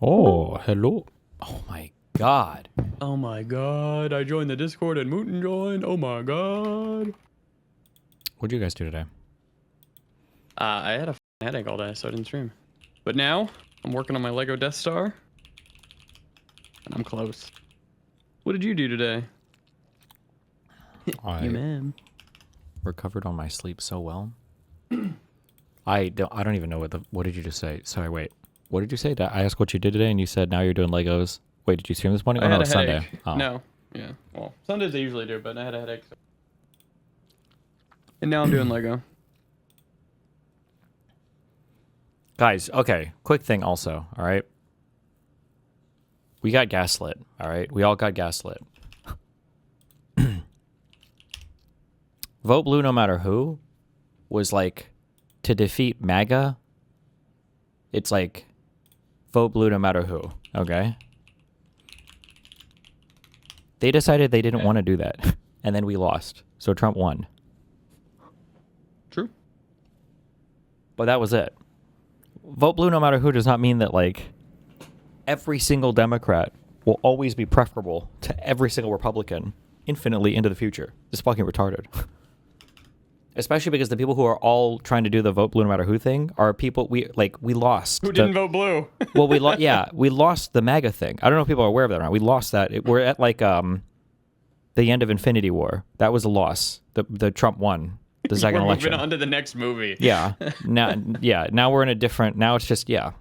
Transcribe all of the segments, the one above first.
Oh, hello. Oh my god. Oh my god, I joined the Discord and Mooten joined. Oh my god. What'd you guys do today? I had a headache all day, so I didn't stream. But now, I'm working on my Lego Death Star. And I'm close. What did you do today? I You man. recovered on my sleep so well. I don't even know what did you just say? Sorry, wait. What did you say? Did I ask what you did today and you said now you're doing Legos. Wait, did you stream this morning? I Oh had no, a it's headache. Sunday. Oh. No. Yeah. Well, Sundays I usually do, but I had a headache. So. And now I'm doing Lego. Guys, okay. Quick thing also, all right? We got gaslit, all right? We all got gaslit. Vote blue no matter who was like to defeat MAGA. It's like vote blue no matter who, okay? They decided they didn't want to do that, and then we lost. So Trump won. True. But that was it. Vote blue no matter who does not mean that, like, every single Democrat will always be preferable to every single Republican infinitely into the future. It's fucking retarded. Especially because the people who are all trying to do the vote blue no matter who thing are people we lost. Who didn't vote blue? Well, we lost the MAGA thing. I don't know if people are aware of that or not. We lost that. We're at like the end of Infinity War. That was a loss. The Trump won the second election. We're moving on to the next movie. Yeah. Now we're in a different. Now it's just You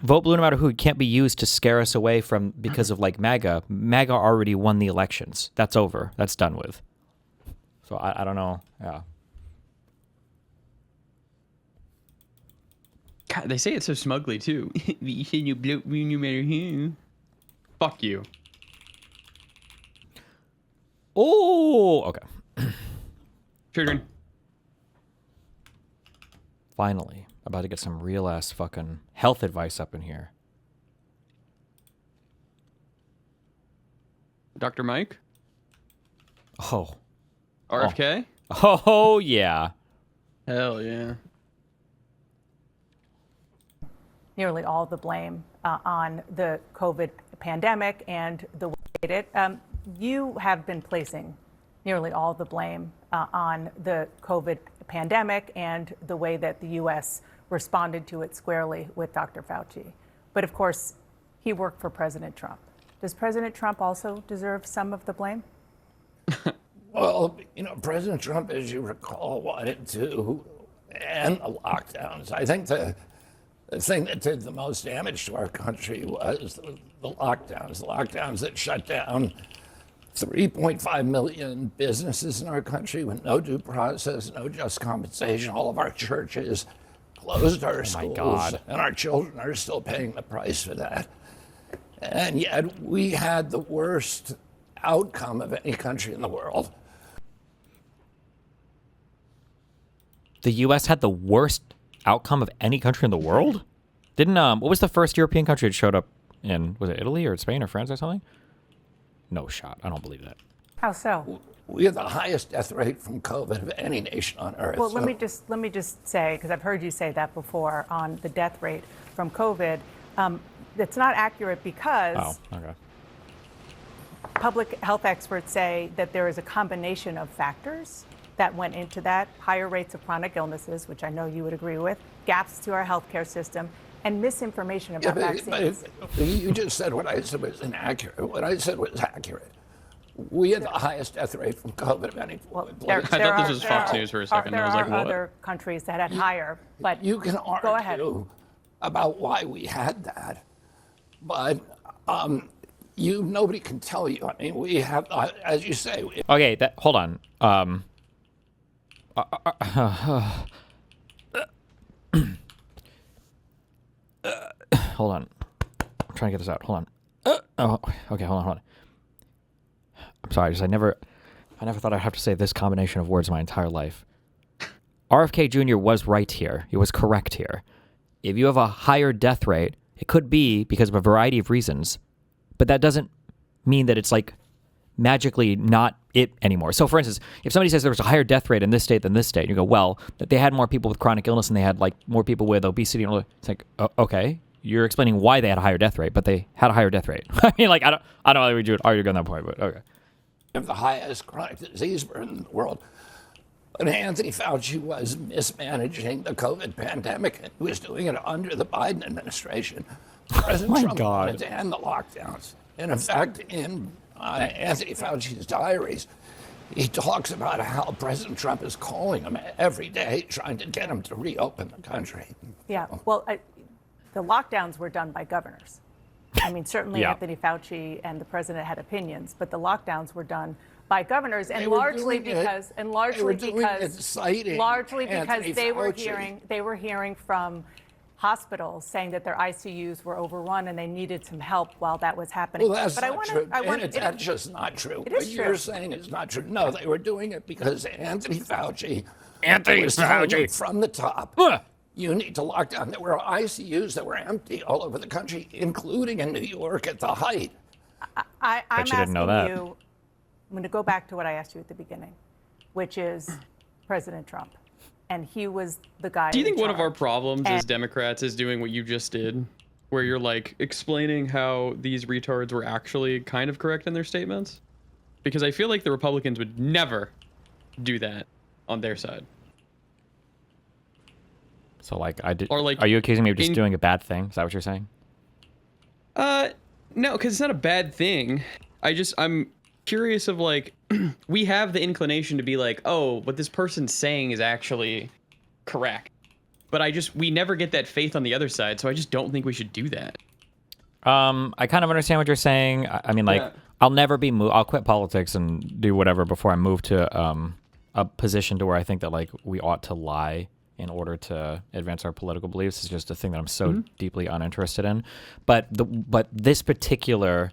vote blue no matter who can't be used to scare us away from because of like MAGA. MAGA already won the elections. That's over. That's done with. So I don't know. Yeah. God, they say it so smugly too. You said you blue no matter who. Fuck you. Oh, okay. Children. Finally, about to get some real ass fucking health advice up in here. Dr. Mike? Oh. RFK? Oh yeah. Hell yeah. Nearly all the blame on the COVID pandemic and the way it. You have been placing nearly all the blame on the COVID pandemic and the way that the U.S. responded to it squarely with Dr. Fauci. But of course, he worked for President Trump. Does President Trump also deserve some of the blame? Well, President Trump, as you recall, wanted to end the lockdowns. I think the thing that did the most damage to our country was the lockdowns. The lockdowns that shut down 3.5 million businesses in our country with no due process, no just compensation. All of our churches closed our schools. God. And our children are still paying the price for that. And yet we had the worst outcome of any country in the world. The U.S. had the worst outcome of any country in the world? Didn't what was the first European country that showed up in? Was it Italy or Spain or France or something? No shot. I don't believe that. How so? We have the highest death rate from COVID of any nation on earth. Well, let me just say, because I've heard you say that before on the death rate from COVID. It's not accurate because okay. public health experts say that there is a combination of factors that went into that: higher rates of chronic illnesses, which I know you would agree with, gaps to our healthcare system, and misinformation about vaccines. But you just said what I said was inaccurate. What I said was accurate. We had the highest death rate from COVID of any place. I thought this was Fox News for a second. I was like, there are what? other countries that had higher, but You can go ahead. argue about why we had that, but nobody can tell you. I mean, we have, as you say, Okay, hold on. Hold on. I'm trying to get this out. Hold on. Okay, hold on. I'm sorry, I never thought I'd have to say this combination of words my entire life. RFK Jr. was right here. He was correct here. If you have a higher death rate, it could be because of a variety of reasons, but that doesn't mean that it's like magically not it anymore. So for instance, if somebody says there was a higher death rate in this state than this state, you go, well, that they had more people with chronic illness and they had like more people with obesity. It's like, okay, you're explaining why they had a higher death rate, but they had a higher death rate. I mean, like, I don't know how we would argue on that point, but okay. Of the highest chronic disease burden in the world. But Anthony Fauci was mismanaging the COVID pandemic, and he was doing it under the Biden administration. President Trump wanted to end the lockdowns. And in fact, in Anthony Fauci's diaries, he talks about how President Trump is calling him every day, trying to get him to reopen the country. Yeah, well, the lockdowns were done by governors. I mean, certainly Anthony Fauci and the president had opinions, but the lockdowns were done by governors, and largely because they were hearing from hospitals saying that their ICUs were overrun and they needed some help while that was happening. Well, that's not true. That's just not true. It is what true. You're saying is not true. No, they were doing it because Anthony Fauci was telling them from the top. You need to lock down. There were ICUs that were empty all over the country, including in New York at the height. I'm asking didn't know that. you, I'm going to go back to what I asked you at the beginning, which is President Trump. And he was the guy. Do you think one of our charge. problems as Democrats is doing what you just did, where you're like explaining how these retards were actually kind of correct in their statements? Because I feel like the Republicans would never do that on their side. So like are you accusing me of just doing a bad thing? Is that what you're saying? No, because it's not a bad thing. I'm curious of like, we have the inclination to be like, oh, what this person's saying is actually correct. But we never get that faith on the other side, so I just don't think we should do that. I kind of understand what you're saying. I mean, like, I'll never be moved. I'll quit politics and do whatever before I move to a position to where I think that like we ought to lie in order to advance our political beliefs. It's just a thing that I'm so deeply uninterested in. But this particular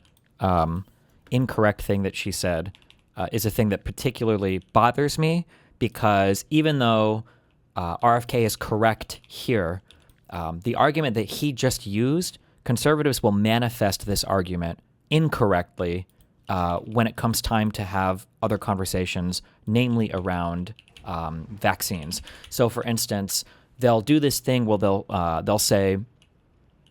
incorrect thing that she said is a thing that particularly bothers me, because even though RFK is correct here, the argument that he just used, conservatives will manifest this argument incorrectly when it comes time to have other conversations, namely around vaccines. So, for instance, they'll do this thing where they'll say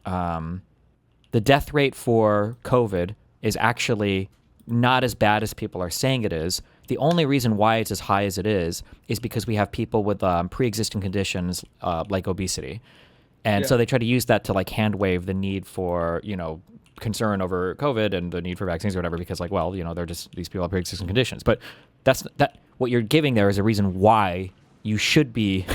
the death rate for COVID is actually not as bad as people are saying it is. The only reason why it's as high as it is because we have people with pre-existing conditions like obesity. And so they try to use that to like hand wave the need for, concern over COVID and the need for vaccines or whatever, because like, well, they're just, these people have pre-existing conditions. But what you're giving there is a reason why you should be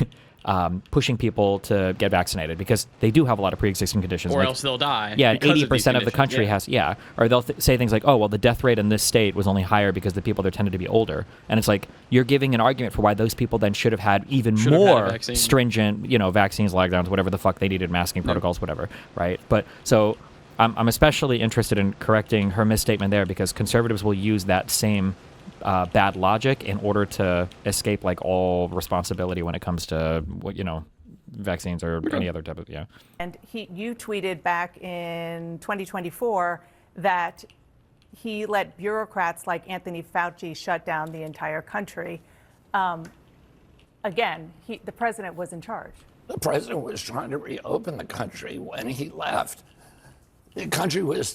pushing people to get vaccinated, because they do have a lot of pre-existing conditions. Or else they'll die. Yeah, 80% of the country has, or they'll say things like, oh, well, the death rate in this state was only higher because the people there tended to be older. And it's like, you're giving an argument for why those people then should have had even more stringent, vaccines, lockdowns, whatever the fuck they needed, masking protocols, whatever, right? But so I'm especially interested in correcting her misstatement there, because conservatives will use that same bad logic in order to escape like all responsibility when it comes to vaccines or any other type of And you tweeted back in 2024 that he let bureaucrats like Anthony Fauci shut down the entire country. Again, the president was in charge. The president was trying to reopen the country when he left. The country was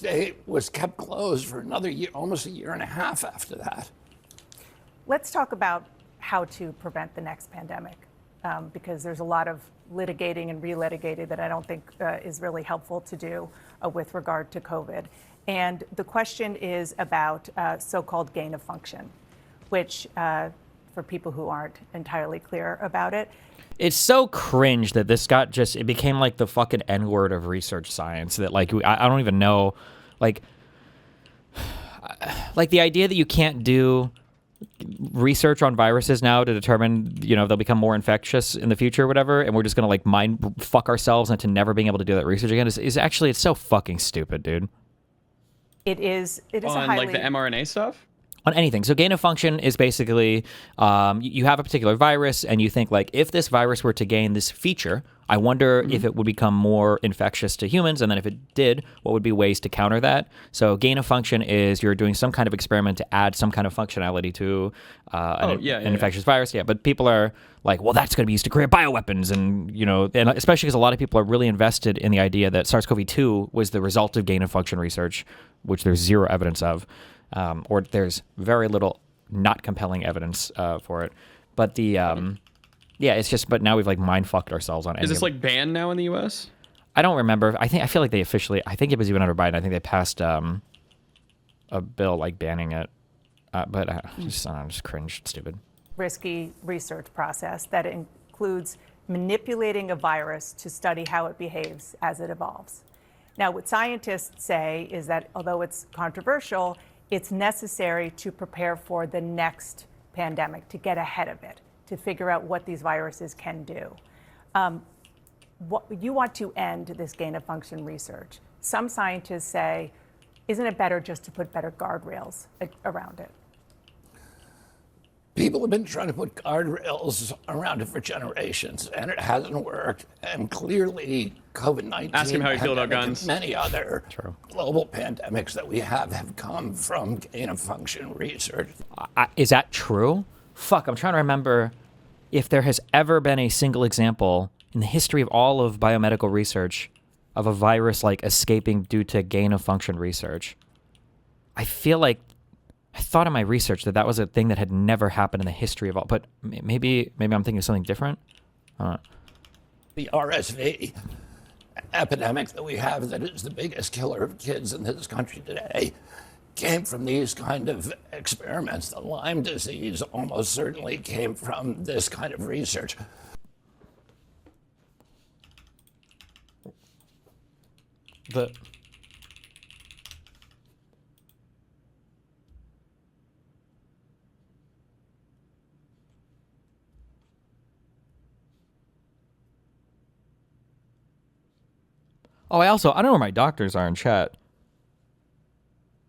kept closed for another year, almost a year and a half after that. Let's talk about how to prevent the next pandemic, because there's a lot of litigating and relitigating that I don't think is really helpful to do with regard to COVID. And the question is about so-called gain of function, which for people who aren't entirely clear about it. It's so cringe that it became like the fucking N-word of research science that like, I don't even know, like the idea that you can't do research on viruses now to determine, they'll become more infectious in the future or whatever, and we're just going to like mind fuck ourselves into never being able to do that research again is actually, it's so fucking stupid, dude. It is on a highly, like the mRNA stuff? On anything. So gain of function is basically you have a particular virus and you think like, if this virus were to gain this feature, I wonder if it would become more infectious to humans. And then if it did, what would be ways to counter that? So gain of function is you're doing some kind of experiment to add some kind of functionality to an infectious virus. Yeah, but people are like, well, that's going to be used to create bioweapons. And, you know, and especially because a lot of people are really invested in the idea that SARS-CoV-2 was the result of gain of function research, which there's zero evidence of. Or there's very little not compelling evidence for it. But the yeah, it's just. But now we've like mind fucked ourselves on. Is this like banned now in the U.S.? I don't remember. I feel like they officially. I think it was even under Biden. I think they passed a bill like banning it. But I just cringe. It's stupid. Risky research process that includes manipulating a virus to study how it behaves as it evolves. Now, what scientists say is that although it's controversial, it's necessary to prepare for the next pandemic, to get ahead of it, to figure out what these viruses can do. You want to end this gain of function research. Some scientists say, isn't it better just to put better guardrails around it? People have been trying to put guardrails around it for generations, and it hasn't worked. And clearly, COVID-19 Ask him how he feel about guns. and many other global pandemics that we have come from gain-of-function research. Is that true? Fuck, I'm trying to remember if there has ever been a single example in the history of all of biomedical research of a virus like escaping due to gain-of-function research. I feel like I thought in my research that was a thing that had never happened in the history of all, but maybe I'm thinking of something different. The RSV epidemic that we have, that is the biggest killer of kids in this country today, came from these kind of experiments. The Lyme disease almost certainly came from this kind of research. I don't know where my doctors are in chat.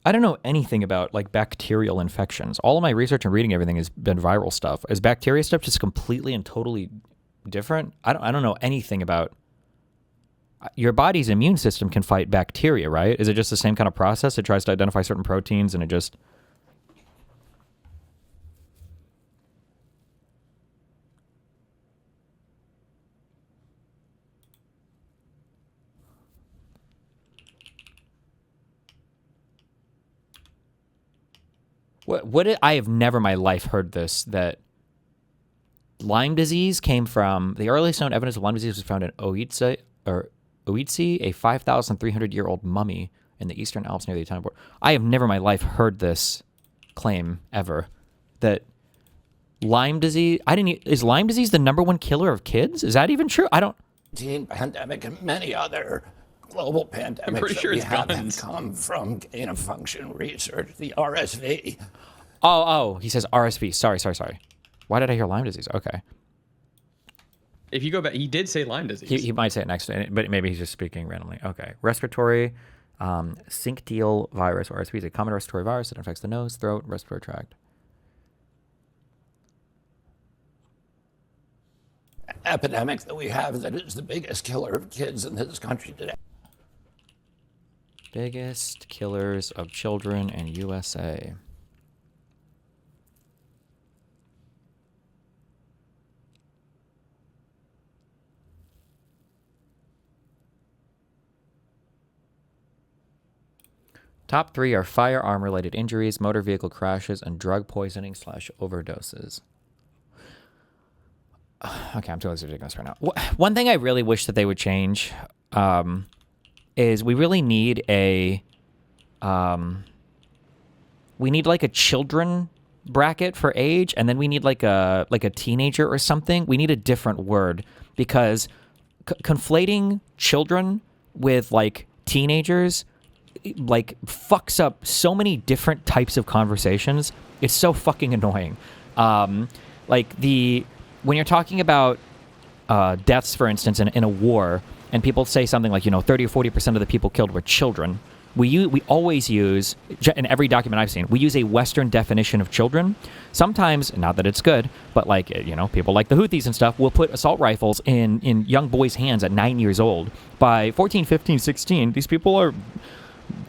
I don't know anything about like bacterial infections. All of my research and reading everything has been viral stuff. Is bacteria stuff just completely and totally different? I don't know anything about. Your body's immune system can fight bacteria, right? Is it just the same kind of process? It tries to identify certain proteins and it just. I have never in my life heard this, that Lyme disease came from, the earliest known evidence of Lyme disease was found in Oitse, a 5,300-year-old mummy in the Eastern Alps near the Italian border. I have never in my life heard this claim ever, that Lyme disease, is Lyme disease the number one killer of kids? Is that even true? I don't. Pandemic and many other global pandemics sure that we it's have come from gain-of-function research. The RSV. Oh, he says RSV. Sorry. Why did I hear Lyme disease? Okay. If you go back, he did say Lyme disease. He might say it next, but maybe he's just speaking randomly. Okay. Respiratory syncytial virus, or RSV, is a common respiratory virus that infects the nose, throat, respiratory tract. Epidemic that we have, that is the biggest killer of kids in this country today. Biggest killers of children in USA. Top 3 are firearm-related injuries, motor vehicle crashes, and drug poisoning / overdoses. Okay, I'm totally ridiculous right now. One thing I really wish that they would change is we really need a children bracket for age, and then we need like a teenager or something. We need a different word, because conflating children with like teenagers like fucks up so many different types of conversations. It's so fucking annoying. When you're talking about deaths, for instance, in a war, and people say something like, 30 or 40% of the people killed were children, we always use, in every document I've seen, we use a Western definition of children. Sometimes, not that it's good, but like, people like the Houthis and stuff will put assault rifles in young boys' hands at 9 years old. By 14, 15, 16, these people are,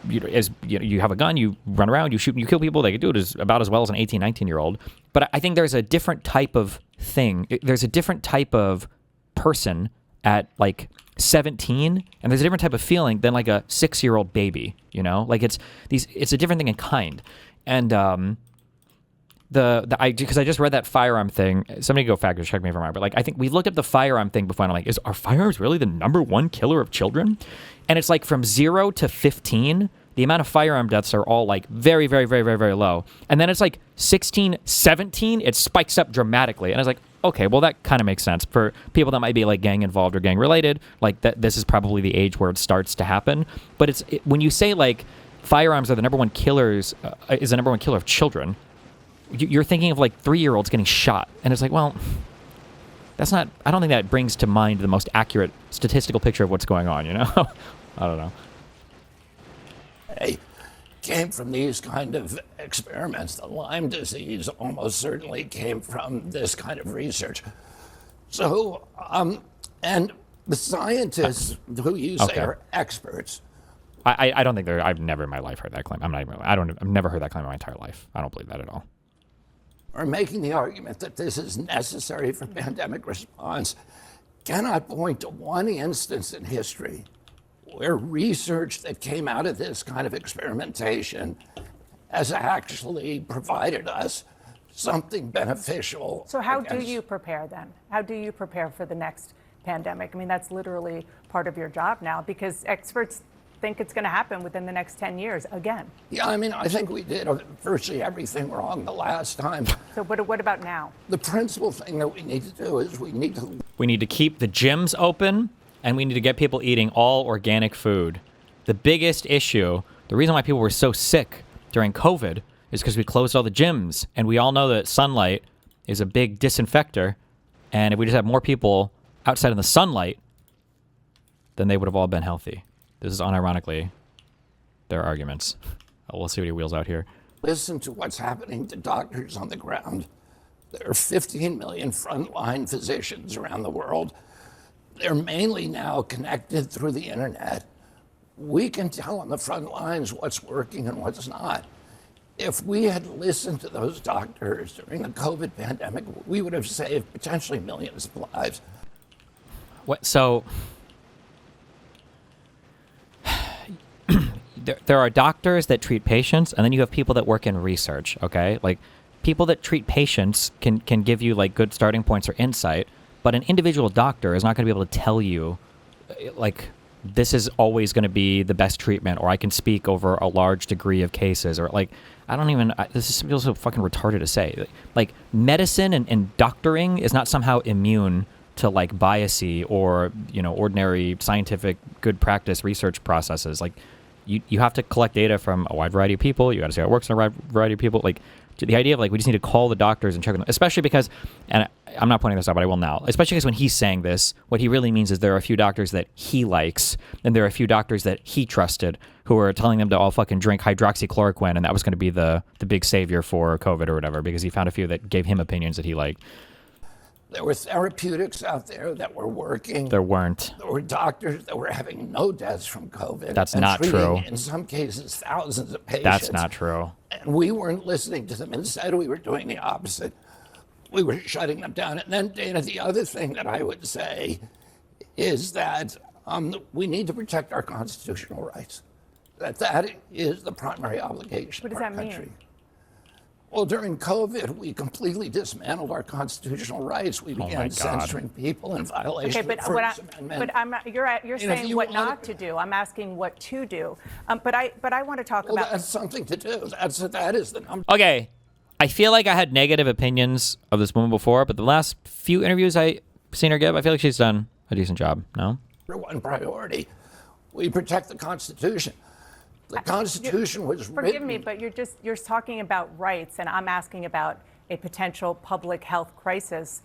you have a gun, you run around, you shoot and you kill people. They can do it about as well as an 18, 19-year-old. But I think there's a different type of thing. There's a different type of person at like 17, and there's a different type of feeling than like a 6-year-old baby, like it's a different thing in kind. And because I just read that firearm thing, somebody go fact check me if I'm wrong, but like I think we've looked up the firearm thing before, and I'm like, are firearms really the #1 killer of children? And it's like from 0 to 15, the amount of firearm deaths are all like very, very, very, very, very low. And then it's like 16, 17, it spikes up dramatically. And I was like, okay, well, that kind of makes sense for people that might be like gang involved or gang related. Like this is probably the age where it starts to happen. But when you say like firearms are the #1 killers, is the #1 killer of children, you're thinking of like 3-year-olds getting shot. And it's like, well, that's not, I don't think that brings to mind the most accurate statistical picture of what's going on, I don't know. Came from these kind of experiments. The Lyme disease almost certainly came from this kind of research. So, and the scientists who you say are experts. I don't think I've never in my life heard that claim. I've never heard that claim in my entire life. I don't believe that at all. Are making the argument that this is necessary for pandemic response cannot point to one instance in history where research that came out of this kind of experimentation has actually provided us something beneficial. So how do you prepare then? How do you prepare for the next pandemic? I mean, that's literally part of your job now, because experts think it's going to happen within the next 10 years again. Yeah, I mean, I think we did virtually everything wrong the last time. So what about now? The principal thing that we need to do is we need to keep the gyms open, and we need to get people eating all organic food. The biggest issue, the reason why people were so sick during COVID is because we closed all the gyms, and we all know that sunlight is a big disinfector, and if we just have more people outside in the sunlight, then they would have all been healthy. This is unironically their arguments. We'll see what he wheels out here. listen to what's happening to doctors on the ground. There are 15 million frontline physicians around the world. They're mainly now connected through the internet. We can tell on the front lines what's working and what's not. If we had listened to those doctors during the COVID pandemic, we would have saved potentially millions of lives. What? So there are doctors that treat patients, and then you have people that work in research. Okay, like people that treat patients can give you like good starting points or insight, but an individual doctor is not going to be able to tell you like this is always going to be the best treatment, or I can speak over a large degree of cases, or like I don't even. This feels so fucking retarded to say. Like medicine and doctoring is not somehow immune to like biasy or ordinary scientific good practice research processes. Like you have to collect data from a wide variety of people. You got to see how it works in a wide variety of people. Like the idea of like we just need to call the doctors and check them, especially because, and I'm not pointing this out, but I will now, especially because when he's saying this, what he really means is there are a few doctors that he likes, and there are a few doctors that he trusted who are telling them to all fucking drink hydroxychloroquine, and that was going to be the big savior for COVID or whatever, because he found a few that gave him opinions that he liked. There were therapeutics out there that were working. There weren't. There were doctors that were having no deaths from COVID. That's and not treating, true. In some cases, thousands of patients. That's not true. And we weren't listening to them. Instead, we were doing the opposite. We were shutting them down. And then, Dana, the other thing that I would say is that we need to protect our constitutional rights. That is the primary obligation What of does our that country. mean? Well, during COVID, we completely dismantled our constitutional rights. We began censoring people in violation Okay, but of the First Amendment. but I'm not, you're saying you what want- not to do. I'm asking what to do. But I want to talk Well, about. that's something to do. That is the number. Okay, I feel like I had negative opinions of this woman before, but the last few interviews I've seen her give, I feel like she's done a decent job. No? One priority. We protect the Constitution. The Constitution was written. Forgive me, but you're talking about rights, and I'm asking about a potential public health crisis.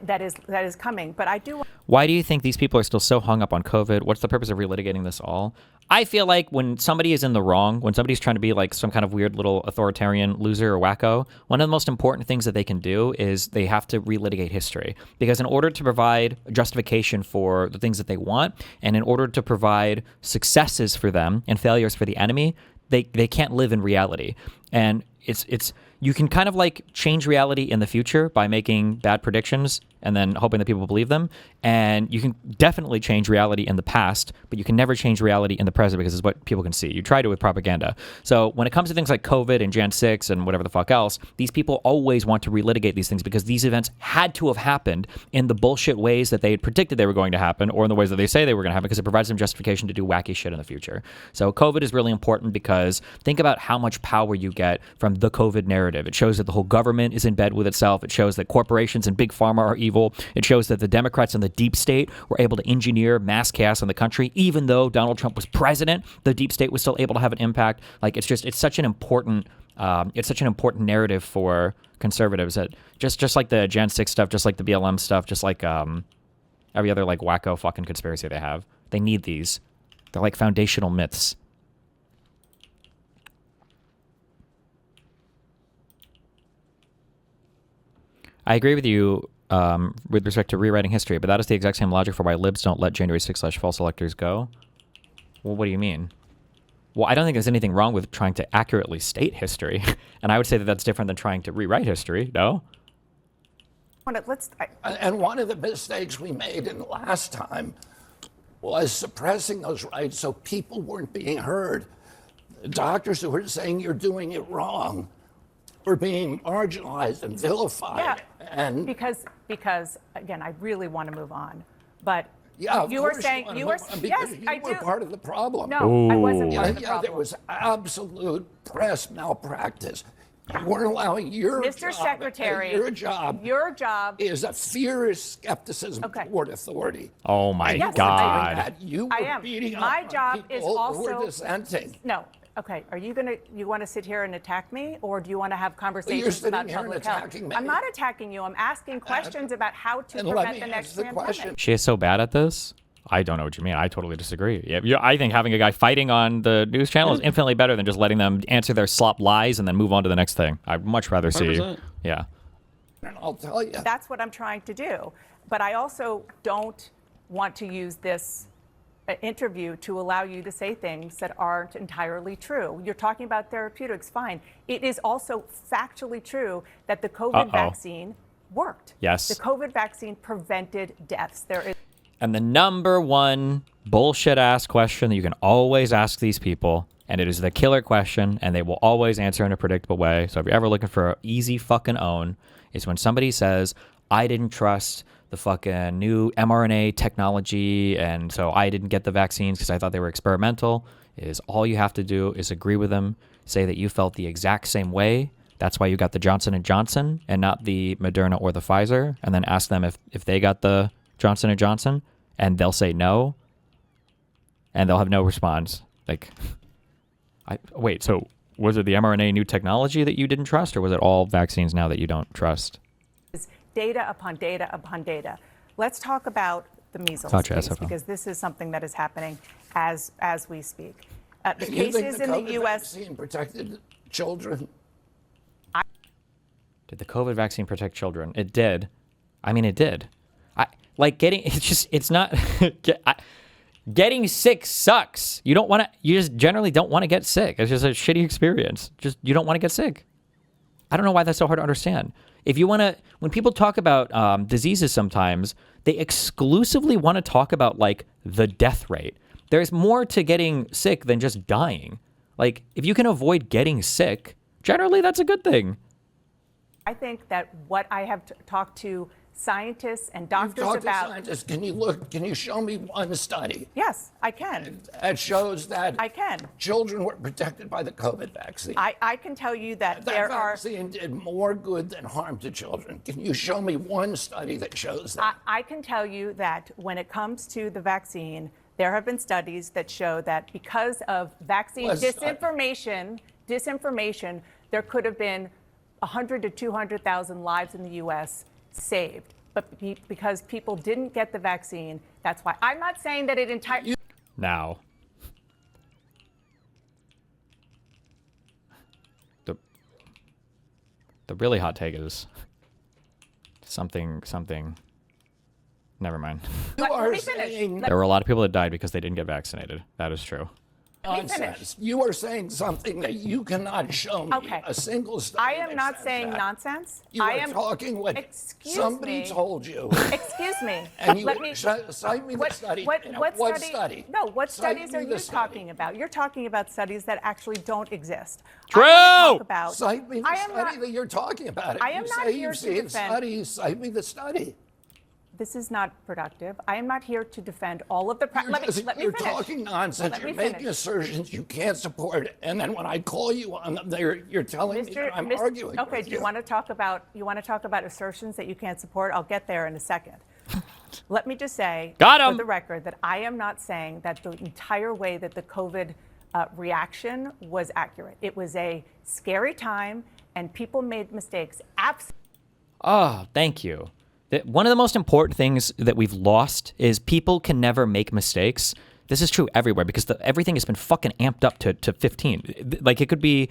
that is coming. But I do. Why do you think these people are still so hung up on COVID? What's the purpose of relitigating this all? I feel like when somebody is in the wrong, when somebody's trying to be like some kind of weird little authoritarian loser or wacko, one of the most important things that they can do is they have to relitigate history. Because in order to provide justification for the things that they want, and in order to provide successes for them and failures for the enemy, they can't live in reality. And it's you can kind of like change reality in the future by making bad predictions and then hoping that people believe them. And you can definitely change reality in the past, but you can never change reality in the present because it's what people can see. You try to with propaganda. So when it comes to things like COVID and Jan 6 and whatever the fuck else, these people always want to relitigate these things because these events had to have happened in the bullshit ways that they had predicted they were going to happen, or in the ways that they say they were going to happen, because it provides them justification to do wacky shit in the future. So COVID is really important because think about how much power you get from the COVID narrative. It shows that the whole government is in bed with itself. It shows that corporations and big pharma are evil. It shows that the Democrats and the deep state were able to engineer mass chaos in the country. Even though Donald Trump was president, the deep state was still able to have an impact. Like it's such an important narrative for conservatives that just like the Gen 6 stuff, just like the BLM stuff, just like every other like wacko fucking conspiracy they have. They need these. They're like foundational myths. I agree with you with respect to rewriting history, but that is the exact same logic for why libs don't let January 6/false electors go. Well, what do you mean? Well, I don't think there's anything wrong with trying to accurately state history. And I would say that that's different than trying to rewrite history, no? And one of the mistakes we made in the last time was suppressing those rights so people weren't being heard. The doctors who were saying you're doing it wrong were being marginalized and vilified. Yeah, and because again, I really want to move on, but yeah, you were saying you were yes, I do. You were part of the problem. No, I wasn't part of the problem. There was absolute press malpractice. You weren't allowing your Mr. job, Secretary, your job is a fierce skepticism toward authority. Oh my yes, God! You were beating my up job on people is also who were dissenting. No. Okay, you want to sit here and attack me, or do you want to have conversations about public health? I'm not attacking you. I'm asking questions about how to prevent the next pandemic. She is so bad at this. I don't know what you mean. I totally disagree. I think having a guy fighting on the news channel is infinitely better than just letting them answer their slop lies and then move on to the next thing. I'd much rather see. 100%. Yeah. And I'll tell you. That's what I'm trying to do. But I also don't want to use this interview to allow you to say things that aren't entirely true. You're talking about therapeutics, fine. It is also factually true that the COVID vaccine worked. Yes. The COVID vaccine prevented deaths. And the number one bullshit ass question that you can always ask these people, and it is the killer question, and they will always answer in a predictable way. So if you're ever looking for an easy fucking own, is when somebody says, I didn't trust the fucking new mRNA technology, and so I didn't get the vaccines because I thought they were experimental, is all you have to do is agree with them, say that you felt the exact same way. That's why you got the Johnson & Johnson and not the Moderna or the Pfizer, and then ask them if they got the Johnson & Johnson, and they'll say no, and they'll have no response. Like, wait, so was it the mRNA new technology that you didn't trust, or was it all vaccines now that you don't trust? Data upon data upon data. Let's talk about the measles case, because this is something that is happening as we speak. The cases in the U.S. vaccine protected children. Did the COVID vaccine protect children? It did. I mean, it did. It's not. Getting sick sucks. You just generally don't want to get sick. It's just a shitty experience. You don't want to get sick. I don't know why that's so hard to understand. If you want to, when people talk about diseases sometimes, they exclusively want to talk about like the death rate. There's more to getting sick than just dying. Like if you can avoid getting sick, generally that's a good thing. I think that what I have talked to scientists and doctors You've talked about. to scientists. Can you show me one study? Yes, I can. That shows that I can. Children were protected by the COVID vaccine. I can tell you that that vaccine did more good than harm to children. Can you show me one study that shows that? I can tell you that when it comes to the vaccine, there have been studies that show that because of vaccine disinformation, there could have been 100 to 200,000 lives in the U.S. saved. but because people didn't get the vaccine, that's why. I'm not saying that it entirely. Now, the really hot take is something. Never mind. You Let are me finish. saying There were a lot of people that died because they didn't get vaccinated. That is true. nonsense. You are saying something that you cannot show me Okay. a single study. I am that not says saying that. nonsense. You I are am talking what Excuse somebody me. told you. Excuse me. And you Let me. cite me the study. What study? No, what Cite studies me are the you study. talking about? You're talking about studies that actually don't exist. True! I want to talk about. Cite me the I am study not- that you're talking about. If I am you not say here you've to seen defend- studies, cite me the study. This is not productive. I am not here to defend all of the. Let me You're finish. talking nonsense. Let You're me making finish. assertions you can't support, and then when I call you on them, you're telling me that I'm arguing. Okay, with do you want to talk about assertions that you can't support? I'll get there in a second. Let me just say, Got for him. the record, that I am not saying that the entire way that the COVID reaction was accurate. It was a scary time, and people made mistakes. Absolutely. Oh, thank you. One of the most important things that we've lost is people can never make mistakes. This is true everywhere because everything has been fucking amped up to 15. Like it could be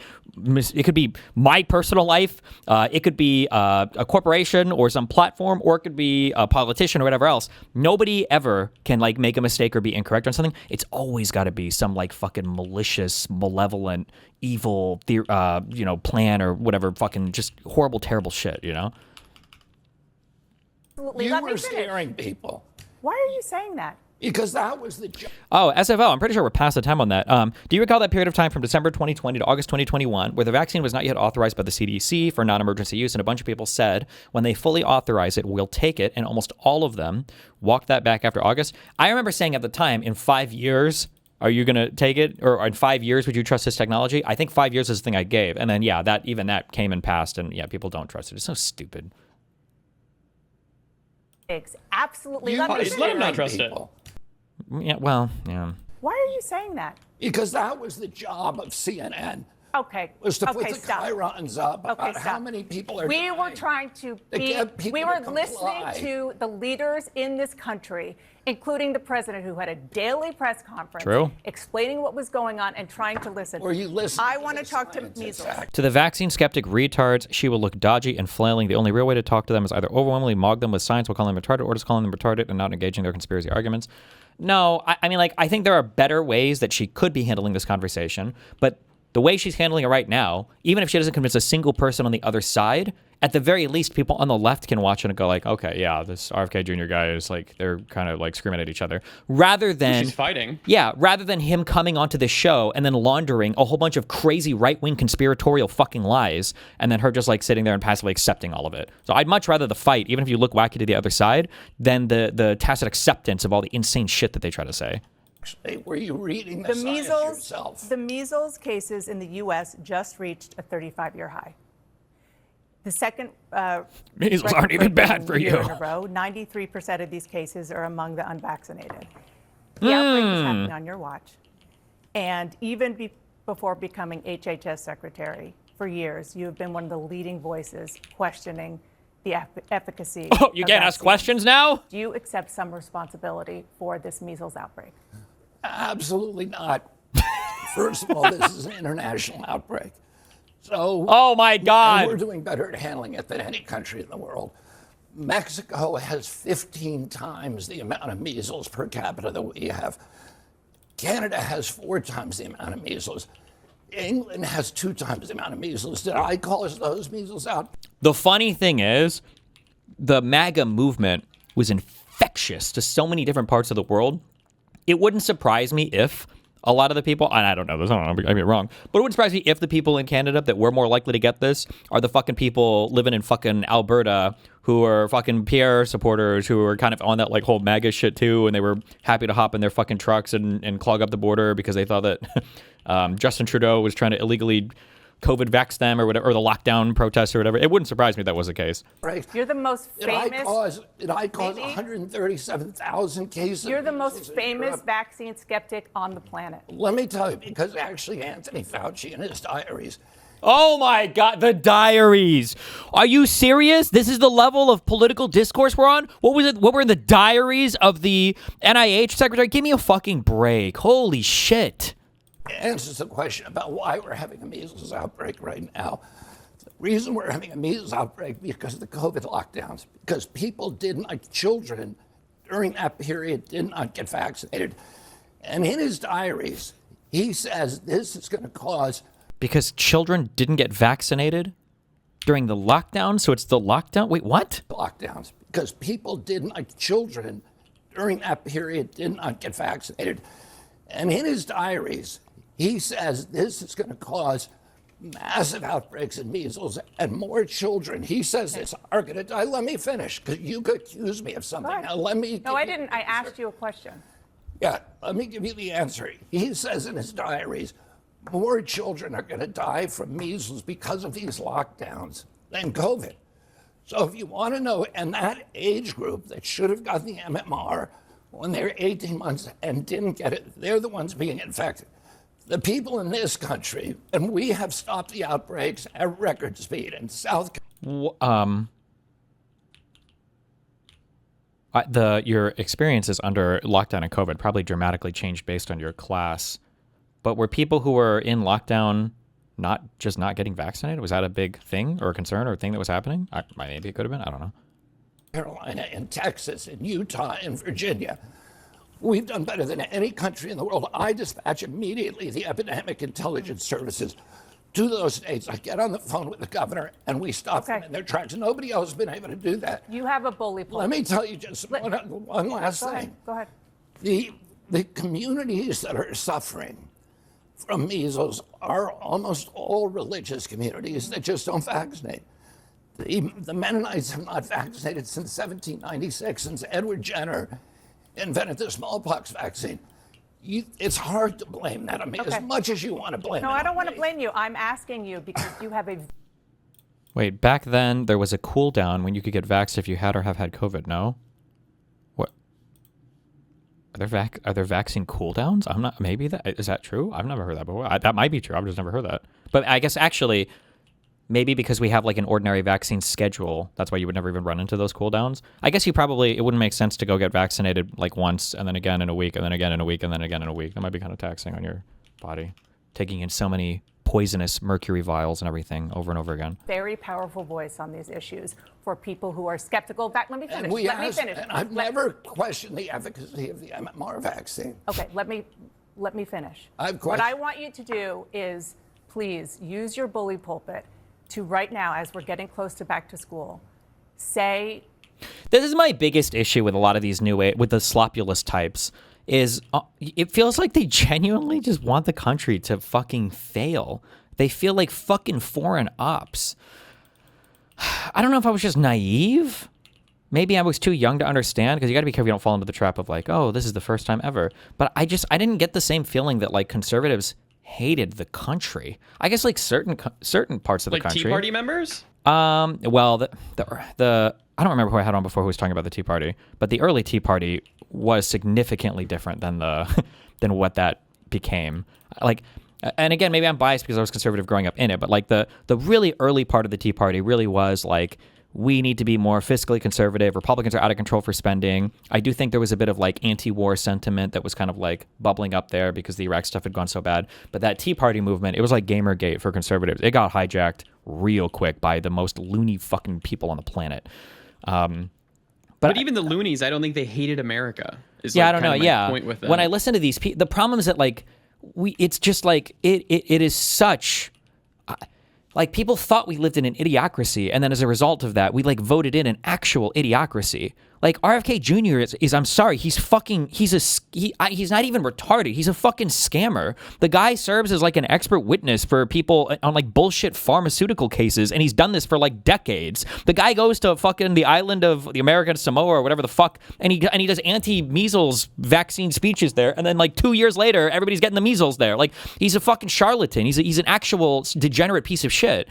my personal life, it could be a corporation or some platform, or it could be a politician or whatever else. Nobody ever can like make a mistake or be incorrect on something. It's always got to be some like fucking malicious, malevolent, evil, plan or whatever. Fucking just horrible, terrible shit. You know. Absolutely. You Let me were finish. scaring people Why are you saying that? because that was the job. Oh, SFO, I'm pretty sure we're past the time on that. Do you recall that period of time from December 2020 to August 2021 where the vaccine was not yet authorized by the CDC for non-emergency use, and a bunch of people said when they fully authorize it, we'll take it, and almost all of them walked that back after August? I remember saying at the time, in 5 years, are you going to take it? Or in 5 years, would you trust this technology? I think 5 years is the thing I gave. And then, yeah, that came and passed, and yeah, people don't trust it. It's so stupid. Absolutely. You Let were me Just let him not finish. trust it. people Yeah, well, yeah. Why are you saying that? because that was the job of CNN. Okay. Was to put okay, the stop. chyrons up Okay, about how stop. many people are We dying. were trying to To be, get people we to were comply. listening to the leaders in this country, including the president, who had a daily press conference True. explaining what was going on and trying to listen. Were you listening I to want to the talk to scientists, measles. actually? To the vaccine skeptic retards, she will look dodgy and flailing. The only real way to talk to them is either overwhelmingly mog them with science while calling them retarded, or just calling them retarded and not engaging their conspiracy arguments. No, I mean, like, I think there are better ways that she could be handling this conversation, but the way she's handling it right now, even if she doesn't convince a single person on the other side, at the very least, people on the left can watch it and go like, okay, yeah, this RFK Jr. guy is like, they're kind of like screaming at each other. Rather than She's fighting. Yeah, rather than him coming onto the show and then laundering a whole bunch of crazy right-wing conspiratorial fucking lies, and then her just like sitting there and passively accepting all of it. So I'd much rather the fight, even if you look wacky to the other side, than the tacit acceptance of all the insane shit that they try to say. Actually, were you reading the The science measles, yourself? the measles cases in the U.S. just reached a 35-year high. The second Measles aren't even bad for year you. in a row, 93% of these cases are among the unvaccinated. The outbreak is happening on your watch. And even before becoming HHS secretary, for years, you have been one of the leading voices questioning the efficacy Oh, you of can't ask vaccines. questions now? Do you accept some responsibility for this measles outbreak? Absolutely not. First of all, this is an international outbreak. So Oh my and we're God. doing better at handling it than any country in the world. Mexico has 15 times the amount of measles per capita that we have. Canada has 4 times the amount of measles. England has 2 times the amount of measles. Did I cause those measles out? The funny thing is, the MAGA movement was infectious to so many different parts of the world. It wouldn't surprise me if a lot of the people, and I don't know this, I don't know, I mean wrong, but it wouldn't surprise me if the people in Canada that were more likely to get this are the fucking people living in fucking Alberta who are fucking Pierre supporters who are kind of on that like whole MAGA shit too, and they were happy to hop in their fucking trucks and clog up the border because they thought that Justin Trudeau was trying to illegally COVID vax them or whatever, or the lockdown protests or whatever. It wouldn't surprise me if that was the case. Right? You're the most famous. Did I cause Maybe. 137,000 cases? You're the of most measles in famous Europe? vaccine skeptic on the planet. Let me tell you, because actually Anthony Fauci in his diaries, Oh my God, the diaries. Are you serious? This is the level of political discourse we're on? What was it? What were the diaries of the NIH secretary? Give me a fucking break. Holy shit. Answers the question about why we're having a measles outbreak right now. The reason we're having a measles outbreak because of the COVID lockdowns, because people didn't, like children, during that period did not get vaccinated. And in his diaries, he says this is going to cause... Because children didn't get vaccinated during the lockdown? So it's the lockdown? Wait, what? Lockdowns. Because people didn't, like children, during that period did not get vaccinated. And in his diaries, he says this is going to cause massive outbreaks in measles and more children, he says this, are going to die. Let me finish, because you could accuse me of something. Now, let me... No, I didn't. I asked you a question. Yeah, let me give you the answer. He says in his diaries, more children are going to die from measles because of these lockdowns than COVID. So if you want to know, and that age group that should have gotten the MMR when they were 18 months and didn't get it, they're the ones being infected. The people in this country, and we have stopped the outbreaks at record speed in South Your experiences under lockdown and COVID probably dramatically changed based on your class. But were people who were in lockdown not getting vaccinated? Was that a big thing or a concern or a thing that was happening? Maybe it could have been. I don't know. Carolina, in Texas, in Utah, in Virginia. We've done better than any country in the world. I dispatch immediately the epidemic intelligence services to those states. I get on the phone with the governor and we stop them in their tracks. Nobody else has been able to do that. You have a bully pulpit. Let me tell you just one last thing. Go ahead. The communities that are suffering from measles are almost all religious communities that just don't vaccinate. The Mennonites have not vaccinated since 1796, since Edward Jenner invented the smallpox vaccine. It's hard to blame that on me as much as you want to blame it. No, I don't want to blame you. I'm asking you because you have a... Wait, back then there was a cool down when you could get vaxxed if you had or have had COVID, no? What? Are there vaccine cooldowns? I'm not, maybe that, is that true? I've never heard that before. That might be true. I've just never heard that. But I guess actually, maybe because we have like an ordinary vaccine schedule, that's why you would never even run into those cooldowns. I guess it wouldn't make sense to go get vaccinated like once and then again in a week and then again in a week and then again in a week. That might be kind of taxing on your body, taking in so many poisonous mercury vials and everything over and over again. Very powerful voice on these issues for people who are skeptical. Let me finish. And I've never questioned the efficacy of the MMR vaccine. Okay, let me finish. What I want you to do is please use your bully pulpit to right now, as we're getting close to back to school, say... This is my biggest issue with a lot of these with the sloppulous types, is it feels like they genuinely just want the country to fucking fail. They feel like fucking foreign ops. I don't know if I was just naive. Maybe I was too young to understand, because you got to be careful you don't fall into the trap of like, oh, this is the first time ever. But I didn't get the same feeling that like conservatives hated the country. I guess like certain parts of the country. Like Tea Party members? Well, the I don't remember who I had on before who was talking about the Tea Party, but the early Tea Party was significantly different than than what that became. Like, and again, maybe I'm biased because I was conservative growing up in it, but like the really early part of the Tea Party really was like, we need to be more fiscally conservative. Republicans are out of control for spending. I do think there was a bit of like anti-war sentiment that was kind of like bubbling up there because the Iraq stuff had gone so bad. But that Tea Party movement, it was like Gamergate for conservatives. It got hijacked real quick by the most loony fucking people on the planet. But even the loonies, I don't think they hated America. Yeah, I don't know. Yeah. Point with them. When I listen to these people, the problem is that like it's just like it is such. Like, people thought we lived in an idiocracy, and then as a result of that, we, like, voted in an actual idiocracy. Like, RFK Jr. is I'm sorry, he's not even retarded. He's a fucking scammer. The guy serves as, like, an expert witness for people on, like, bullshit pharmaceutical cases, and he's done this for, like, decades. The guy goes to fucking the island of the American Samoa or whatever the fuck, and he does anti-measles vaccine speeches there, and then, like, 2 years later, everybody's getting the measles there. Like, he's a fucking charlatan. He's an actual degenerate piece of shit.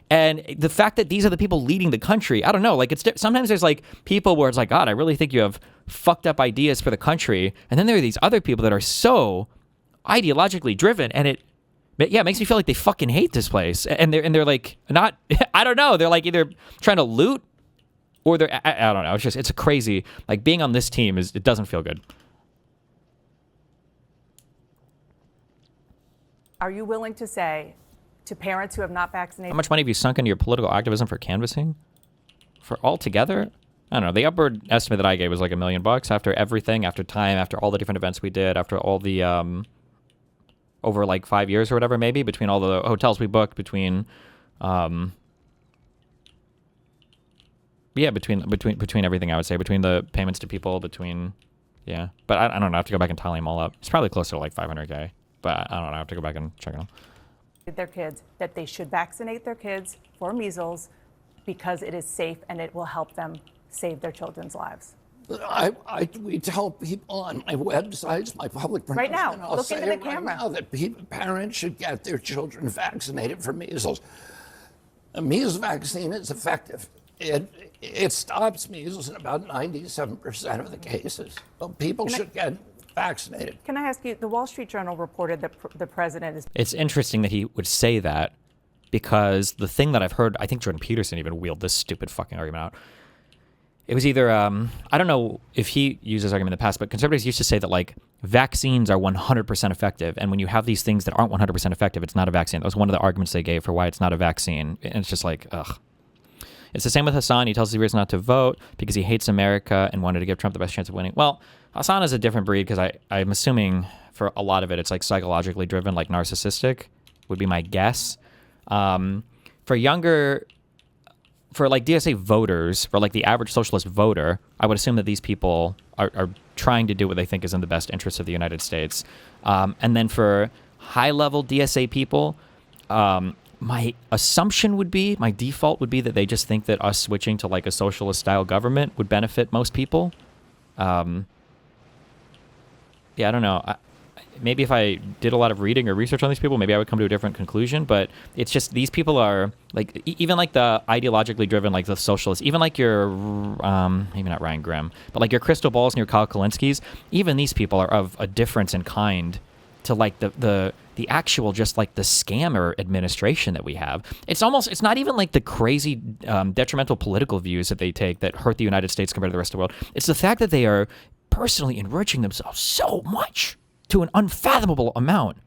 And the fact that these are the people leading the country, I don't know, like sometimes there's like people where it's like, God, I really think you have fucked up ideas for the country. And then there are these other people that are so ideologically driven, and it Yeah, it makes me feel like they fucking hate this place, and they're like not. I don't know. They're like either trying to loot, or I don't know. It's a crazy, like, being on this team it doesn't feel good. Are you willing to say to parents who have not vaccinated? How much money have you sunk into your political activism for canvassing? For all together? I don't know. The upward estimate that I gave was like $1 million after everything, after time, after all the different events we did, after all the over like 5 years or whatever, maybe, between all the hotels we booked, between between everything, I would say, between the payments to people, between but I don't know. I have to go back and tally them all up. It's probably closer to like 500K, but I don't know. I have to go back and check them. Their kids, that they should vaccinate their kids for measles because it is safe and it will help them save their children's lives. We tell people on my websites, my public Right now, pronouncement, I'll look say into the it right camera. now that parents should get their children vaccinated for measles. A measles vaccine is effective. It stops measles in about 97% of the cases. So people should get vaccinated. Can I ask you, the Wall Street Journal reported that the president is It's interesting that he would say that, because the thing that I've heard, I think Jordan Peterson even wheeled this stupid fucking argument out. It was either, I don't know if he used this argument in the past, but conservatives used to say that, like, vaccines are 100% effective. And when you have these things that aren't 100% effective, it's not a vaccine. That was one of the arguments they gave for why it's not a vaccine. And it's just like, ugh. It's the same with Hassan. He tells his viewers not to vote because he hates America and wanted to give Trump the best chance of winning. Well, Hassan is a different breed, because I'm assuming for a lot of it, it's like psychologically driven, like narcissistic would be my guess. For like DSA voters, for like the average socialist voter, I would assume that these people are trying to do what they think is in the best interest of the United States. And then for high-level DSA people, my assumption would be, my default would be that they just think that us switching to like a socialist-style government would benefit most people. I don't know. Maybe if I did a lot of reading or research on these people, maybe I would come to a different conclusion. But it's just, these people are like, even like the ideologically driven, like the socialists, even like your, maybe not Ryan Grimm, but like your Crystal Balls and your Kyle Kalinskis, even these people are of a difference in kind to like the actual, just like the scammer administration that we have. It's not even like the crazy detrimental political views that they take that hurt the United States compared to the rest of the world. It's the fact that they are personally enriching themselves so much to an unfathomable amount.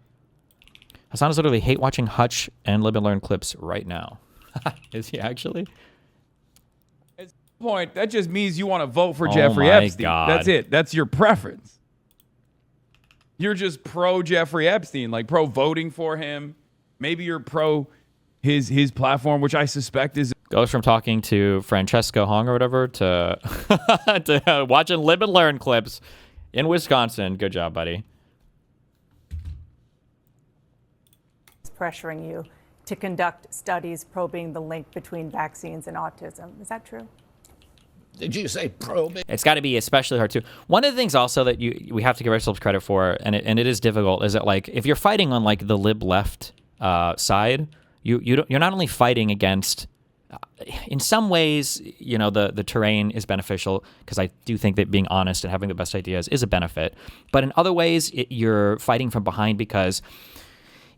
Hassan is literally hate watching Hutch and Live and Learn clips right now. Is he actually? At some point, that just means you want to vote for Oh Jeffrey my Epstein. God. That's it. That's your preference. You're just pro Jeffrey Epstein, like pro voting for him. Maybe you're pro his platform, which I suspect is. Goes from talking to Francesco Hong or whatever to to watching Live and Learn clips in Wisconsin. Good job, buddy. pressuring you to conduct studies probing the link between vaccines and autism. Is that true? Did you say probing? It's got to be especially hard too. One of the things also that we have to give ourselves credit for, and it is difficult, is that like if you're fighting on like the lib left side, you're not only fighting against. In some ways, you know, the terrain is beneficial because I do think that being honest and having the best ideas is a benefit. But in other ways, you're fighting from behind because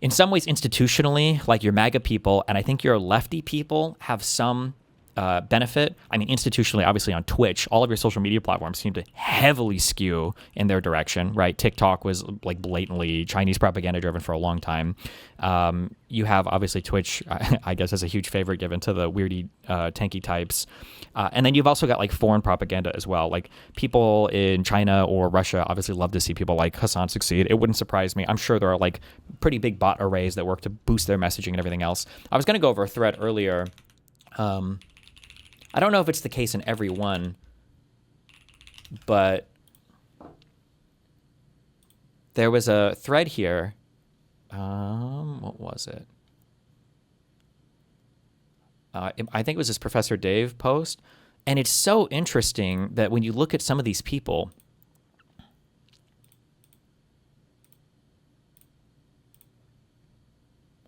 in some ways, institutionally, like your MAGA people, and I think your lefty people have some benefit. I mean, institutionally, obviously on Twitch, all of your social media platforms seem to heavily skew in their direction, right? TikTok was like blatantly Chinese propaganda driven for a long time. You have obviously Twitch, I guess, as a huge favorite given to the weirdy, tanky types. And then you've also got like foreign propaganda as well. Like people in China or Russia obviously love to see people like Hassan succeed. It wouldn't surprise me. I'm sure there are like pretty big bot arrays that work to boost their messaging and everything else. I was going to go over a thread earlier. I don't know if it's the case in every one, but there was a thread here. What was it? I think it was this Professor Dave post. And it's so interesting that when you look at some of these people,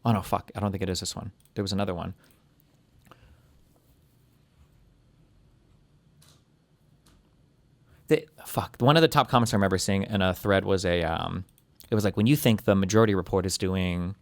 oh no, fuck, I don't think it is this one. There was another one. One of the top comments I remember seeing in a thread was it was like, when you think the Majority Report is doing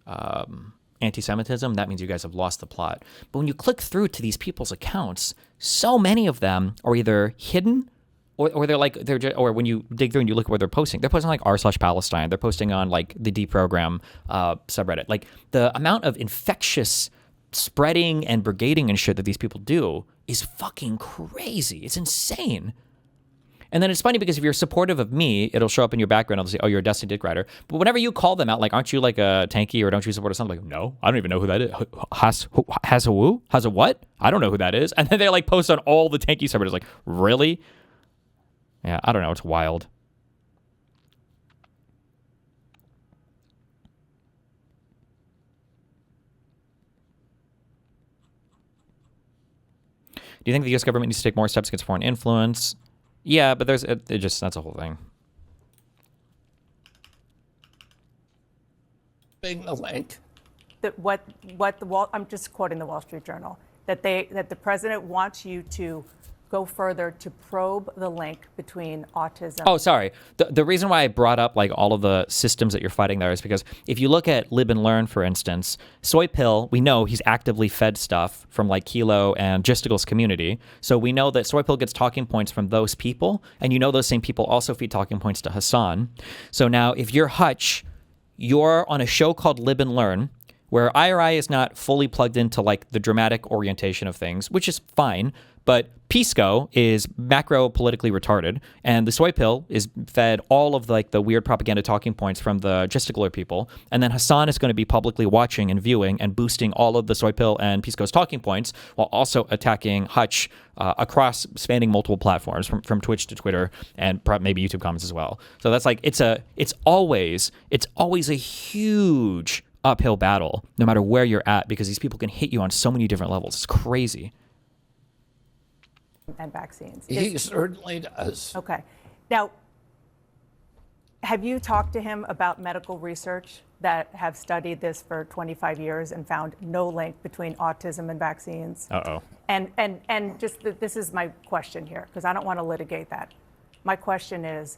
anti-Semitism, that means you guys have lost the plot. But when you click through to these people's accounts, so many of them are either hidden or they're like or when you dig through and you look at where they're posting like r/Palestine. They're posting on like the deprogram subreddit. Like the amount of infectious spreading and brigading and shit that these people do is fucking crazy. It's insane. And then it's funny because if you're supportive of me, it'll show up in your background. It'll say, oh, you're a Destiny Dick Rider. But whenever you call them out, like, aren't you like a tanky or don't you support something? Like, no, I don't even know who that is. Has a who? Has a what? I don't know who that is. And then they like post on all the tanky subreddits. Like, really? Yeah, I don't know. It's wild. Do you think the U.S. government needs to take more steps against foreign influence? Yeah, but that's a whole thing. Being the link. I'm just quoting the Wall Street Journal, that the president wants you to go further to probe the link between autism. Oh, sorry. The reason why I brought up like all of the systems that you're fighting there is because if you look at Live and Learn, for instance, Soy Pill, we know he's actively fed stuff from like Kilo and Gistigal's community. So we know that Soy Pill gets talking points from those people. And you know those same people also feed talking points to Hassan. So now if you're Hutch, you're on a show called Live and Learn, where IRI is not fully plugged into like the dramatic orientation of things, which is fine. But Pisco is macro politically retarded, and the Soy Pill is fed all of like the weird propaganda talking points from the Gesticular people, and then Hassan is going to be publicly watching and viewing and boosting all of the Soy Pill and Pisco's talking points, while also attacking Hutch across spanning multiple platforms from Twitch to Twitter and maybe YouTube comments as well. So that's like it's always a huge uphill battle, no matter where you're at, because these people can hit you on so many different levels. It's crazy. And vaccines. He certainly does. Okay. Now, have you talked to him about medical research that have studied this for 25 years and found no link between autism and vaccines? Uh-oh. And just this is my question here, because I don't want to litigate that. My question is,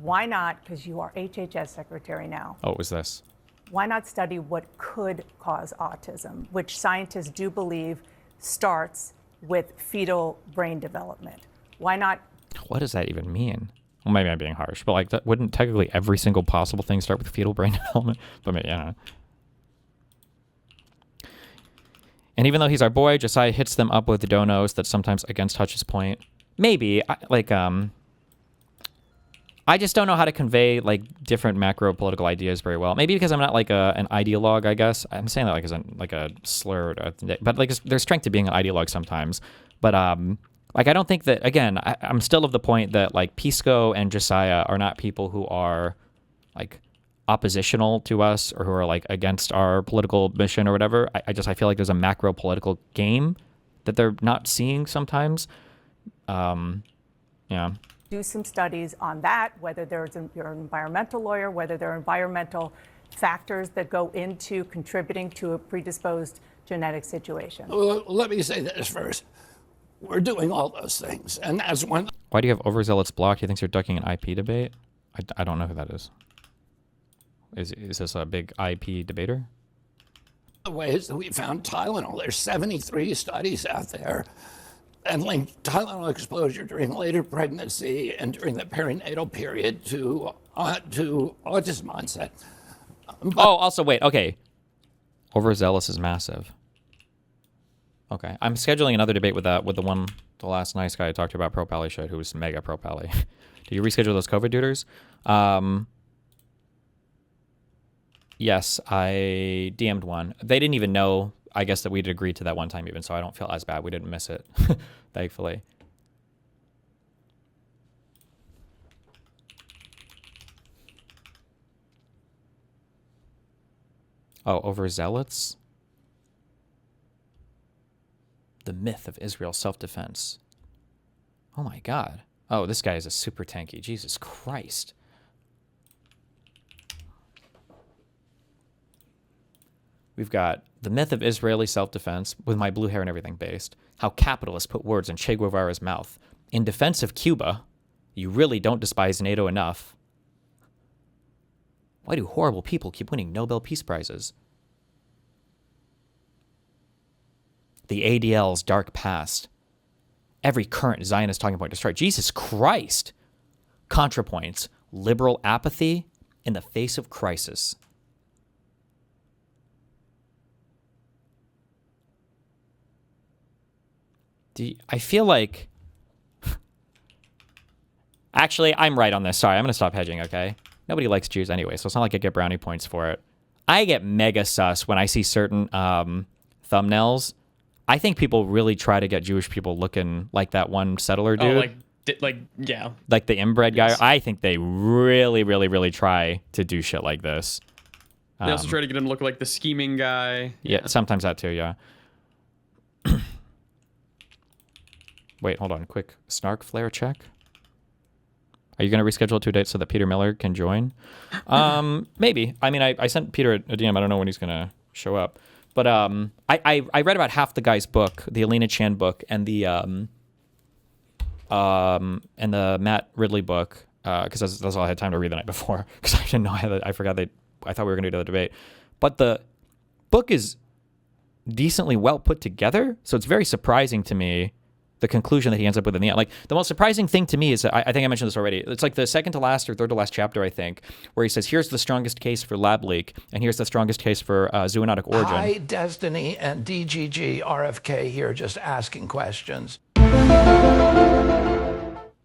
why not, because you are HHS secretary now, Oh, what was this? why not study what could cause autism, which scientists do believe starts with fetal brain development? Why not? What does that even mean? Well, maybe I'm being harsh, but like, that wouldn't technically every single possible thing start with fetal brain development? But maybe, yeah. And even though he's our boy, Josiah hits them up with donos that's sometimes against Hutch's point. Maybe, I just don't know how to convey like different macro political ideas very well. Maybe because I'm not like an ideologue, I guess. I'm saying that like as a slur, but like there's strength to being an ideologue sometimes. But like I don't think that, again, I'm still of the point that like Pisco and Josiah are not people who are like oppositional to us or who are like against our political mission or whatever. I feel like there's a macro political game that they're not seeing sometimes. Yeah. Do some studies on that, whether you're an environmental lawyer, whether there are environmental factors that go into contributing to a predisposed genetic situation. Well, let me say this first. We're doing all those things, and that's one Why do you have overzealots blocked? He thinks you're ducking an IP debate? I don't know who that is. Is this a big IP debater? of the ways that we found Tylenol. There's 73 studies out there and linked Tylenol exposure during later pregnancy and during the perinatal period to autism onset. Also, wait, okay. Overzealous is massive. Okay, I'm scheduling another debate with the last nice guy I talked to about pro-pally shit, who was mega pro-pally. Do you reschedule those COVID duders? Yes, I DM'd one. They didn't even know, I guess, that we'd agreed to that one time even, so I don't feel as bad. We didn't miss it, thankfully. Oh, overzealots? The myth of Israel's self-defense. Oh my god. Oh, this guy is a super tanky. Jesus Christ. We've got the myth of Israeli self-defense, with my blue hair and everything based. How capitalists put words in Che Guevara's mouth. In defense of Cuba, you really don't despise NATO enough. Why do horrible people keep winning Nobel Peace Prizes? The ADL's dark past. Every current Zionist talking point destroyed. Jesus Christ. ContraPoints. Liberal apathy in the face of crisis. I feel like... Actually, I'm right on this. Sorry, I'm going to stop hedging, okay? Nobody likes Jews anyway, so it's not like I get brownie points for it. I get mega sus when I see certain thumbnails. I think people really try to get Jewish people looking like that one settler dude. Oh, yeah. Like the inbred guy. Yes. I think they really, really, really try to do shit like this. They also try to get him to look like the scheming guy. Yeah, sometimes that too, yeah. Wait, hold on. Quick snark flare check. Are you going to reschedule it to a date so that Peter Miller can join? Maybe. I mean, I sent Peter a DM. I don't know when he's going to show up. But I read about half the guy's book, the Alina Chan book, and the Matt Ridley book, because that's all I had time to read the night before, because I didn't know I thought we were going to do the debate. But the book is decently well put together, so it's very surprising to me the conclusion that he ends up with in the end. Like, the most surprising thing to me is that I think I mentioned this already. It's like the second to last or third to last chapter, I think, where he says, here's the strongest case for lab leak, and here's the strongest case for zoonotic origin. Hi, Destiny and DGG, RFK here, just asking questions.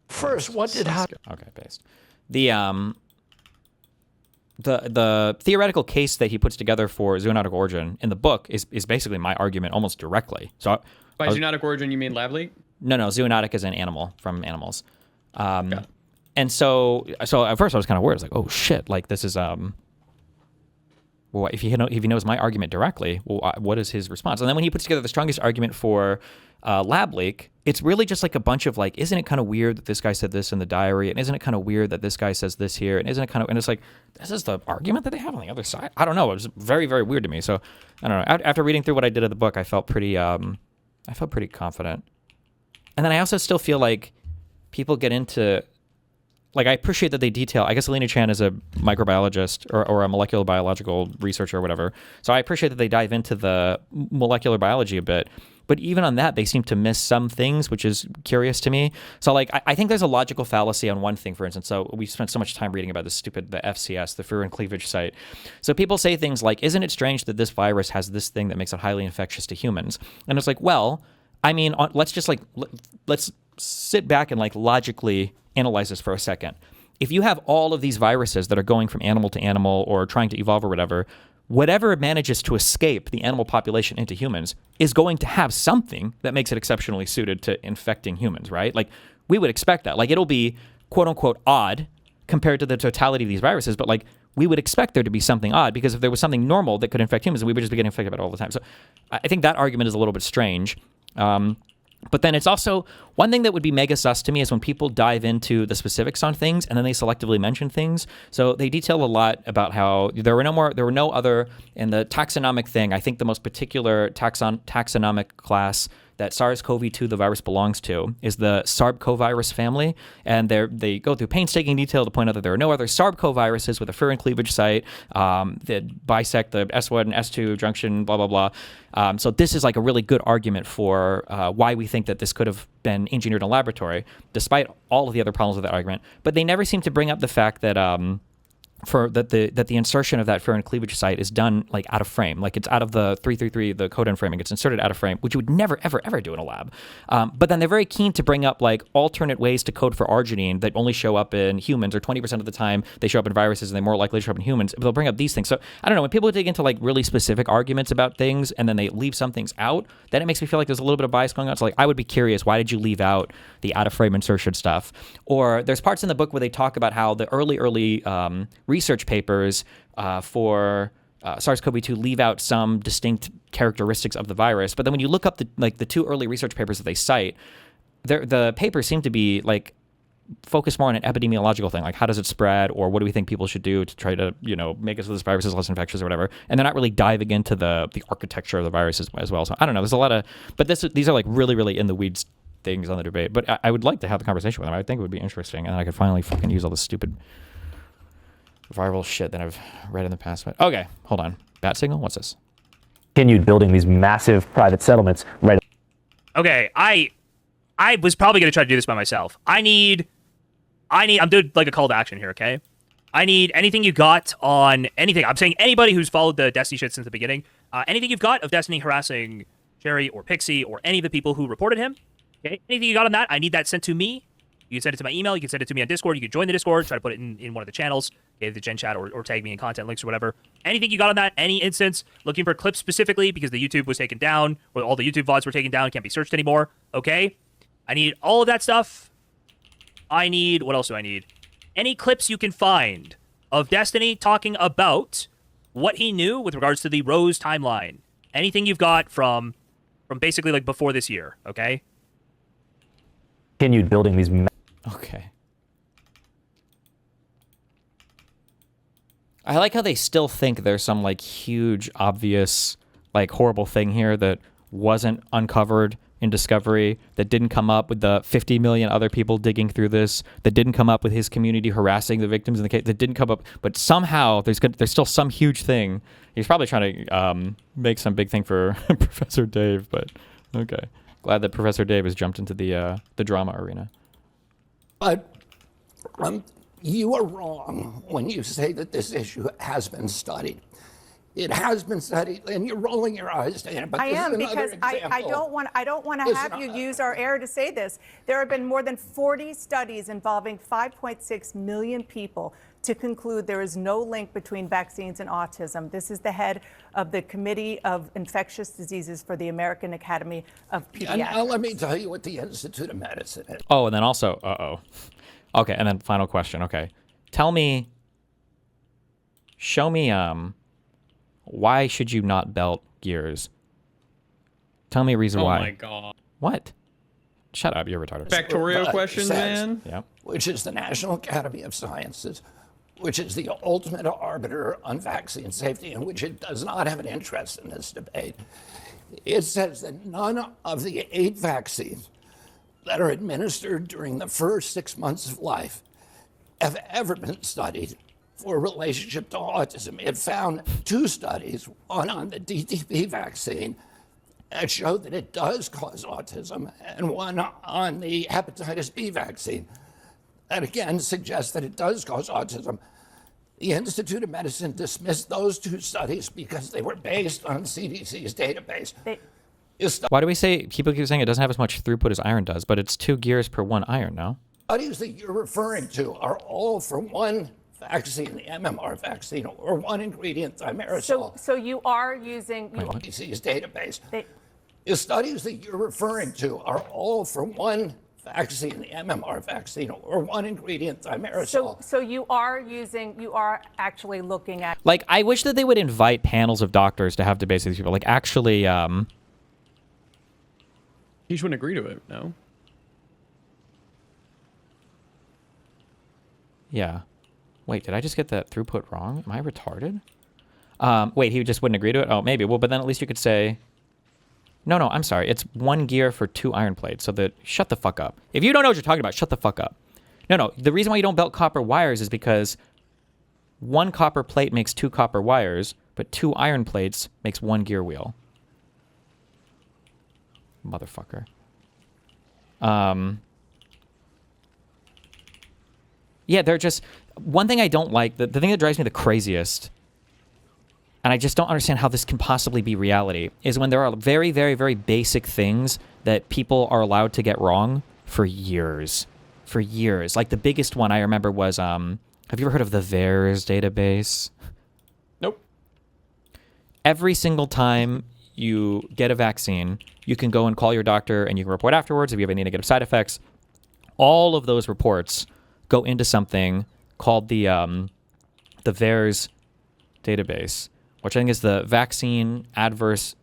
First, what did happen? Okay, based. The theoretical case that he puts together for zoonotic origin in the book is basically my argument almost directly. So By zoonotic origin, you mean lab leak? No, zoonotic is an animal from animals. And so at first I was kind of worried. I was like, oh shit, like this is well, if he knows my argument directly, well, what is his response? And then when he puts together the strongest argument for lab leak, it's really just like a bunch of like, isn't it kind of weird that this guy said this in the diary, and isn't it kind of weird that this guy says this here, and isn't it kind of, and it's like, this is the argument that they have on the other side. I don't know. It was very, very weird to me. So I don't know. After reading through what I did of the book, I felt pretty confident. And then I also still feel like people get into, like, I appreciate that they detail, I guess Alina Chan is a microbiologist or a molecular biological researcher or whatever. So I appreciate that they dive into the molecular biology a bit. But even on that, they seem to miss some things, which is curious to me. So, like, I think there's a logical fallacy on one thing, for instance. So we spent so much time reading about the FCS, the furin cleavage site. So people say things like, isn't it strange that this virus has this thing that makes it highly infectious to humans? And it's like, well, I mean, let's sit back and like logically analyze this for a second. If you have all of these viruses that are going from animal to animal or trying to evolve or whatever manages to escape the animal population into humans is going to have something that makes it exceptionally suited to infecting humans, right? Like, we would expect that. Like, it'll be quote unquote odd compared to the totality of these viruses, but like, we would expect there to be something odd, because if there was something normal that could infect humans, then we would just be getting infected by it all the time. So I think that argument is a little bit strange. But then it's also, one thing that would be mega sus to me is when people dive into the specifics on things and then they selectively mention things. So they detail a lot about how there were no other, in the taxonomic thing, I think the most particular taxonomic class that SARS-CoV-2, the virus, belongs to is the SARS-CoV family. And they go through painstaking detail to point out that there are no other SARS-CoV viruses with a furin cleavage site that bisect the S1 and S2 junction, blah, blah, blah. So this is like a really good argument for why we think that this could have been engineered in a laboratory, despite all of the other problems with that argument. But they never seem to bring up the fact that that the insertion of that furin cleavage site is done like out of frame, like it's out of the 333, the codon framing, it's inserted out of frame, which you would never, ever, ever do in a lab. But then they're very keen to bring up like alternate ways to code for arginine that only show up in humans, or 20% of the time they show up in viruses and they're more likely to show up in humans. But they'll bring up these things. So I don't know, when people dig into like really specific arguments about things and then they leave some things out, then it makes me feel like there's a little bit of bias going on. So like, I would be curious, why did you leave out the out of frame insertion stuff? Or there's parts in the book where they talk about how the early research papers for SARS-CoV-2 leave out some distinct characteristics of the virus. But then when you look up the two early research papers that they cite, the papers seem to be like focus more on an epidemiological thing, like how does it spread, or what do we think people should do to try to, make it so this virus is less infectious or whatever. And they're not really diving into the architecture of the virus as well. So I don't know. There's a lot of, but these are like really, really in the weeds things on the debate. But I would like to have the conversation with them. I think it would be interesting, and I could finally fucking use all this stupid viral shit that I've read in the past. But okay, hold on. Bat signal? What's this? Continued building these massive private settlements right. Okay, I was probably going to try to do this by myself. I'm doing like a call to action here, okay? I need anything you got on anything. I'm saying anybody who's followed the Destiny shit since the beginning. Anything you've got of Destiny harassing Jerry or Pixie or any of the people who reported him. Okay, anything you got on that, I need that sent to me. You can send it to my email. You can send it to me on Discord. You can join the Discord. Try to put it in one of the channels, okay, the Gen Chat, or tag me in content links or whatever. Anything you got on that, any instance, looking for clips specifically because the YouTube was taken down, or all the YouTube VODs were taken down, can't be searched anymore. Okay, I need all of that stuff. What else do I need? Any clips you can find of Destiny talking about what he knew with regards to the Rose timeline. Anything you've got from basically like before this year, okay? Continued building these. Okay. I like how they still think there's some like huge, obvious, like horrible thing here that wasn't uncovered in Discovery, that didn't come up with the 50 million other people digging through this, that didn't come up with his community harassing the victims in the case, that didn't come up, but somehow there's still some huge thing. He's probably trying to make some big thing for Professor Dave, but okay. Glad that Professor Dave has jumped into the drama arena. But you are wrong when you say that this issue has been studied. It has been studied, and you're rolling your eyes, Dana. But I this am, is another because I example. don't want to have you use our air to say this. There have been more than 40 studies involving 5.6 million people to conclude there is no link between vaccines and autism. This is the head of the Committee of Infectious Diseases for the American Academy of Pediatrics. And now let me tell you what the Institute of Medicine is. Oh, and then also, okay, and then final question. Okay, show me, why should you not belt gears? Tell me a reason why. Oh my god. What? Shut up, you're retarded. Factorial But questions, says, man. Yeah. Which is the National Academy of Sciences, which is the ultimate arbiter on vaccine safety, and which it does not have an interest in this debate. It says that none of the 8 vaccines that are administered during the first 6 months of life have ever been studied for relationship to autism. It found 2 studies, one on the DTP vaccine that showed that it does cause autism, and one on the hepatitis B vaccine that again suggests that it does cause autism. The Institute of Medicine dismissed those 2 studies because they were based on CDC's database. Why do we say, people keep saying it doesn't have as much throughput as iron does, but it's 2 gears per 1 iron, no? Studies that you're referring to are all for one vaccine, the MMR vaccine, or one ingredient, thimerosal. So you are using... CDC's database. The studies that you're referring to are all for one vaccine, the MMR vaccine, or one ingredient, thimerosal. So you are actually looking at... Like, I wish that they would invite panels of doctors to have debates with these people. Like, actually, He just wouldn't agree to it, no? yeah. Wait, did I just get that throughput wrong? Am I retarded? Wait, he just wouldn't agree to it? Oh, maybe. Well, but then at least you could say... No, I'm sorry. It's 1 gear for 2 iron plates. So that... Shut the fuck up. If you don't know what you're talking about, shut the fuck up. No. The reason why you don't belt copper wires is because 1 copper plate makes 2 copper wires, but 2 iron plates makes 1 gear wheel. Motherfucker. Yeah, they're just... One thing I don't like, the thing that drives me the craziest, and I just don't understand how this can possibly be reality, is when there are very, very, very basic things that people are allowed to get wrong for years. For years. Like, the biggest one I remember was, have you ever heard of the VAERS database? Nope. Every single time you get a vaccine, you can go and call your doctor and you can report afterwards if you have any negative side effects. All of those reports go into something called the VAERS database, which I think is the Vaccine Adverse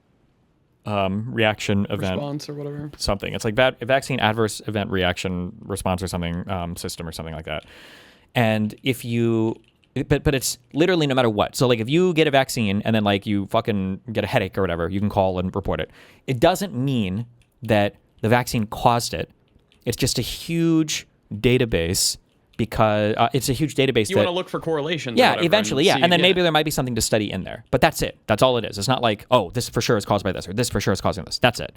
Reaction Event Response or whatever. Something. It's like Vaccine Adverse Event Reaction Response or something, system or something like that. And if you, but it's literally no matter what. So like if you get a vaccine and then like you fucking get a headache or whatever, you can call and report it. It doesn't mean that the vaccine caused it. It's just a huge database because it's a huge database. You want to look for correlations. or Yeah, whatever eventually, yeah. see- And then maybe there might be something to study in there. But that's it. That's all it is. It's not like, oh, this for sure is caused by this, or this for sure is causing this. That's it.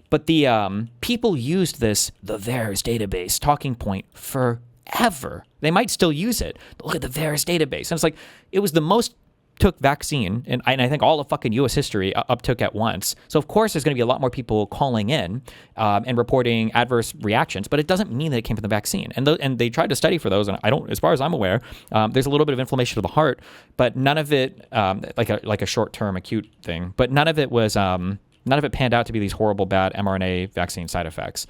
But the people used the VAERS database talking point forever. They might still use it. But look at the VAERS database. And it's like, it was the most took vaccine, and I think all of fucking U.S. history uptook at once. So of course there's going to be a lot more people calling in and reporting adverse reactions, but it doesn't mean that it came from the vaccine. And they tried to study for those, and I don't, as far as I'm aware, there's a little bit of inflammation of the heart, but none of it like a short-term acute thing. But none of it was none of it panned out to be these horrible bad mRNA vaccine side effects.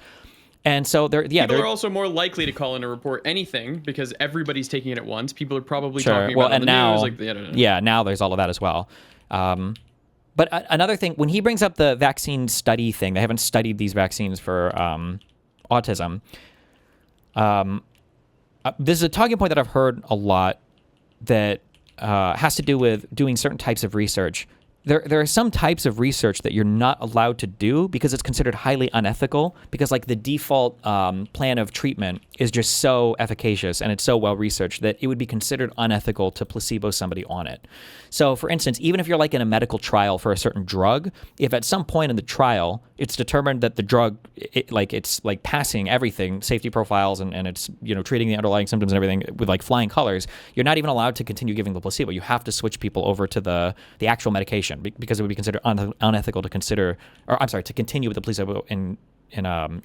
And so people are also more likely to call in to report anything because everybody's taking it at once. People are probably sure. talking Well, about it and on the now, news. yeah, now there's all of that as well. But another thing, when he brings up the vaccine study thing, they haven't studied these vaccines for autism. This is a talking point that I've heard a lot that has to do with doing certain types of research. There are some types of research that you're not allowed to do because it's considered highly unethical, because like the default plan of treatment is just so efficacious and it's so well researched that it would be considered unethical to placebo somebody on it. So for instance, even if you're like in a medical trial for a certain drug, if at some point in the trial it's determined that the drug it's like passing everything, safety profiles, and it's, you know, treating the underlying symptoms and everything with like flying colors, you're not even allowed to continue giving the placebo. You have to switch people over to the actual medication because it would be considered unethical to to continue with the placebo in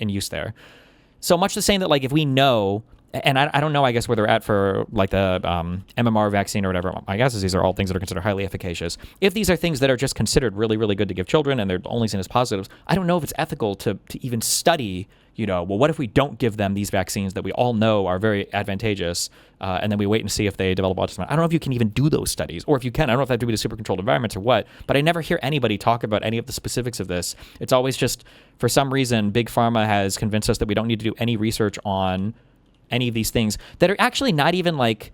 use there. So much the same that like if we know, and I don't know, I guess, where they're at for like the MMR vaccine or whatever. My guess is these are all things that are considered highly efficacious. If these are things that are just considered really, really good to give children and they're only seen as positives, I don't know if it's ethical to even study, you know, well, what if we don't give them these vaccines that we all know are very advantageous, and then we wait and see if they develop autism? I don't know if you can even do those studies, or if you can. I don't know if they have to be to super controlled environments or what, but I never hear anybody talk about any of the specifics of this. It's always just, for some reason, Big Pharma has convinced us that we don't need to do any research on any of these things that are actually not even like,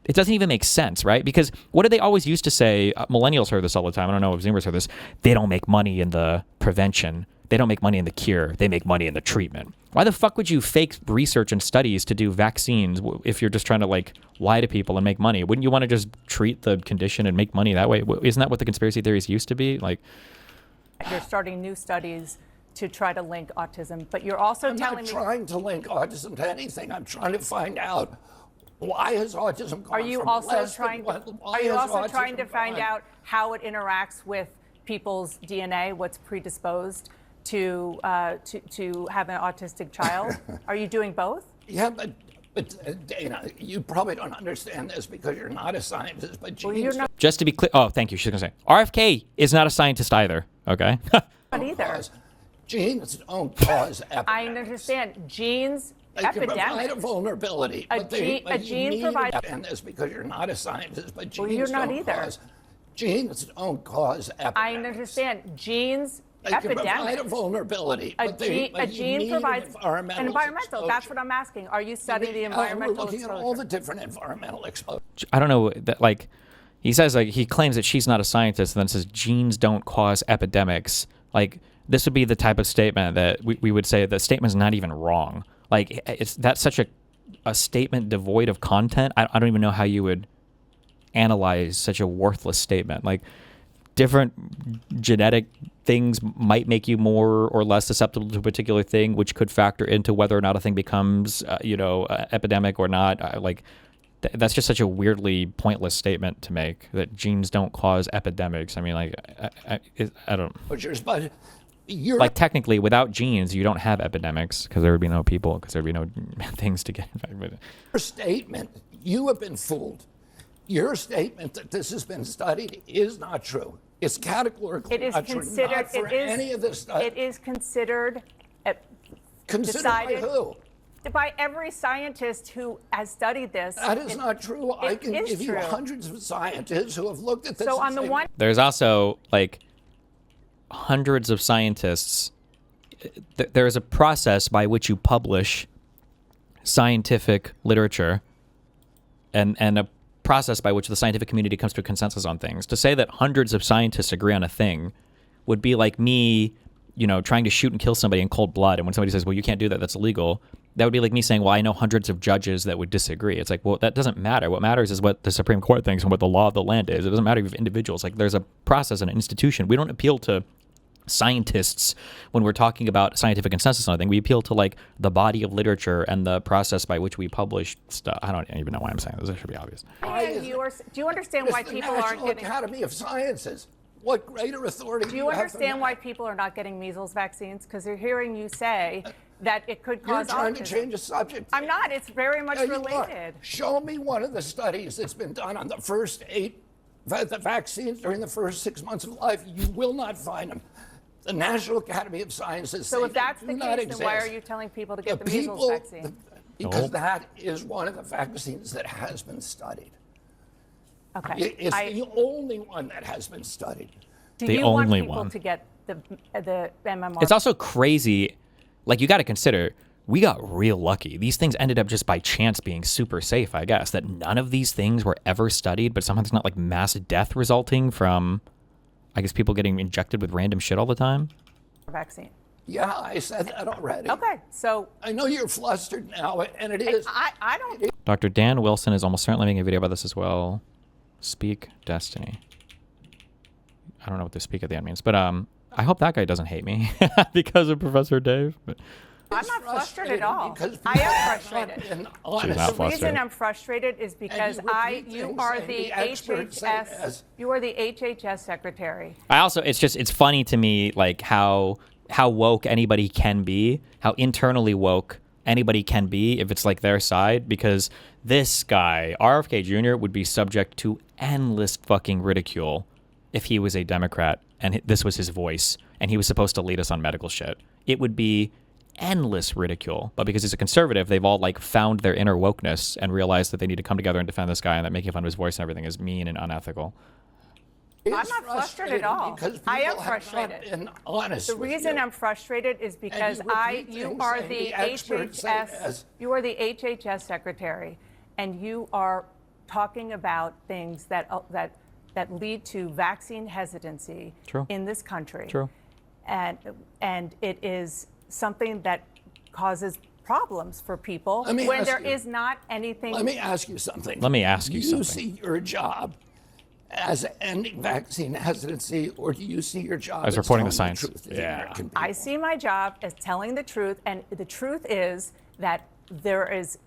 it doesn't even make sense, right? Because what do they always used to say? Millennials heard this all the time. I don't know if Zoomers heard this. They don't make money in the prevention. They don't make money in the cure. They make money in the treatment. Why the fuck would you fake research and studies to do vaccines if you're just trying to like lie to people and make money? Wouldn't you want to just treat the condition and make money that way? Isn't that what the conspiracy theories used to be? Like, You're starting new studies to try to link autism, but you're also I'm telling not me. trying to link autism to anything. I'm trying to find out, why has autism gone Are you from also less trying? than, why Are you has also trying to autism find gone- out how it interacts with people's DNA? What's predisposed to have an autistic child? Are you doing both? Yeah, but Dana, you probably don't understand this because you're not a scientist, but Well, you're not just to be clear, oh, thank you. She's gonna say RFK is not a scientist either. Okay. either. genes don't cause epidemics. I understand genes. They can provide a Epidemics. vulnerability. A but gene- a you gene need provides- to understand this because you're not a scientist, but genes Well, you're not don't either. cause. Genes don't cause epidemics. I understand genes. They can provide a Epidemics. vulnerability. A but you gene need provides an environmental. That's what I'm asking. Are you studying the We're environmental looking exposure? at all the different environmental exposure. I don't know that, like, he says, like, he claims that she's not a scientist and then says genes don't cause epidemics. Like, this would be the type of statement that we would say the statement's not even wrong. Like, that's such a statement devoid of content. I don't even know how you would analyze such a worthless statement. Like, different genetic things might make you more or less susceptible to a particular thing, which could factor into whether or not a thing becomes, epidemic or not. That's just such a weirdly pointless statement to make, that genes don't cause epidemics. I mean, like, I don't. But you're Like, technically, without genes, you don't have epidemics because there would be no people, because there would be no things to get infected with. Your statement, you have been fooled. Your statement that this has been studied is not true. It's categorically It is not true. considered. Not for any of this stuff. It is considered. Considered by decided who? By every scientist who has studied this. That is not true. I it can is give you true. hundreds of scientists who have looked at this. So and on the say, one. There's also, like, hundreds of scientists. There is a process by which you publish scientific literature and a process by which the scientific community comes to a consensus on things. To say that hundreds of scientists agree on a thing would be like me, trying to shoot and kill somebody in cold blood. And when somebody says, well, you can't do that, that's illegal, That would be like me saying, well, I know hundreds of judges that would disagree. It's like, well, that doesn't matter. What matters is what the Supreme Court thinks and what the law of the land is. It doesn't matter if you have individuals. Like, there's a process and an institution. We don't appeal to scientists when we're talking about scientific consensus on anything. We appeal to like the body of literature and the process by which we publish stuff. I don't even know why I'm saying this. It should be obvious. And do you understand why It's the people aren't National getting? Academy of Sciences. What greater authority Do you have than understand that? why people are not getting measles vaccines? Because they're hearing you say that it could You're cause trying autism. to change the subject. I'm not. It's very much Yeah, you are. related. Show me one of the studies that's been done on the first 8 the vaccines during the first 6 months of life. You will not find them. The National Academy of Sciences So say if that's they the do not case, then why are exist. you telling people to get the, The measles people, vaccine? because Nope. that is one of the vaccines that has been studied. Okay. It's the only one that has been studied. Do the you want only people one. to get the MMR? It's also crazy. Like, you got to consider, we got real lucky. These things ended up just by chance being super safe, I guess, that none of these things were ever studied, but somehow there's not like mass death resulting from, I guess, people getting injected with random shit all the time. vaccine. Yeah, I said that already. Okay. So I know you're flustered now, and it is. I don't. Dr. Dan Wilson is almost certainly making a video about this as well. Speak Destiny. I don't know what the speak at the end means, but I hope that guy doesn't hate me because of Professor Dave. But I'm not frustrated at all. because I people am have frustrated. been She's honest. not The flustered. reason I'm frustrated is because you repeat you things are and the the experts say HHS. yes. You are the HHS secretary. I also, it's funny to me, like how woke anybody can be, how internally woke anybody can be if it's like their side, because this guy, RFK Jr., would be subject to endless fucking ridicule if he was a Democrat and this was his voice and he was supposed to lead us on medical shit. It would be endless ridicule. But because he's a conservative, they've all like found their inner wokeness and realized that they need to come together and defend this guy, and that making fun of his voice and everything is mean and unethical. I'm not frustrated at all. Because I am people have not frustrated. been honest The with reason you. I'm frustrated is because you repeat you things are and the the experts say HHS. yes. You are the HHS secretary, and you are talking about things that lead to vaccine hesitancy True. in this country. True. And it is something that causes problems for people Let me when ask there you. is not anything. Let me ask you something. Let me ask you Do you something. see your job as ending vaccine hesitancy, or do you see your job As reporting the telling science? truth to the Yeah. American people? I see my job as telling the truth, and the truth is that there is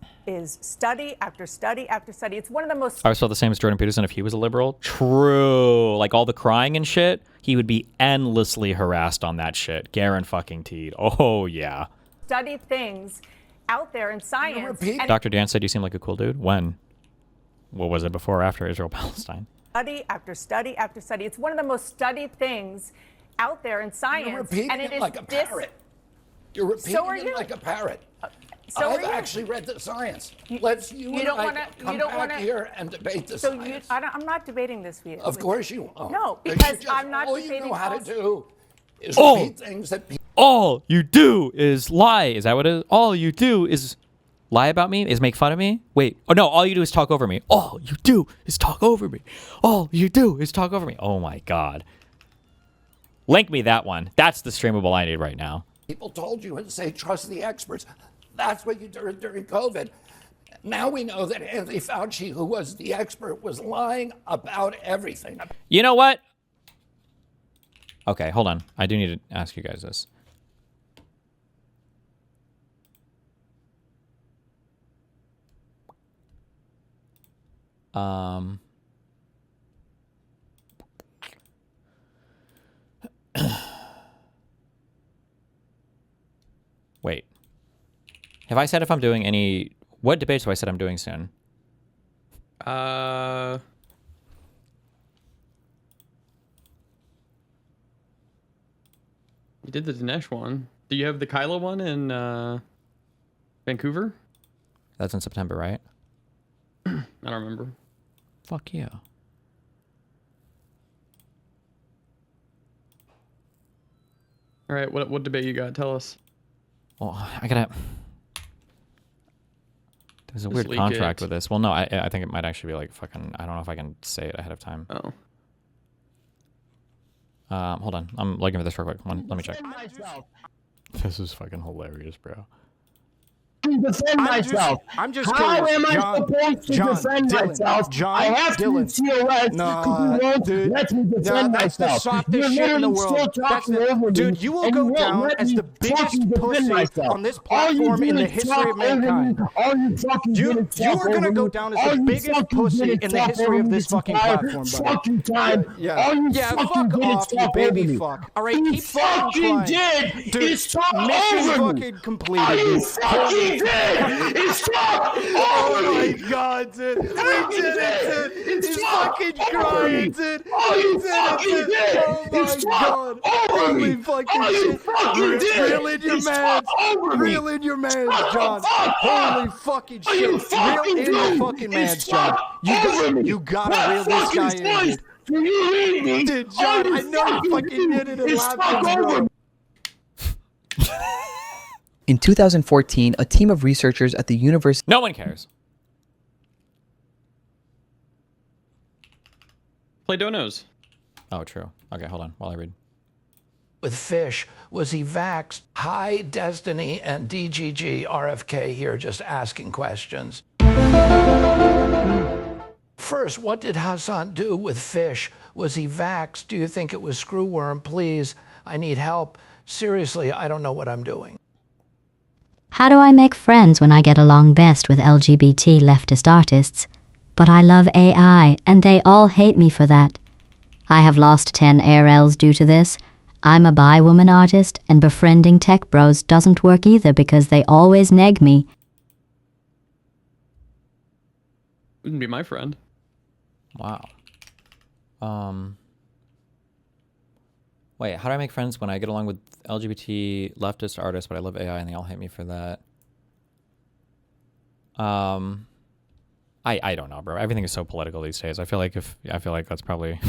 study after study after study. It's one of the most I was felt the same as Jordan Peterson if he was a liberal. True. Like all the crying and shit, he would be endlessly harassed on that shit. Guaranteed. Oh, yeah. studied things out there in science. repeat- And Dr. Dan said you seem like a cool dude. When? What was it, before or after Israel-Palestine? study after study after study. It's one of the most studied things out there in science. You're repeating and it it is like a parrot. You're repeating So are it you. like a parrot. So are I've you. actually read the science. You- Let's you and don't I wanna- you come don't back wanna- here and debate the So science. I'm not debating this with you. Of course you won't. No, 'Cause because you just- I'm not all you debating know how to also- do is Oh. repeat things that people. All you do is lie. Is that what it is? All you do is lie about me? Is make fun of me? Wait. Oh, no. All you do is talk over me. All you do is talk over me. All you do is talk over me. Oh, my God. Link me that one. That's the streamable I need right now. People told you and say, trust the experts. That's what you did during COVID. Now we know that Anthony Fauci, who was the expert, was lying about everything. You know what? Okay, hold on. I do need to ask you guys this. Wait. Have I said if I'm doing any... What debates have I said I'm doing soon? You did the Dinesh one. Do you have the Kyla one in Vancouver? That's in September, right? I don't remember. Fuck yeah. All right, what debate you got? Tell us. Well, I gotta... There's a Just weird leak contract it. with this. Well, no, I think it might actually be like fucking... I don't know if I can say it ahead of time. Oh. Hold on. I'm looking for this real quick. Let me check. This is fucking hilarious, bro. defend myself. I'm just How curious. am I John, supposed to John, defend Dylan, myself? John, I have to Dylan. be TOS because you won't Dude. let me No, defend that's the myself. softest You're shit in the literally world. still That's talking the, over me, dude, you will and go won't down let as me the biggest fucking defend pussy myself. on this All you platform do in the is history talk of mankind. over me. All you fucking You did is talk are gonna over go me. down as All the you biggest fucking pussy did is in the talk history over of me this fucking platform, buddy. fucking time. Yeah. All you Yeah, fucking fuck did is off, you talk over baby me. fuck. All right, All you keep fucking fucking trying. did Dude, is talk mission over me. fucking completed. All you dude. fucking did is talk over Oh me. my god, dude. We did it, dude. It's He's talk fucking over crying, me. dude. All you He fucking did it, did dude. Oh is my talk god. over Holy me. fucking All you shit. fucking did Reel in your is mans. talk over me. Reel in your mans, Shut the John. fuck Holy up. fucking All you shit. fucking Reel in your do fucking is mans, John. talk over me. You gotta My reel this fucking guy in, voice. dude. Do you read me? Dude, All John, you I know you fucking do did it in is talk Lapland, over bro. me. In 2014, a team of researchers at the University No one cares. Play donos. Oh, true. Okay, hold on while I read. With Fish, was he vaxxed? Hi, Destiny and DGG, RFK here, just asking questions. First, what did Hassan do with Fish? Was he vaxxed? Do you think it was screwworm? Please, I need help. Seriously, I don't know what I'm doing. How do I make friends when I get along best with LGBT leftist artists? But I love AI, and they all hate me for that. I have lost 10 ARLs due to this. I'm a bi-woman artist, and befriending tech bros doesn't work either because they always neg me. Wouldn't be my friend. Wow. Wait, how do I make friends when I get along with LGBT leftist artists, but I love AI and they all hate me for that? I don't know, bro. Everything is so political these days. I feel like that's probably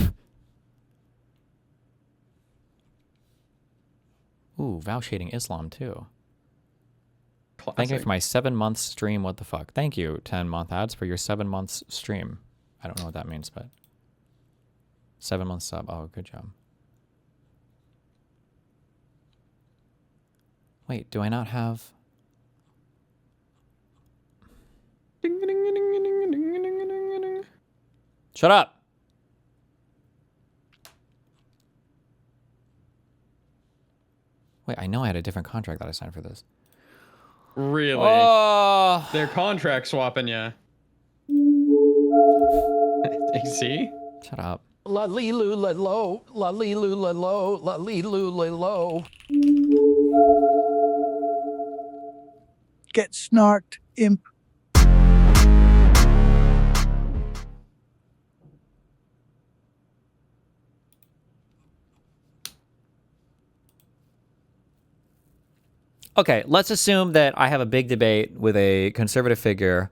Ooh, vow shading Islam too. Classic. Thank you for my 7 months stream. What the fuck? Thank you, 10-month ads, for your 7 months stream. I don't know what that means, but 7 months sub. Oh, good job. Wait, do I not have? Shut up. Wait, I know I had a different contract that I signed for this. Really? Oh. They're contract swapping ya. See? Shut up. La li lu la lo, la li lu la lo, la li lu la lo. Get snarked, imp. Okay, let's assume that I have a big debate with a conservative figure.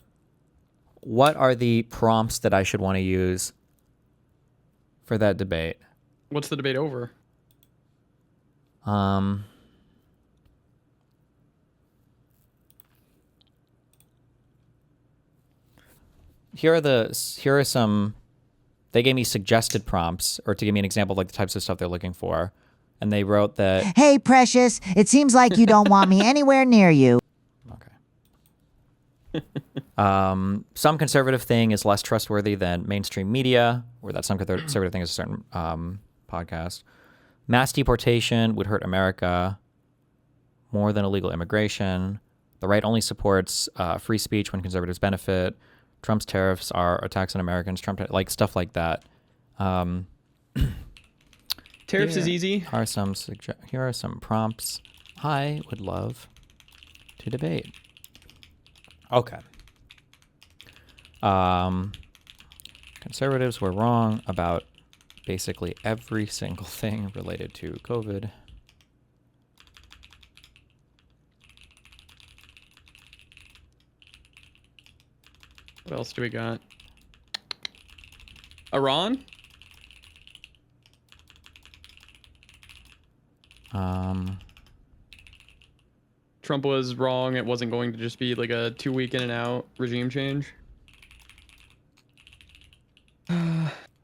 What are the prompts that I should want to use for that debate? What's the debate over? Here are some. They gave me suggested prompts, or to give me an example of like the types of stuff they're looking for, and they wrote that. Hey, Precious, it seems like you don't want me anywhere near you. Some conservative thing is less trustworthy than mainstream media, or that some conservative thing is a certain podcast. Mass deportation would hurt America more than illegal immigration. The right only supports free speech when conservatives benefit. Trump's tariffs are attacks on Americans. Trump, like stuff like that. Tariffs is easy. Here are some prompts I would love to debate. Okay. Conservatives were wrong about basically every single thing related to COVID. What else do we got? Iran? Trump was wrong. It wasn't going to just be like a 2-week in and out regime change. He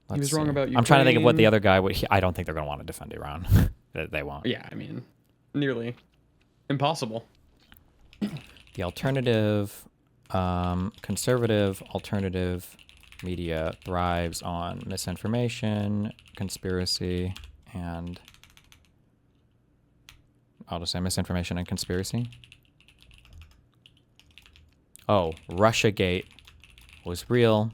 was wrong about Ukraine. I'm trying to think of what the other guy would. I don't think they're going to want to defend Iran. They won't. Yeah, I mean, nearly impossible. The alternative, conservative alternative media thrives on misinformation, conspiracy, and I'll just say misinformation and conspiracy. Oh, Russiagate was real.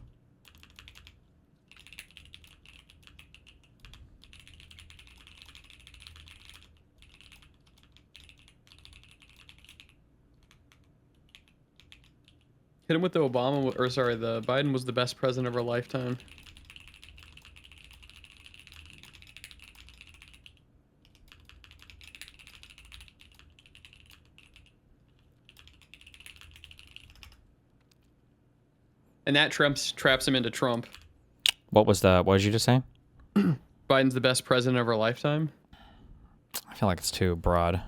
Hit him with the Obama, or sorry, the Biden was the best president of our lifetime. And that traps him into Trump. What did you just say? Biden's the best president of our lifetime. I feel like it's too broad.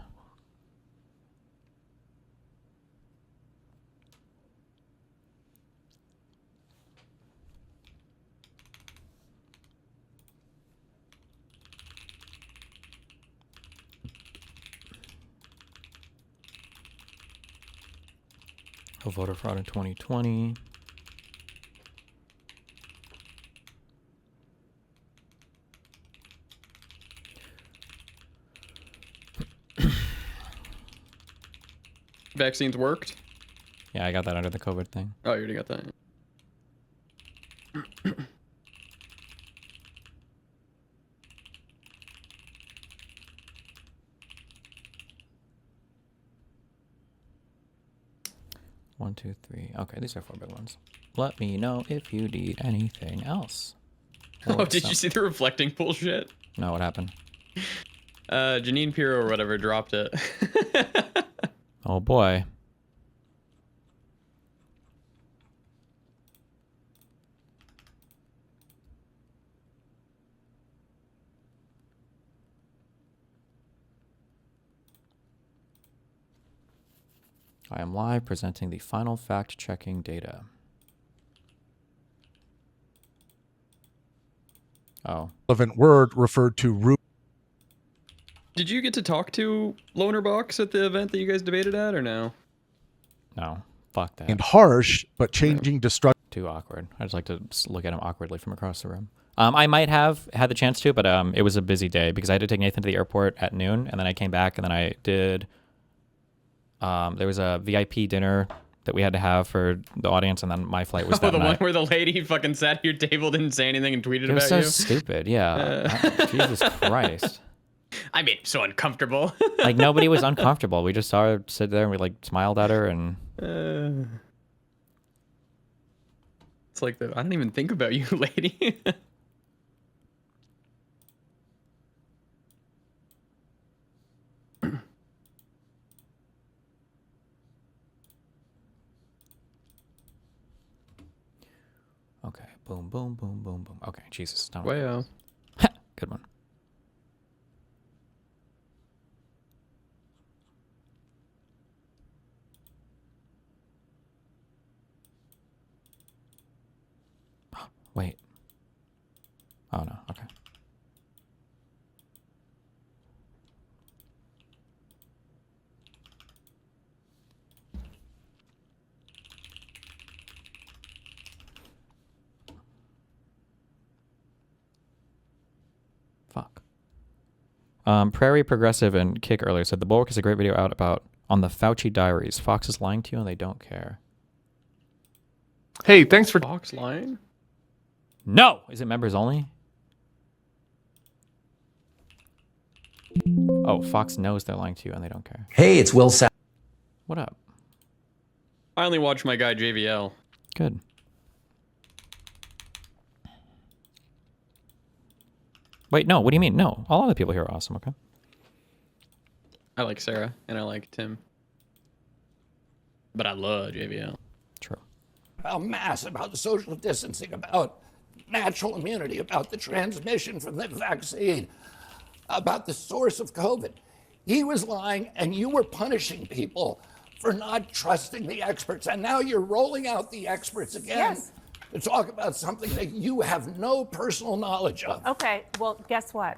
Voter fraud in 2020. Vaccines worked? Yeah, I got that under the COVID thing. Oh, you already got that. 1, 2, 3. Okay, these are 4 big ones. Let me know if you need anything else. Oh, did you see the reflecting bullshit? No, what happened? Janine Pirro or whatever dropped it. Oh boy. I am live presenting the final fact-checking data. Oh. Relevant word referred to Did you get to talk to Loner Box at the event that you guys debated at, or no? No. Fuck that. and harsh, but changing destructive. Too awkward. I just like to look at him awkwardly from across the room. I might have had the chance to, but it was a busy day because I had to take Nathan to the airport at noon, and then I came back, and then I did... there was a VIP dinner that we had to have for the audience, and then my flight was that the night. one where the lady fucking sat at your table, didn't say anything, and tweeted It was about so you? stupid, yeah. Jesus Christ. I made it so uncomfortable. Like, nobody was uncomfortable. We just saw her sit there, and we, like, smiled at her, and... It's like, I don't even think about you, lady. Okay, boom, boom, boom, boom, boom. Okay, Jesus. Don't Wow. Good one. Wait. Oh, no. Okay. Fuck. Prairie Progressive and Kick earlier said the Bulwark is a great video out about on the Fauci Diaries. Fox is lying to you and they don't care. Hey, thanks for Fox lying? No! Is it members only? Oh, Fox knows they're lying to you and they don't care. Hey, it's Will Sa- What up? I only watch my guy JVL. Good. Wait, no, what do you mean? No, all other people here are awesome, okay? I like Sarah, and I like Tim. But I love JVL. True. About masks, about the social distancing, about natural immunity, about the transmission from the vaccine, about the source of COVID. He was lying, and you were punishing people for not trusting the experts. And now you're rolling out the experts again to talk about something that you have no personal knowledge of. Okay, well, guess what?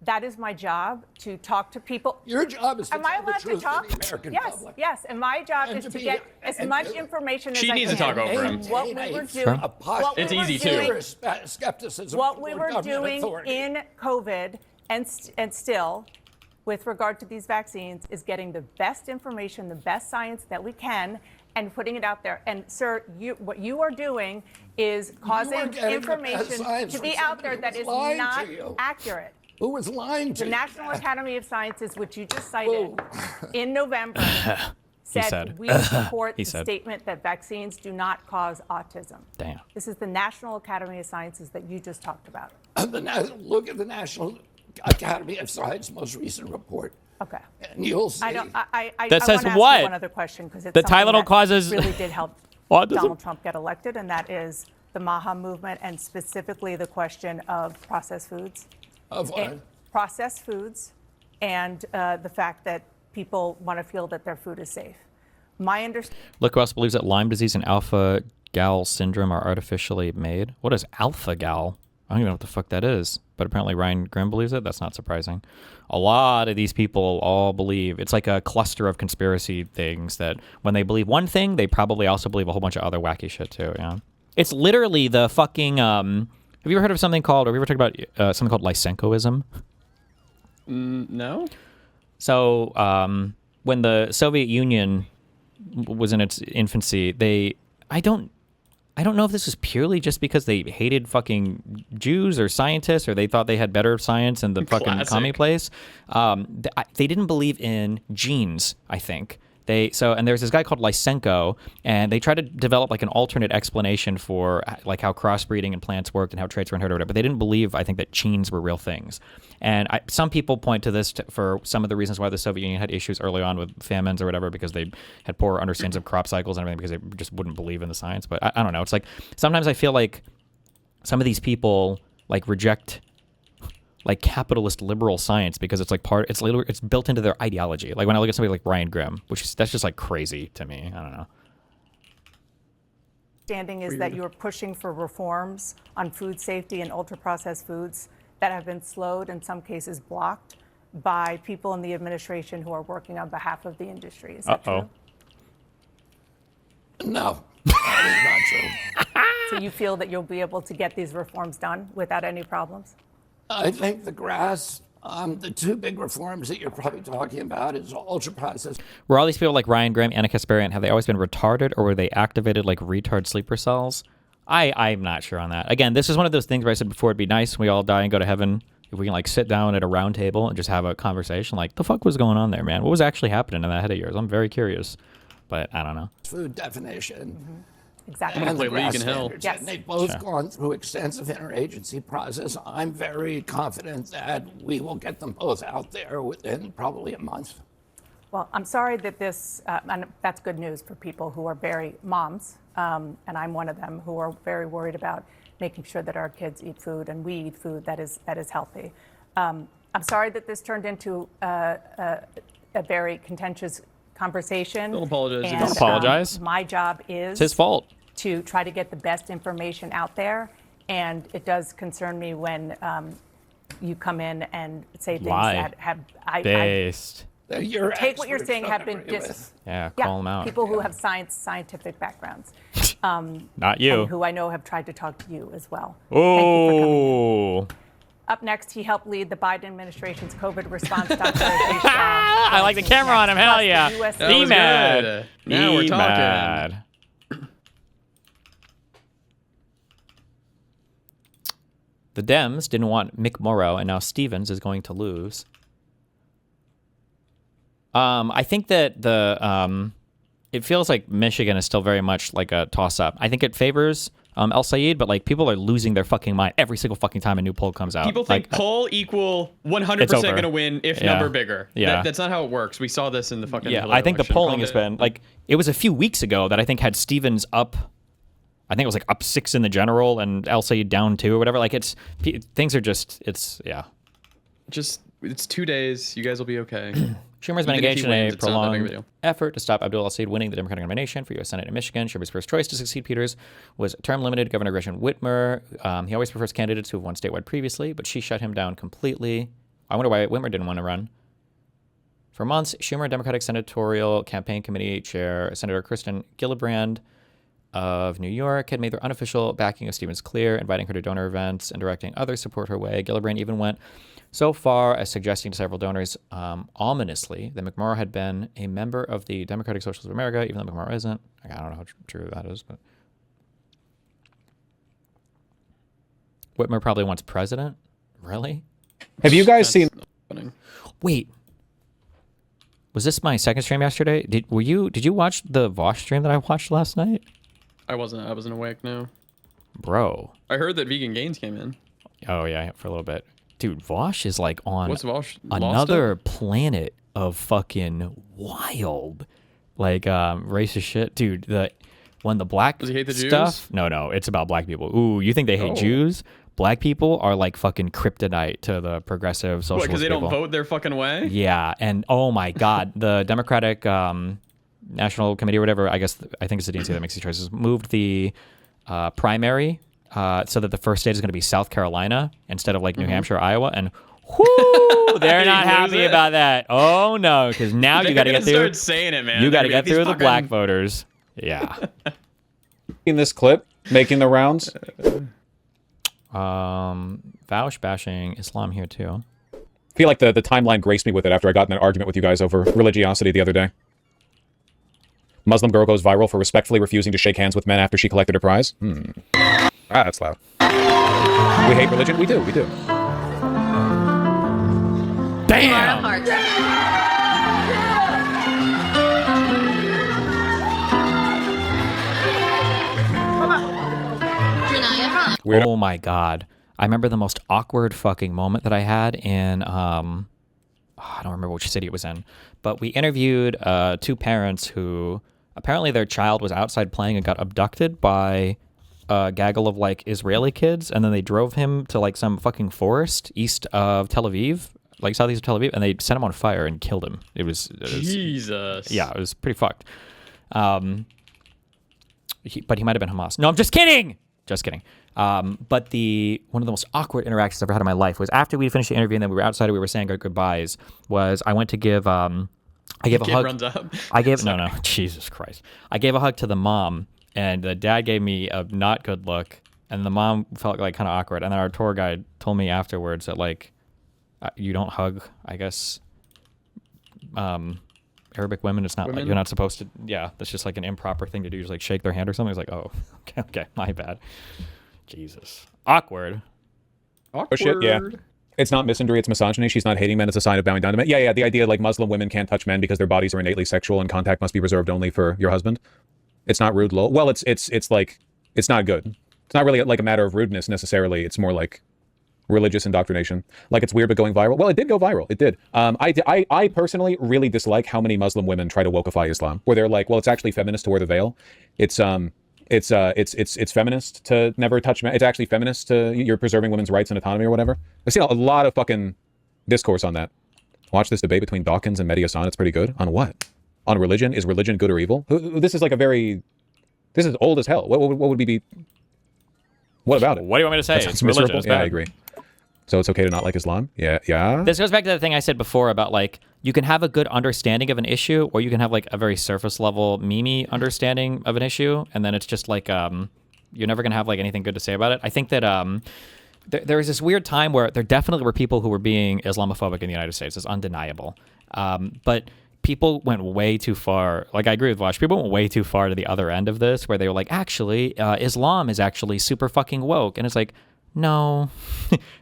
That is my job, to talk to people. Your job is to Am I tell the allowed to truth talk? to the American Yes, public. yes. And my job And is to to be- get as and much to- information as She I needs to can. talk over him. What we were Maintain doing, a posture what we It's were easy, too. doing, skepticism what we toward were government doing authority. in COVID and still, with regard to these vaccines, is getting the best information, the best science that we can, and putting it out there. And sir, what you are doing is causing getting the best information science to from be out there somebody that who's is lying to not you. accurate. Who was lying to The you? National Academy of Sciences, which you just cited in November, He said said. we support He the said. statement that vaccines do not cause autism. Damn. This is the National Academy of Sciences that you just talked about. Look at the National Academy of Science most recent report, Okay. and you'll see. I don't. That says wanna ask what? You one other question, because it's The something Tylenol that causes really did help autism? Donald Trump get elected, and that is the MAHA movement, and specifically the question of processed foods. Of what? And processed foods, and the fact that people want to feel that their food is safe. My understanding. Look who else believes that Lyme disease and alpha gal syndrome are artificially made. What is alpha gal? I don't even know what the fuck that is. But apparently Ryan Grimm believes it. That's not surprising. A lot of these people all believe. It's like a cluster of conspiracy things that when they believe one thing, they probably also believe a whole bunch of other wacky shit too. Yeah. It's literally the fucking. Have you ever heard of something called? Have you ever talked about something called Lysenkoism? No. So when the Soviet Union was in its infancy, I don't know if this was purely just because they hated fucking Jews or scientists, or they thought they had better science in the fucking Classic. commie place. They didn't believe in genes, I think. And there's this guy called Lysenko, and they tried to develop like an alternate explanation for like how crossbreeding in plants worked and how traits were inherited, or whatever. But they didn't believe, I think, that genes were real things. And some people point to this for some of the reasons why the Soviet Union had issues early on with famines or whatever, because they had poor understandings of crop cycles and everything, because they just wouldn't believe in the science. But I don't know. It's like sometimes I feel like some of these people like reject like capitalist liberal science because it's like it's built into their ideology. Like when I look at somebody like Ryan Grimm, that's just like crazy to me. I don't know. Understanding is that you're pushing for reforms on food safety and ultra-processed foods that have been slowed, in some cases blocked, by people in the administration who are working on behalf of the industry. Is that true? No, that is not true. So you feel that you'll be able to get these reforms done without any problems? I think the grass, the two big reforms that you're probably talking about is ultra-processed. Were all these people like Ryan Graham, Anna Kasparian, have they always been retarded, or were they activated like retard sleeper cells? I'm not sure on that. Again, this is one of those things where I said before it'd be nice when we all die and go to heaven if we can like sit down at a round table and just have a conversation. Like, the fuck was going on there, man? What was actually happening in that head of yours? I'm very curious, but I don't know. Food definition. Mm-hmm. Exactly. I'm gonna play and League in Hell. standards, Yes. and they've both gone through extensive interagency process. I'm very confident that we will get them both out there within probably a month. Well, I'm sorry that this, and that's good news for people who are very moms, and I'm one of them, who are very worried about making sure that our kids eat food and we eat food that is healthy. I'm sorry that this turned into a very contentious conversation. Don't apologize. And, Don't apologize. My job is It's his fault. to try to get the best information out there, and it does concern me when you come in and say things Lie. that have Based. Your take what you're experts saying don't have been agree with. Yeah, call them out. people who have scientific backgrounds, Not you. and who I know have tried to talk to you as well. Thank you for coming in. Oh. Up next, he helped lead the Biden administration's COVID response. Dr. I like the camera on him. Hell yeah. That Be was mad. good. Now we're Be talking. mad. The Dems didn't want Mick Morrow, and now Stevens is going to lose. I think that it feels like Michigan is still very much like a toss-up. I think it favors El Sayed, but like people are losing their fucking mind every single fucking time a new poll comes out. People think like, poll equal 100% It's over. going to win if Yeah. number bigger. Yeah. That's not how it works. We saw this in the fucking yeah, Hillary I think the election. polling Called has it. been like it was a few weeks ago that I think had Stevens up. I think it was like up 6 in the general and El Sayed down 2 or whatever. Like things are just It's 2 days. You guys will be okay. Schumer's been Even if engaged he in wins, a it's not that big of a prolonged deal. effort to stop Abdul El-Sayed winning the Democratic nomination for U.S. Senate in Michigan. Schumer's first choice to succeed Peters was term-limited Governor Gretchen Whitmer. He always prefers candidates who have won statewide previously, but she shut him down completely. I wonder why Whitmer didn't want to run. For months, Schumer, Democratic Senatorial Campaign Committee Chair Senator Kristen Gillibrand of New York had made their unofficial backing of Stevens clear, inviting her to donor events and directing others support her way. Gillibrand even went so far as suggesting to several donors, ominously, that McMurrow had been a member of the Democratic Socialists of America, even though McMurrow isn't. I don't know how true that is, but Whitmer probably wants president. Really? Have you guys seen? Wait. Was this my second stream yesterday? Did you watch the Vosh stream that I watched last night? I wasn't awake, no. Bro. I heard that Vegan Gains came in. Oh yeah, for a little bit. Dude, Vosh is like on What's Vosh? another planet of fucking wild. Like racist shit. Dude, when the black Does he hate the stuff? Jews? No, it's about black people. Ooh, you think they hate Jews? Black people are like fucking kryptonite to the progressive socialist Because they people. don't vote their fucking way? Yeah, and oh my god, the Democratic National Committee or whatever, I think it's the DNC that makes these choices, moved the primary so that the first state is going to be South Carolina instead of like New Hampshire or Iowa, and whoo, they're not happy about that. Oh no, because now you got to get through. Start saying it, man. You got to get through the fucking... black voters. Yeah. In this clip making the rounds. Vaush bashing Islam here too. I feel like the timeline graced me with it after I got in an argument with you guys over religiosity the other day. Muslim girl goes viral for respectfully refusing to shake hands with men after she collected her prize. Ah, that's loud. We hate religion? We do. Damn! Weird. Oh my god. I remember the most awkward fucking moment that I had in I don't remember which city it was in, but we interviewed two parents who apparently their child was outside playing and got abducted by a gaggle of like Israeli kids, and then they drove him to like some fucking forest east of Tel Aviv, like southeast of Tel Aviv, and they set him on fire and killed him. It was Jesus. Yeah, it was pretty fucked. But he might have been Hamas. No, I'm just kidding. Just kidding. But one of the most awkward interactions I've ever had in my life was after we finished the interview and then we were outside and we were saying our goodbyes. Was I went to give I gave a hug. Runs up. I gave no Jesus Christ. I gave a hug to the mom and the dad gave me a not good look and the mom felt like kind of awkward, and then our tour guide told me afterwards that like you don't hug, I guess, Arabic women. It's not like you're not supposed to. Yeah, that's just like an improper thing to do. Just like shake their hand or something. It's like, oh, okay, my bad. Jesus, awkward. Oh shit, yeah. It's not misandry, it's misogyny. She's not hating men, it's a sign of bowing down to men. Yeah, the idea like Muslim women can't touch men because their bodies are innately sexual and contact must be reserved only for your husband. It's not rude, lol. Well, it's like, it's not good. It's not really like a matter of rudeness necessarily. It's more like religious indoctrination. Like it's weird but going viral. Well, it did go viral. It did. I personally really dislike how many Muslim women try to wokeify Islam, where they're like, well, it's actually feminist to wear the veil. It's feminist to never touch men. It's actually feminist to you're preserving women's rights and autonomy or whatever. I've seen a lot of fucking discourse on that. Watch this debate between Dawkins and Mehdi Hassan. It's pretty good. On what? On religion? Is religion good or evil? This is like this is old as hell. What would we be? What about it? What do you want me to say? It's religion. It's yeah, bad. I agree. So it's okay to not like Islam? Yeah. This goes back to the thing I said before about like you can have a good understanding of an issue, or you can have like a very surface level meme understanding of an issue, and then it's just like you're never gonna have like anything good to say about it. I think that there was this weird time where there definitely were people who were being Islamophobic in the United States. It's undeniable, but people went way too far. Like I agree with Vosh. People went way too far to the other end of this, where they were like, actually, Islam is actually super fucking woke, and it's like. No,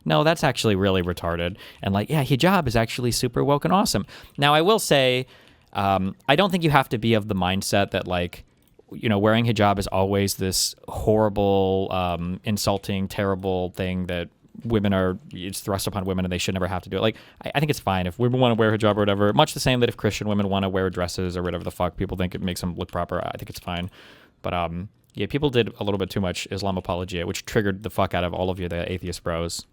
that's actually really retarded. And like, yeah, hijab is actually super woke and awesome. Now, I will say, I don't think you have to be of the mindset that like, wearing hijab is always this horrible, insulting, terrible thing that it's thrust upon women and they should never have to do it. Like, I think it's fine if women want to wear hijab or whatever, much the same that if Christian women want to wear dresses or whatever the fuck people think it makes them look proper. I think it's fine. But, yeah, people did a little bit too much Islam apologia, which triggered the fuck out of all of you, the atheist bros.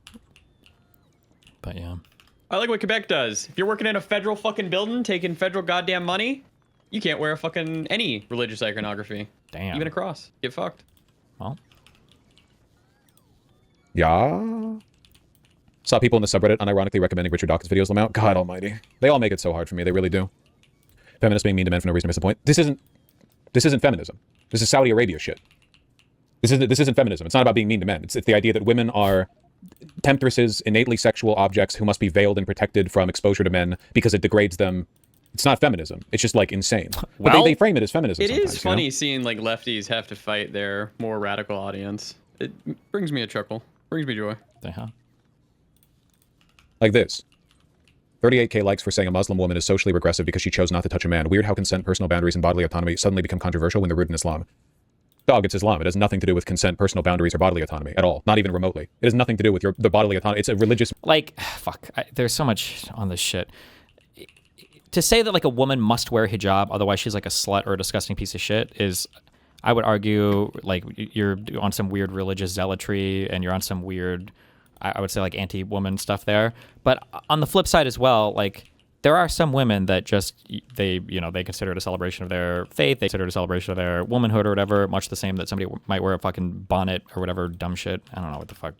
But yeah. I like what Quebec does. If you're working in a federal fucking building, taking federal goddamn money, you can't wear any religious iconography. Damn. Even a cross. Get fucked. Well. Yeah. Saw people in the subreddit unironically recommending Richard Dawkins videos, Lamau. God almighty. They all make it so hard for me. They really do. Feminists being mean to men for no reason to miss the point. This isn't feminism. This is Saudi Arabia shit. This isn't feminism. It's not about being mean to men. It's the idea that women are temptresses, innately sexual objects who must be veiled and protected from exposure to men because it degrades them. It's not feminism. It's just like insane. But they frame it as feminism. It is funny you know? seeing like lefties have to fight their more radical audience. It brings me a chuckle. Brings me joy. Like this. 38K likes for saying a Muslim woman is socially regressive because she chose not to touch a man. Weird how consent, personal boundaries, and bodily autonomy suddenly become controversial when they're rooted in Islam. Dog, it's Islam. It has nothing to do with consent, personal boundaries, or bodily autonomy at all. Not even remotely. It has nothing to do with the bodily autonomy. It's a religious... Like, fuck. There's so much on this shit. To say that, like, a woman must wear hijab, otherwise she's like a slut or a disgusting piece of shit is... I would argue, like, you're on some weird religious zealotry and you're on some weird... I would say like anti-woman stuff there. But on the flip side as well, like there are some women that just, they consider it a celebration of their faith. They consider it a celebration of their womanhood or whatever, much the same that somebody might wear a fucking bonnet or whatever dumb shit. I don't know what the fuck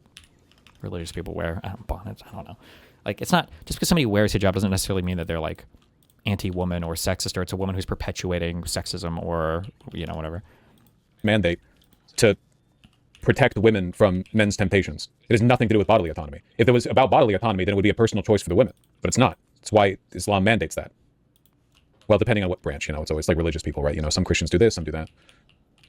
religious people wear. Bonnets, I don't know. Like it's not, just because somebody wears hijab doesn't necessarily mean that they're like anti-woman or sexist, or it's a woman who's perpetuating sexism or, whatever. Mandate to protect women from men's temptations. It has nothing to do with bodily autonomy. If it was about bodily autonomy, then it would be a personal choice for the women. But it's not. It's why Islam mandates that. Well, depending on what branch, it's always like religious people, right? Some Christians do this, some do that.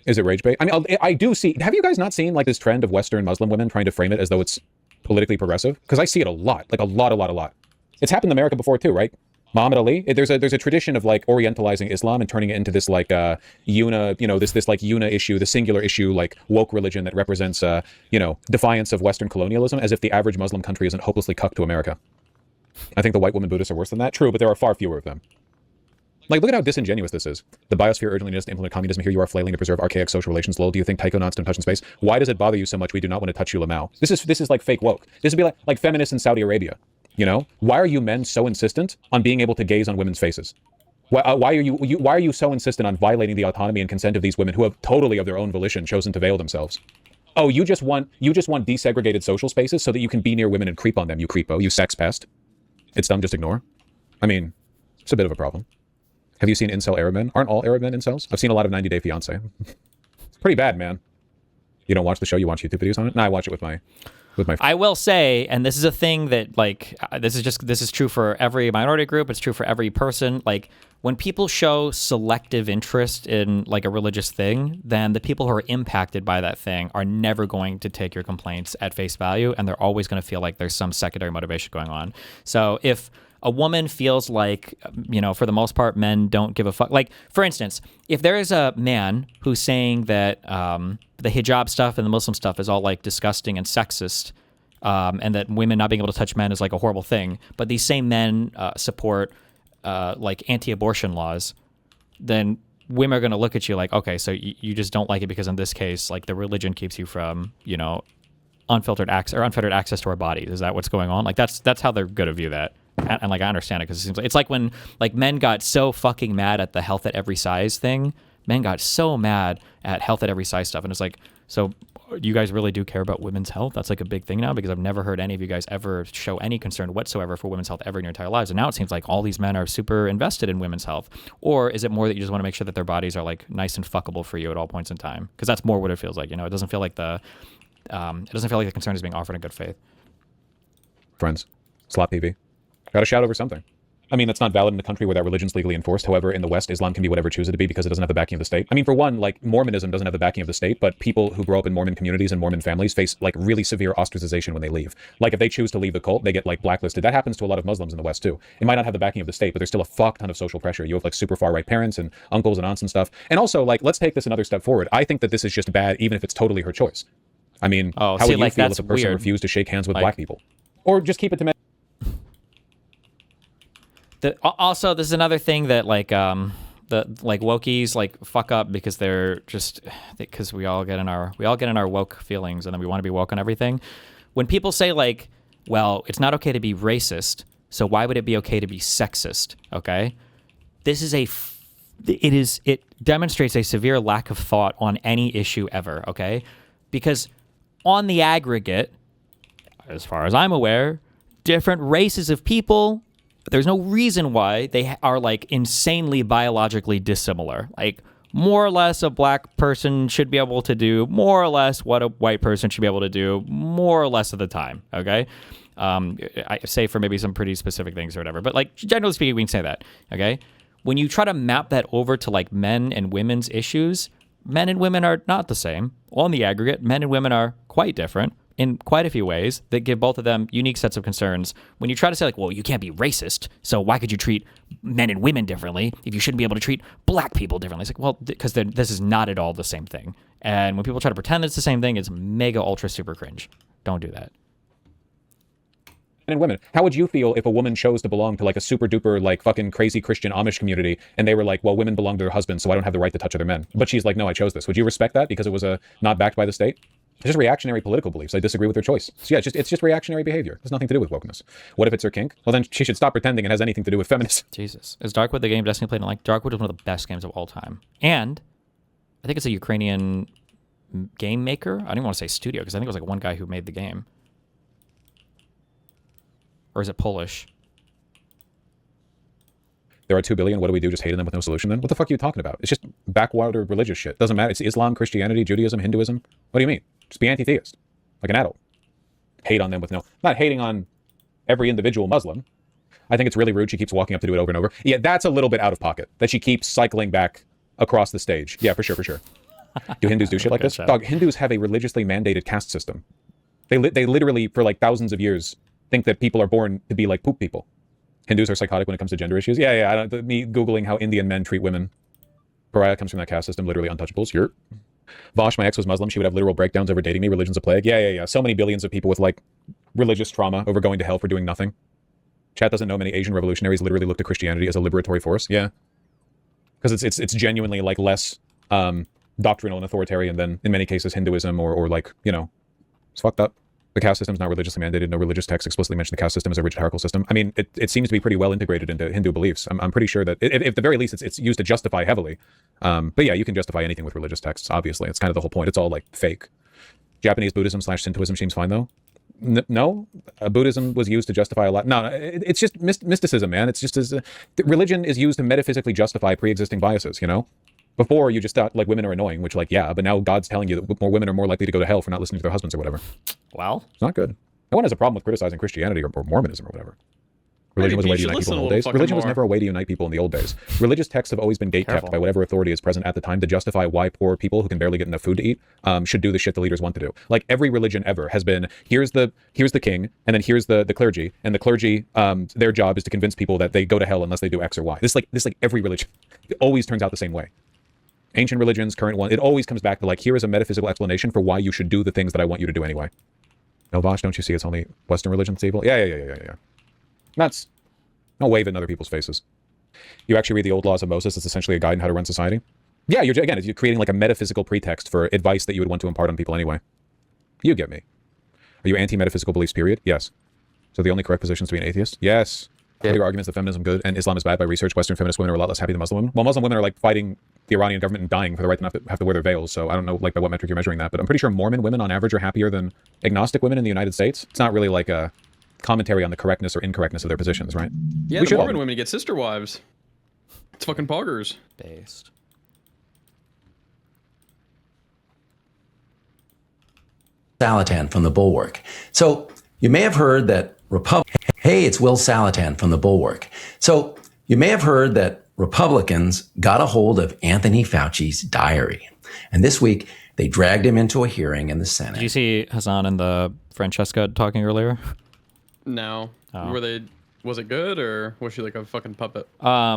Is it rage bait? I mean, I do see... Have you guys not seen like this trend of Western Muslim women trying to frame it as though it's politically progressive? Because I see it a lot. Like a lot. It's happened in America before too, right? Muhammad Ali, there's a tradition of like orientalizing Islam and turning it into this like this like una issue, the singular issue, like woke religion that represents defiance of Western colonialism, as if the average Muslim country isn't hopelessly cucked to America. I think the white woman Buddhists are worse than that. True, but there are far fewer of them. Like, look at how disingenuous this is. The biosphere urgently needs to implement communism. Here you are flailing to preserve archaic social relations. Lol, do you think taikonaut's don't touch in space? Why does it bother you so much? We do not want to touch you, Lamau. This is like fake woke. This would be like feminists in Saudi Arabia. Why are you men so insistent on being able to gaze on women's faces? Why are you so insistent on violating the autonomy and consent of these women who have totally of their own volition chosen to veil themselves? Oh, you just want desegregated social spaces so that you can be near women and creep on them, you creepo, you sex pest. It's dumb, just ignore. I mean, it's a bit of a problem. Have you seen incel Arab men? Aren't all Arab men incels? I've seen a lot of 90 Day Fiance. It's pretty bad, man. You don't watch the show, you watch YouTube videos on it? No, I watch it with my I will say, and this is a thing that like this is true for every minority group, it's true for every person, like when people show selective interest in like a religious thing, then the people who are impacted by that thing are never going to take your complaints at face value, and they're always going to feel like there's some secondary motivation going on. So if a woman feels like, for the most part, men don't give a fuck. Like, for instance, if there is a man who's saying that the hijab stuff and the Muslim stuff is all like disgusting and sexist, and that women not being able to touch men is like a horrible thing, but these same men support like anti-abortion laws, then women are going to look at you like, okay, so you just don't like it because in this case, like the religion keeps you from, unfiltered access or unfettered access to our bodies. Is that what's going on? Like that's how they're going to view that. And like I understand it because it seems like it's like when like men got so fucking mad at the health at every size thing. Men got so mad at health at every size stuff, and it's like, so you guys really do care about women's health? That's like a big thing now, because I've never heard any of you guys ever show any concern whatsoever for women's health ever in your entire lives. And now it seems like all these men are super invested in women's health. Or is it more that you just want to make sure that their bodies are like nice and fuckable for you at all points in time? Because that's more what it feels like. It doesn't feel like the concern is being offered in good faith. Friends, slot PV. Got to shout over something. I mean, that's not valid in a country where that religion's legally enforced. However, in the West, Islam can be whatever it chooses to be because it doesn't have the backing of the state. I mean, for one, like Mormonism doesn't have the backing of the state, but people who grow up in Mormon communities and Mormon families face like really severe ostracization when they leave. Like if they choose to leave the cult, they get like blacklisted. That happens to a lot of Muslims in the West too. It might not have the backing of the state, but there's still a fuck ton of social pressure. You have like super far right parents and uncles and aunts and stuff. And also, like, let's take this another step forward. I think that this is just bad, even if it's totally her choice. I mean, how would you feel if a person refused to shake hands with black people? Or just keep it to men? Also, this is another thing that like the like wokies like fuck up because they're just because we all get in our woke feelings and then we want to be woke on everything. When people say like, well, it's not okay to be racist, so why would it be okay to be sexist? Okay, this is it demonstrates a severe lack of thought on any issue ever. Okay, because on the aggregate, as far as I'm aware, different races of people. But there's no reason why they are like insanely biologically dissimilar. Like more or less a black person should be able to do more or less what a white person should be able to do more or less of the time. Okay. I say for maybe some pretty specific things or whatever, but like generally speaking, we can say that. Okay. When you try to map that over to like men and women's issues, men and women are not the same. On the aggregate, men and women are quite different in quite a few ways that give both of them unique sets of concerns. When you try to say like, well, you can't be racist, so why could you treat men and women differently if you shouldn't be able to treat black people differently? It's like, well, because this is not at all the same thing. And when people try to pretend it's the same thing, it's mega ultra super cringe. Don't do that. And women. How would you feel if a woman chose to belong to like a super duper like fucking crazy Christian Amish community and they were like, well, women belong to their husbands, so I don't have the right to touch other men. But she's like, no, I chose this. Would you respect that because it was not backed by the state? It's just reactionary political beliefs. I disagree with their choice. So yeah, it's just reactionary behavior. It has nothing to do with wokeness. What if it's her kink? Well, then she should stop pretending it has anything to do with feminism. Jesus. Is Darkwood the game Destiny played? Like, Darkwood is one of the best games of all time. And I think it's a Ukrainian game maker. I don't even want to say studio because I think it was like one guy who made the game. Or is it Polish? There are 2 billion. What do we do? Just hate them with no solution then? What the fuck are you talking about? It's just backwater religious shit. Doesn't matter. It's Islam, Christianity, Judaism, Hinduism. What do you mean? Just be anti-theist. Like an adult. Hate on them with no... Not hating on every individual Muslim. I think it's really rude. She keeps walking up to do it over and over. Yeah, that's a little bit out of pocket. That she keeps cycling back across the stage. Yeah, for sure, for sure. Do Hindus do shit like this? Dog, Hindus have a religiously mandated caste system. They literally, for like thousands of years, think that people are born to be like poop people. Hindus are psychotic when it comes to gender issues. Yeah. Me Googling how Indian men treat women. Pariah comes from that caste system, literally untouchables. You're... Vosh, my ex was Muslim. She would have literal breakdowns over dating me. Religion's a plague. Yeah. So many billions of people with like religious trauma over going to hell for doing nothing. Chat doesn't know many Asian revolutionaries literally look to Christianity as a liberatory force. Yeah. Because it's genuinely like less doctrinal and authoritarian than in many cases Hinduism or like, you know, it's fucked up. The caste system is not religiously mandated. No religious text explicitly mention the caste system as a rigid hierarchical system. I mean, it seems to be pretty well integrated into Hindu beliefs. I'm pretty sure that, at the very least, it's used to justify heavily. But yeah, you can justify anything with religious texts, obviously. It's kind of the whole point. It's all like fake. Japanese Buddhism / Shintoism seems fine, though. No? Buddhism was used to justify a lot. No, it's just mysticism, man. It's just religion is used to metaphysically justify pre-existing biases, you know? Before, you just thought, like, women are annoying, which, like, yeah, but now God's telling you that more women are more likely to go to hell for not listening to their husbands or whatever. Well, it's not good. No one has a problem with criticizing Christianity or Mormonism or whatever. Religion was a way to unite people in the old days. Religion was never a way to unite people in the old days. Religious texts have always been gatekept by whatever authority is present at the time to justify why poor people who can barely get enough food to eat should do the shit the leaders want to do. Like every religion ever has been, here's the king, and then here's the clergy, and the clergy, their job is to convince people that they go to hell unless they do X or Y. This like every religion. It always turns out the same way. Ancient religions, current one, it always comes back to like, here is a metaphysical explanation for why you should do the things that I want you to do anyway. No, Vosh, don't you see it's only Western religion that's evil? Yeah. Nuts. Don't wave it in other people's faces. You actually read the old laws of Moses. It's essentially a guide on how to run society. Yeah, you're creating like a metaphysical pretext for advice that you would want to impart on people anyway. You get me. Are you anti-metaphysical beliefs, period? Yes. So the only correct position is to be an atheist? Yes. What are your arguments that feminism good and Islam is bad by research? Western feminist women are a lot less happy than Muslim women. Well, Muslim women are like fighting the Iranian government and dying for the right to not have to wear their veils. So I don't know like by what metric you're measuring that, but I'm pretty sure Mormon women on average are happier than agnostic women in the United States. It's not really like a commentary on the correctness or incorrectness of their positions, right? Yeah, the Mormon women get sister wives. It's fucking poggers. Based. Salatan from the Bulwark. So you may have heard that Hey, it's Will Salatan from the Bulwark. So you may have heard that Republicans got a hold of Anthony Fauci's diary. And this week, they dragged him into a hearing in the Senate. Did you see Hassan and the Francesca talking earlier? No. Oh. Was it good or was she like a fucking puppet? I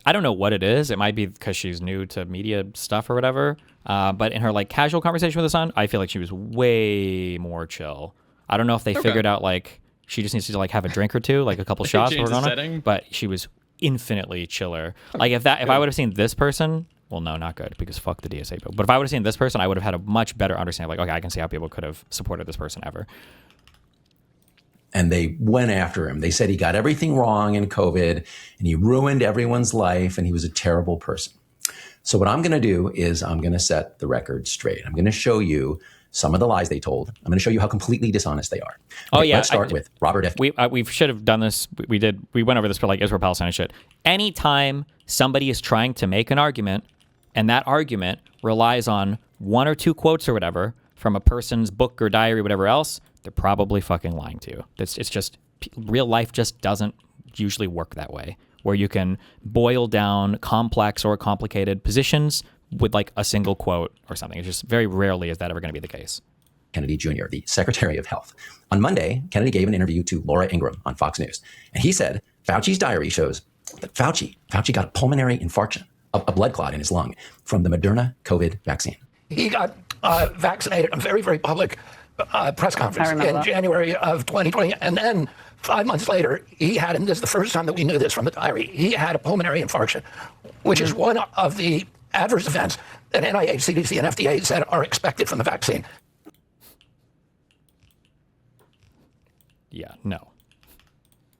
don't know what it is. It might be because she's new to media stuff or whatever. But in her like casual conversation with Hassan, I feel like she was way more chill. I don't know if they figured out like she just needs to like have a drink or two, like a couple shots for her, but she was infinitely chiller. Like if I would have seen this person, well, no, not good because fuck the DSA bill. But if I would have seen this person, I would have had a much better understanding. Like, okay, I can see how people could have supported this person ever. And they went after him. They said he got everything wrong in COVID and he ruined everyone's life and he was a terrible person. So what I'm going to do is I'm going to set the record straight. I'm going to show you some of the lies they told. I'm going to show you how completely dishonest they are. Oh, yeah, Let's start with Robert F. We should have done this. We went over this for like Israel Palestine shit. Anytime somebody is trying to make an argument, and that argument relies on one or two quotes or whatever from a person's book or diary, whatever else, they're probably fucking lying to you. It's just real life just doesn't usually work that way, where you can boil down complex or complicated positions with like a single quote or something. It's just very rarely is that ever going to be the case. Kennedy Jr., the Secretary of Health. On Monday, Kennedy gave an interview to Laura Ingraham on Fox News, and he said Fauci's diary shows that Fauci got a pulmonary infarction, a blood clot in his lung from the Moderna COVID vaccine. He got vaccinated in a very, very public press conference in January of 2020. And then 5 months later, he had, and this is the first time that we knew this from the diary, he had a pulmonary infarction, which is one of the adverse events that NIH, CDC, and FDA said are expected from the vaccine. Yeah, no.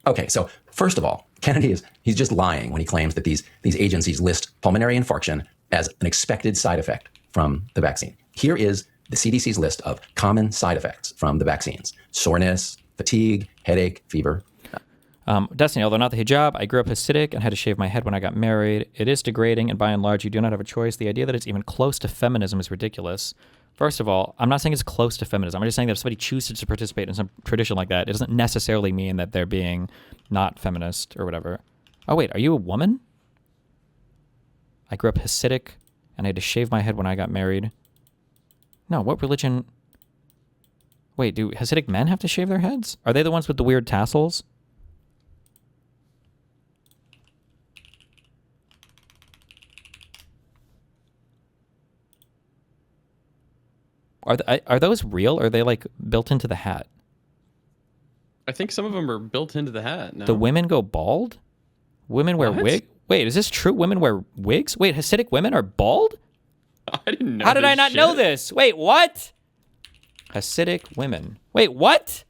Okay, so first of all, Kennedy he's just lying when he claims that these agencies list pulmonary infarction as an expected side effect from the vaccine. Here is the CDC's list of common side effects from the vaccines: soreness, fatigue, headache, fever. Destiny, although not the hijab, I grew up Hasidic and had to shave my head when I got married. It is degrading, and by and large, you do not have a choice. The idea that it's even close to feminism is ridiculous. First of all, I'm not saying it's close to feminism. I'm just saying that if somebody chooses to participate in some tradition like that, it doesn't necessarily mean that they're being not feminist or whatever. Oh, wait, are you a woman? I grew up Hasidic and I had to shave my head when I got married. No, what religion? Wait, do Hasidic men have to shave their heads? Are they the ones with the weird tassels? Are those real? Or are they like built into the hat? I think some of them are built into the hat. No. The women go bald? Women wear wig? Wait, is this true? Women wear wigs? Wait, Hasidic women are bald? I didn't know. How did I this not shit. know this? Wait, what? Hasidic women. Wait, what?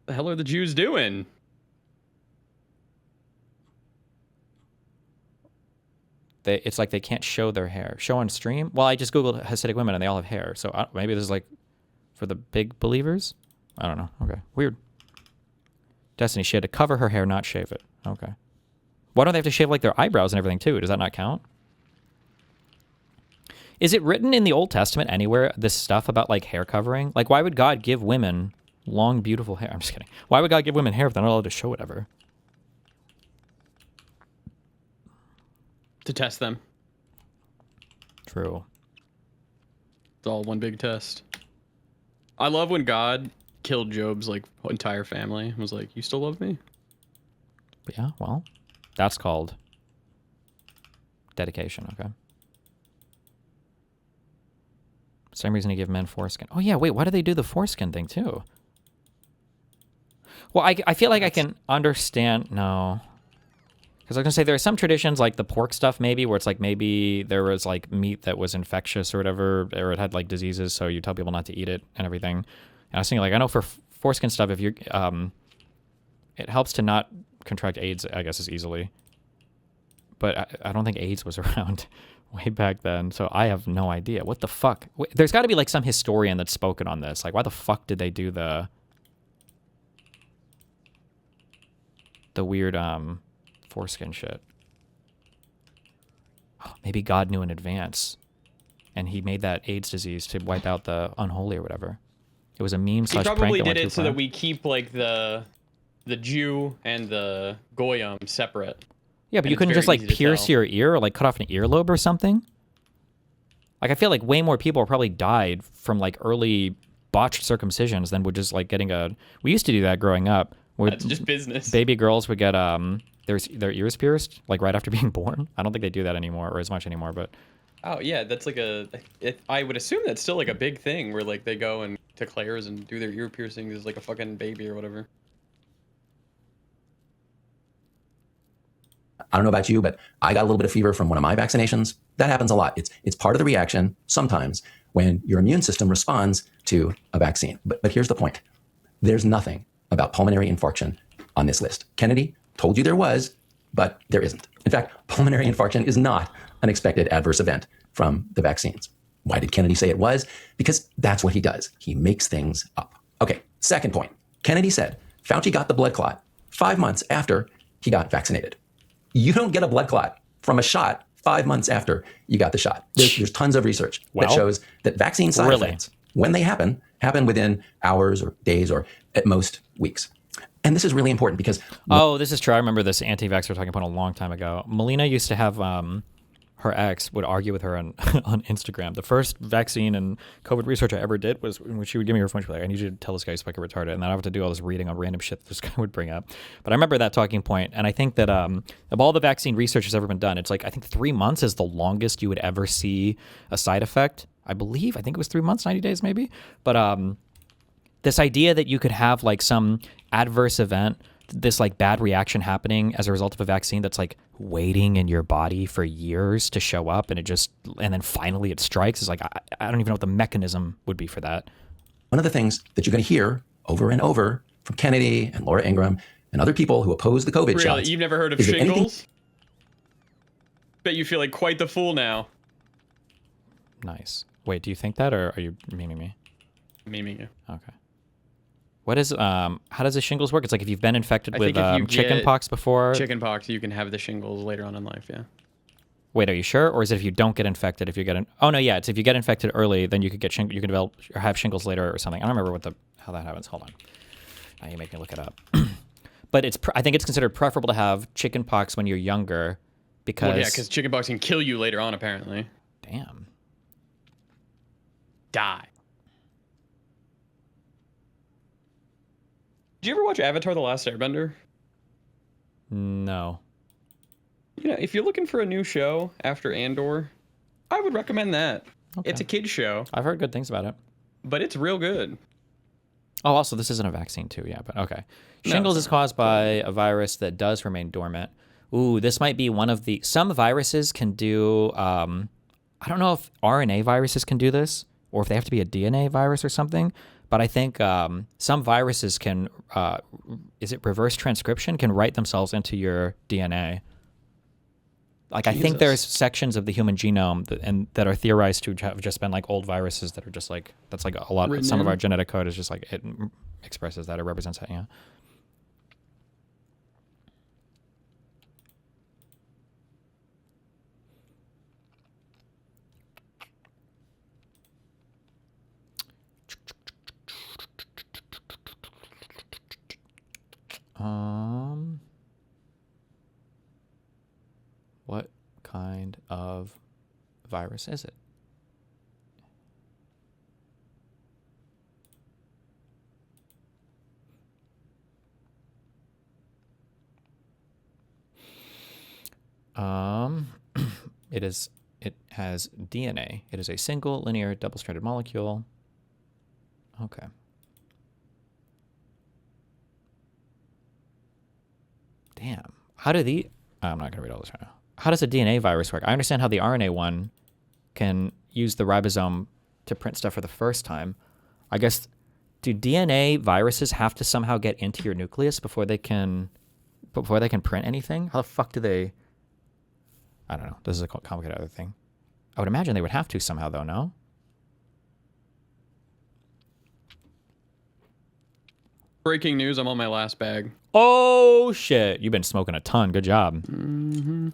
The hell are the Jews doing? It's like they can't show their hair. Show on stream? Well, I just Googled Hasidic women and they all have hair. So maybe this is like for the big believers? I don't know. Okay. Weird. Destiny, she had to cover her hair, not shave it. Okay. Why don't they have to shave like their eyebrows and everything too? Does that not count? Is it written in the Old Testament anywhere, this stuff about like hair covering? Like, why would God give women long, beautiful hair? I'm just kidding. Why would God give women hair if they're not allowed to show whatever? To test them. True. It's all one big test. I love when God killed Job's like entire family and was like, "You still love me?" Yeah, well, that's called dedication, okay? Same reason to give men foreskin. Oh yeah, wait, why do they do the foreskin thing too? Well, I feel like I can understand. No. Because I was going to say there are some traditions like the pork stuff maybe where it's like maybe there was like meat that was infectious or whatever, or it had like diseases, so you tell people not to eat it and everything. And I was thinking like, I know for foreskin stuff, if you're, it helps to not contract AIDS, I guess, as easily. But I don't think AIDS was around way back then, so I have no idea. What the fuck? There's got to be like some historian that's spoken on this. Like, why the fuck did they do the weird foreskin shit? Oh, maybe God knew in advance, and he made that AIDS disease to wipe out the unholy or whatever. It was a meme slash prank. He probably that went did too it so far. that we keep like the Jew and the Goyim separate. Yeah, but And you it's couldn't very just like easy to pierce tell. your ear or like cut off an earlobe or something? Like, I feel like way more people probably died from like early botched circumcisions than would just like getting a. We used to do that growing up. Where That's just business. Baby girls would get their ears pierced like right after being born. I don't think they do that anymore or as much anymore, but. Oh yeah, that's like I would assume that's still like a big thing where like they go and to Claire's and do their ear piercings as like a fucking baby or whatever. I don't know about you, but I got a little bit of fever from one of my vaccinations. That happens a lot. It's part of the reaction sometimes when your immune system responds to a vaccine. But here's the point. There's nothing about pulmonary infarction on this list. Kennedy told you there was, but there isn't. In fact, pulmonary infarction is not unexpected adverse event from the vaccines. Why did Kennedy say it was? Because that's what he does. He makes things up. Okay, second point. Kennedy said Fauci got the blood clot 5 months after he got vaccinated. You don't get a blood clot from a shot 5 months after you got the shot. There's tons of research that shows that vaccine side effects, when they happen within hours or days or at most weeks. And this is really important because... Oh, this is true. I remember this anti-vaxxer talking about a long time ago. Melina used to have... her ex would argue with her on Instagram. The first vaccine and COVID research I ever did was when she would give me her phone. She'd be like, I need you to tell this guy he's fucking retarded. And then I have to do all this reading on random shit that this guy would bring up. But I remember that talking point. And I think that of all the vaccine research that's ever been done, it's like, I think 3 months is the longest you would ever see a side effect. I think it was 3 months, 90 days maybe. But this idea that you could have like some adverse event, this like bad reaction happening as a result of a vaccine that's like waiting in your body for years to show up and then finally it strikes is like, I don't even know what the mechanism would be for that. One of the things that you're going to hear over and over from Kennedy and Laura Ingraham and other people who oppose the COVID shots. Really? You've never heard of is that anything- shingles? Bet you feel like quite the fool now. Nice. Wait, do you think that, or are you memeing me? Memeing you. Okay. What is how does the shingles work? It's like if you've been infected with if you chicken get pox before. Chicken pox, you can have the shingles later on in life. Yeah. Wait, are you sure, or is it if you don't get infected? If you get oh no, yeah, it's if you get infected early, then you could get you can develop or have shingles later or something. I don't remember how that happens. Hold on, now you make me look it up. But I think it's considered preferable to have chicken pox when you're younger, because Well, yeah, because chicken pox can kill you later on. Apparently. Damn. Die. Did you ever watch Avatar: The Last Airbender? No. You know, if you're looking for a new show after Andor, I would recommend that. Okay. It's a kid's show. I've heard good things about it. But it's real good. Oh, also, this isn't a vaccine too, yeah, but okay. No, Shingles is caused by a virus that does remain dormant. Ooh, this might be one of some viruses can do, I don't know if RNA viruses can do this, or if they have to be a DNA virus or something, but I think some viruses can, is it reverse transcription, can write themselves into your DNA. Like, I think there's sections of the human genome that are theorized to have just been like old viruses that are just like, that's like a lot, some of our genetic code is just like, it expresses that, it represents that, yeah. What kind of virus is it? It has DNA. It is a single linear double-stranded molecule. Okay. Damn. I'm not going to read all this right now. How does a DNA virus work? I understand how the RNA one can use the ribosome to print stuff for the first time. I guess, do DNA viruses have to somehow get into your nucleus before they can print anything? How the fuck do they... I don't know. This is a complicated other thing. I would imagine they would have to somehow, though, no? Breaking news, I'm on my last bag. Oh, shit. You've been smoking a ton. Good job. Mm-hmm.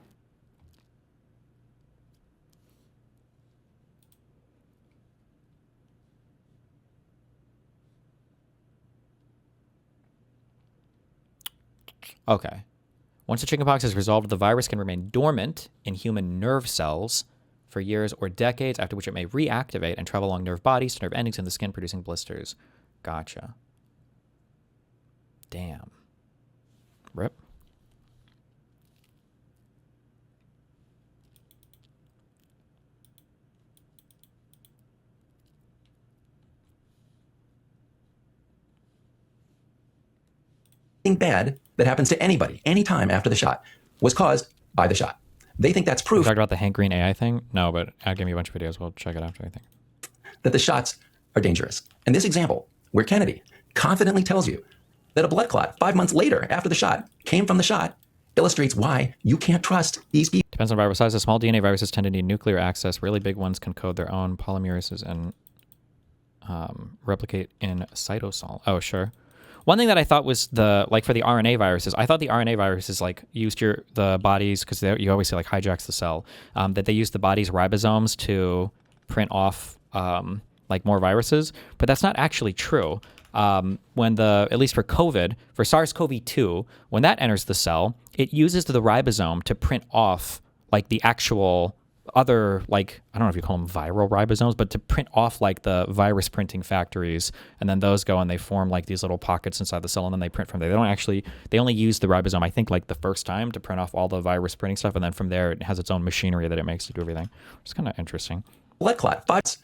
Okay. Once the chickenpox is resolved, the virus can remain dormant in human nerve cells for years or decades, after which it may reactivate and travel along nerve bodies to nerve endings in the skin, producing blisters. Gotcha. Damn. Rip. Bad that happens to anybody, anytime after the shot, was caused by the shot. They think that's proof. You talked about the Hank Green AI thing? No, but I'll give you a bunch of videos. We'll check it after, I think. That the shots are dangerous. And this example, where Kennedy confidently tells you that a blood clot 5 months later after the shot came from the shot, illustrates why you can't trust these people. Depends on virus size. The small DNA viruses tend to need nuclear access. Really big ones can code their own polymerases and replicate in cytosol. Oh, sure. One thing that I thought was for the RNA viruses, I thought the RNA viruses used the bodies, because you always say hijacks the cell, that they use the body's ribosomes to print off more viruses, but that's not actually true. At least for COVID, for SARS-CoV-2, when that enters the cell, it uses the ribosome to print off the actual other, I don't know if you call them viral ribosomes, but to print off the virus printing factories, and then those go and they form these little pockets inside the cell, and then they print from there. They only use the ribosome, I think, the first time to print off all the virus printing stuff, and then from there it has its own machinery that it makes to do everything. It's kind of interesting. Blood clot,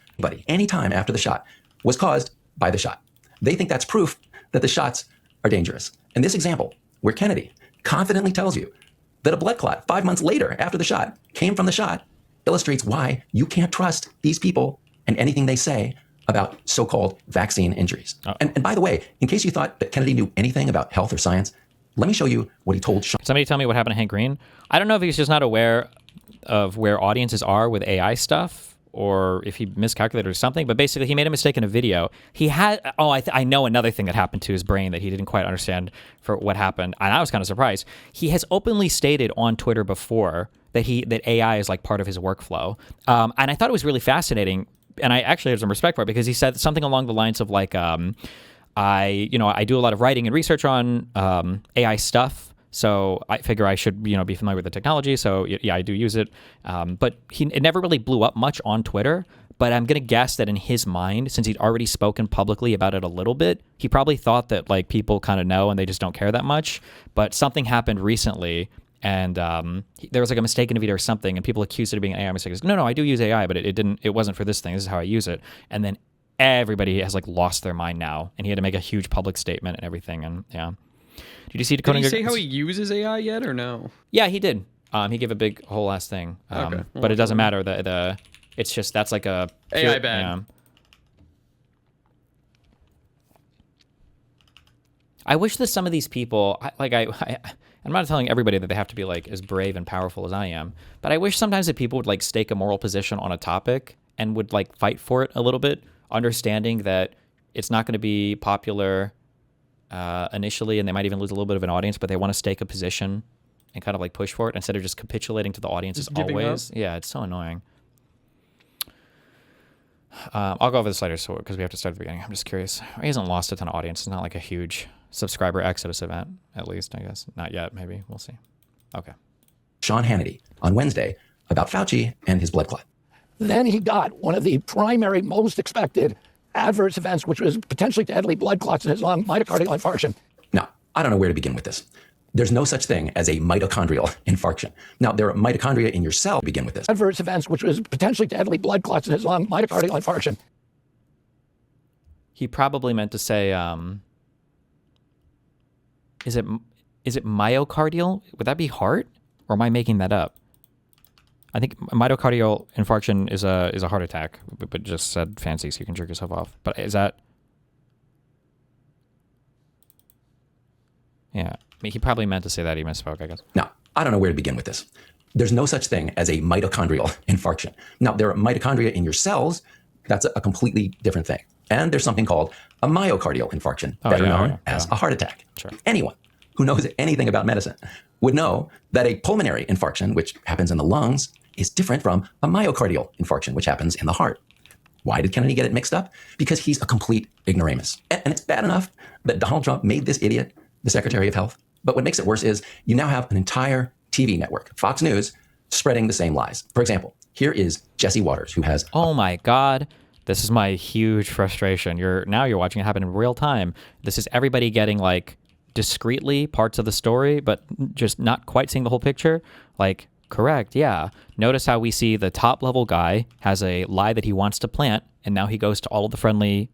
any time after the shot was caused by the shot. They think that's proof that the shots are dangerous. In this example, where Kennedy confidently tells you that a blood clot 5 months later after the shot came from the shot, illustrates why you can't trust these people and anything they say about so-called vaccine injuries. And by the way, in case you thought that Kennedy knew anything about health or science, let me show you what he told Sean. Can somebody tell me what happened to Hank Green? I don't know if he's just not aware of where audiences are with AI stuff, or if he miscalculated or something, but basically he made a mistake in a video. He had, I know another thing that happened to his brain that he didn't quite understand for what happened, and I was kind of surprised. He has openly stated on Twitter before that AI is part of his workflow, and I thought it was really fascinating, and I actually have some respect for it, because he said something along the lines of I do a lot of writing and research on AI stuff. So I figure I should, be familiar with the technology. So yeah, I do use it. But it never really blew up much on Twitter. But I'm going to guess that in his mind, since he'd already spoken publicly about it a little bit, he probably thought that people kind of know and they just don't care that much. But something happened recently, and there was a mistake in a video or something, and people accused it of being an AI mistake. He goes, no, I do use AI, but it wasn't for this thing. This is how I use it. And then everybody has lost their mind now, and he had to make a huge public statement and everything. And yeah. Did you see Did he say how he uses AI yet, or no? Yeah, he did. He gave a big whole ass thing. Okay. But it doesn't matter. It's just that's like a AI bad. I wish that some of these people, I'm not telling everybody that they have to be as brave and powerful as I am, but I wish sometimes that people would stake a moral position on a topic and would fight for it a little bit, understanding that it's not going to be popular initially, and they might even lose a little bit of an audience, but they want to stake a position and kind of push for it instead of just capitulating to the audiences always. Yeah, it's so annoying. I'll go over the sliders because we have to start at the beginning. I'm just curious. He hasn't lost a ton of audience. It's not a huge subscriber exodus event, at least, I guess. Not yet, maybe. We'll see. Okay. Sean Hannity on Wednesday about Fauci and his blood clot. Then he got one of the primary, most expected adverse events, which was potentially deadly blood clots in his lung, myocardial infarction. Now, I don't know where to begin with this. There's no such thing as a mitochondrial infarction. Now, there are mitochondria in your cell to begin with this. Adverse events, which was potentially deadly blood clots in his lung, myocardial infarction. He probably meant to say, is it myocardial? Would that be heart? Or am I making that up? I think myocardial infarction is a heart attack, but just said fancy so you can jerk yourself off. But is that? Yeah, he probably meant to say that. He misspoke, I guess. Now, I don't know where to begin with this. There's no such thing as a mitochondrial infarction. Now, there are mitochondria in your cells. That's a completely different thing. And there's something called a myocardial infarction, better known as a heart attack. Sure. Anyone who knows anything about medicine would know that a pulmonary infarction, which happens in the lungs, is different from a myocardial infarction, which happens in the heart. Why did Kennedy get it mixed up? Because he's a complete ignoramus. And it's bad enough that Donald Trump made this idiot the Secretary of Health. But what makes it worse is you now have an entire TV network, Fox News, spreading the same lies. For example, here is Jesse Waters, who has... Oh my God. This is my huge frustration. You're watching it happen in real time. This is everybody getting discreetly parts of the story, but just not quite seeing the whole picture. Correct, yeah. Notice how we see the top level guy has a lie that he wants to plant, and now he goes to all of the friendly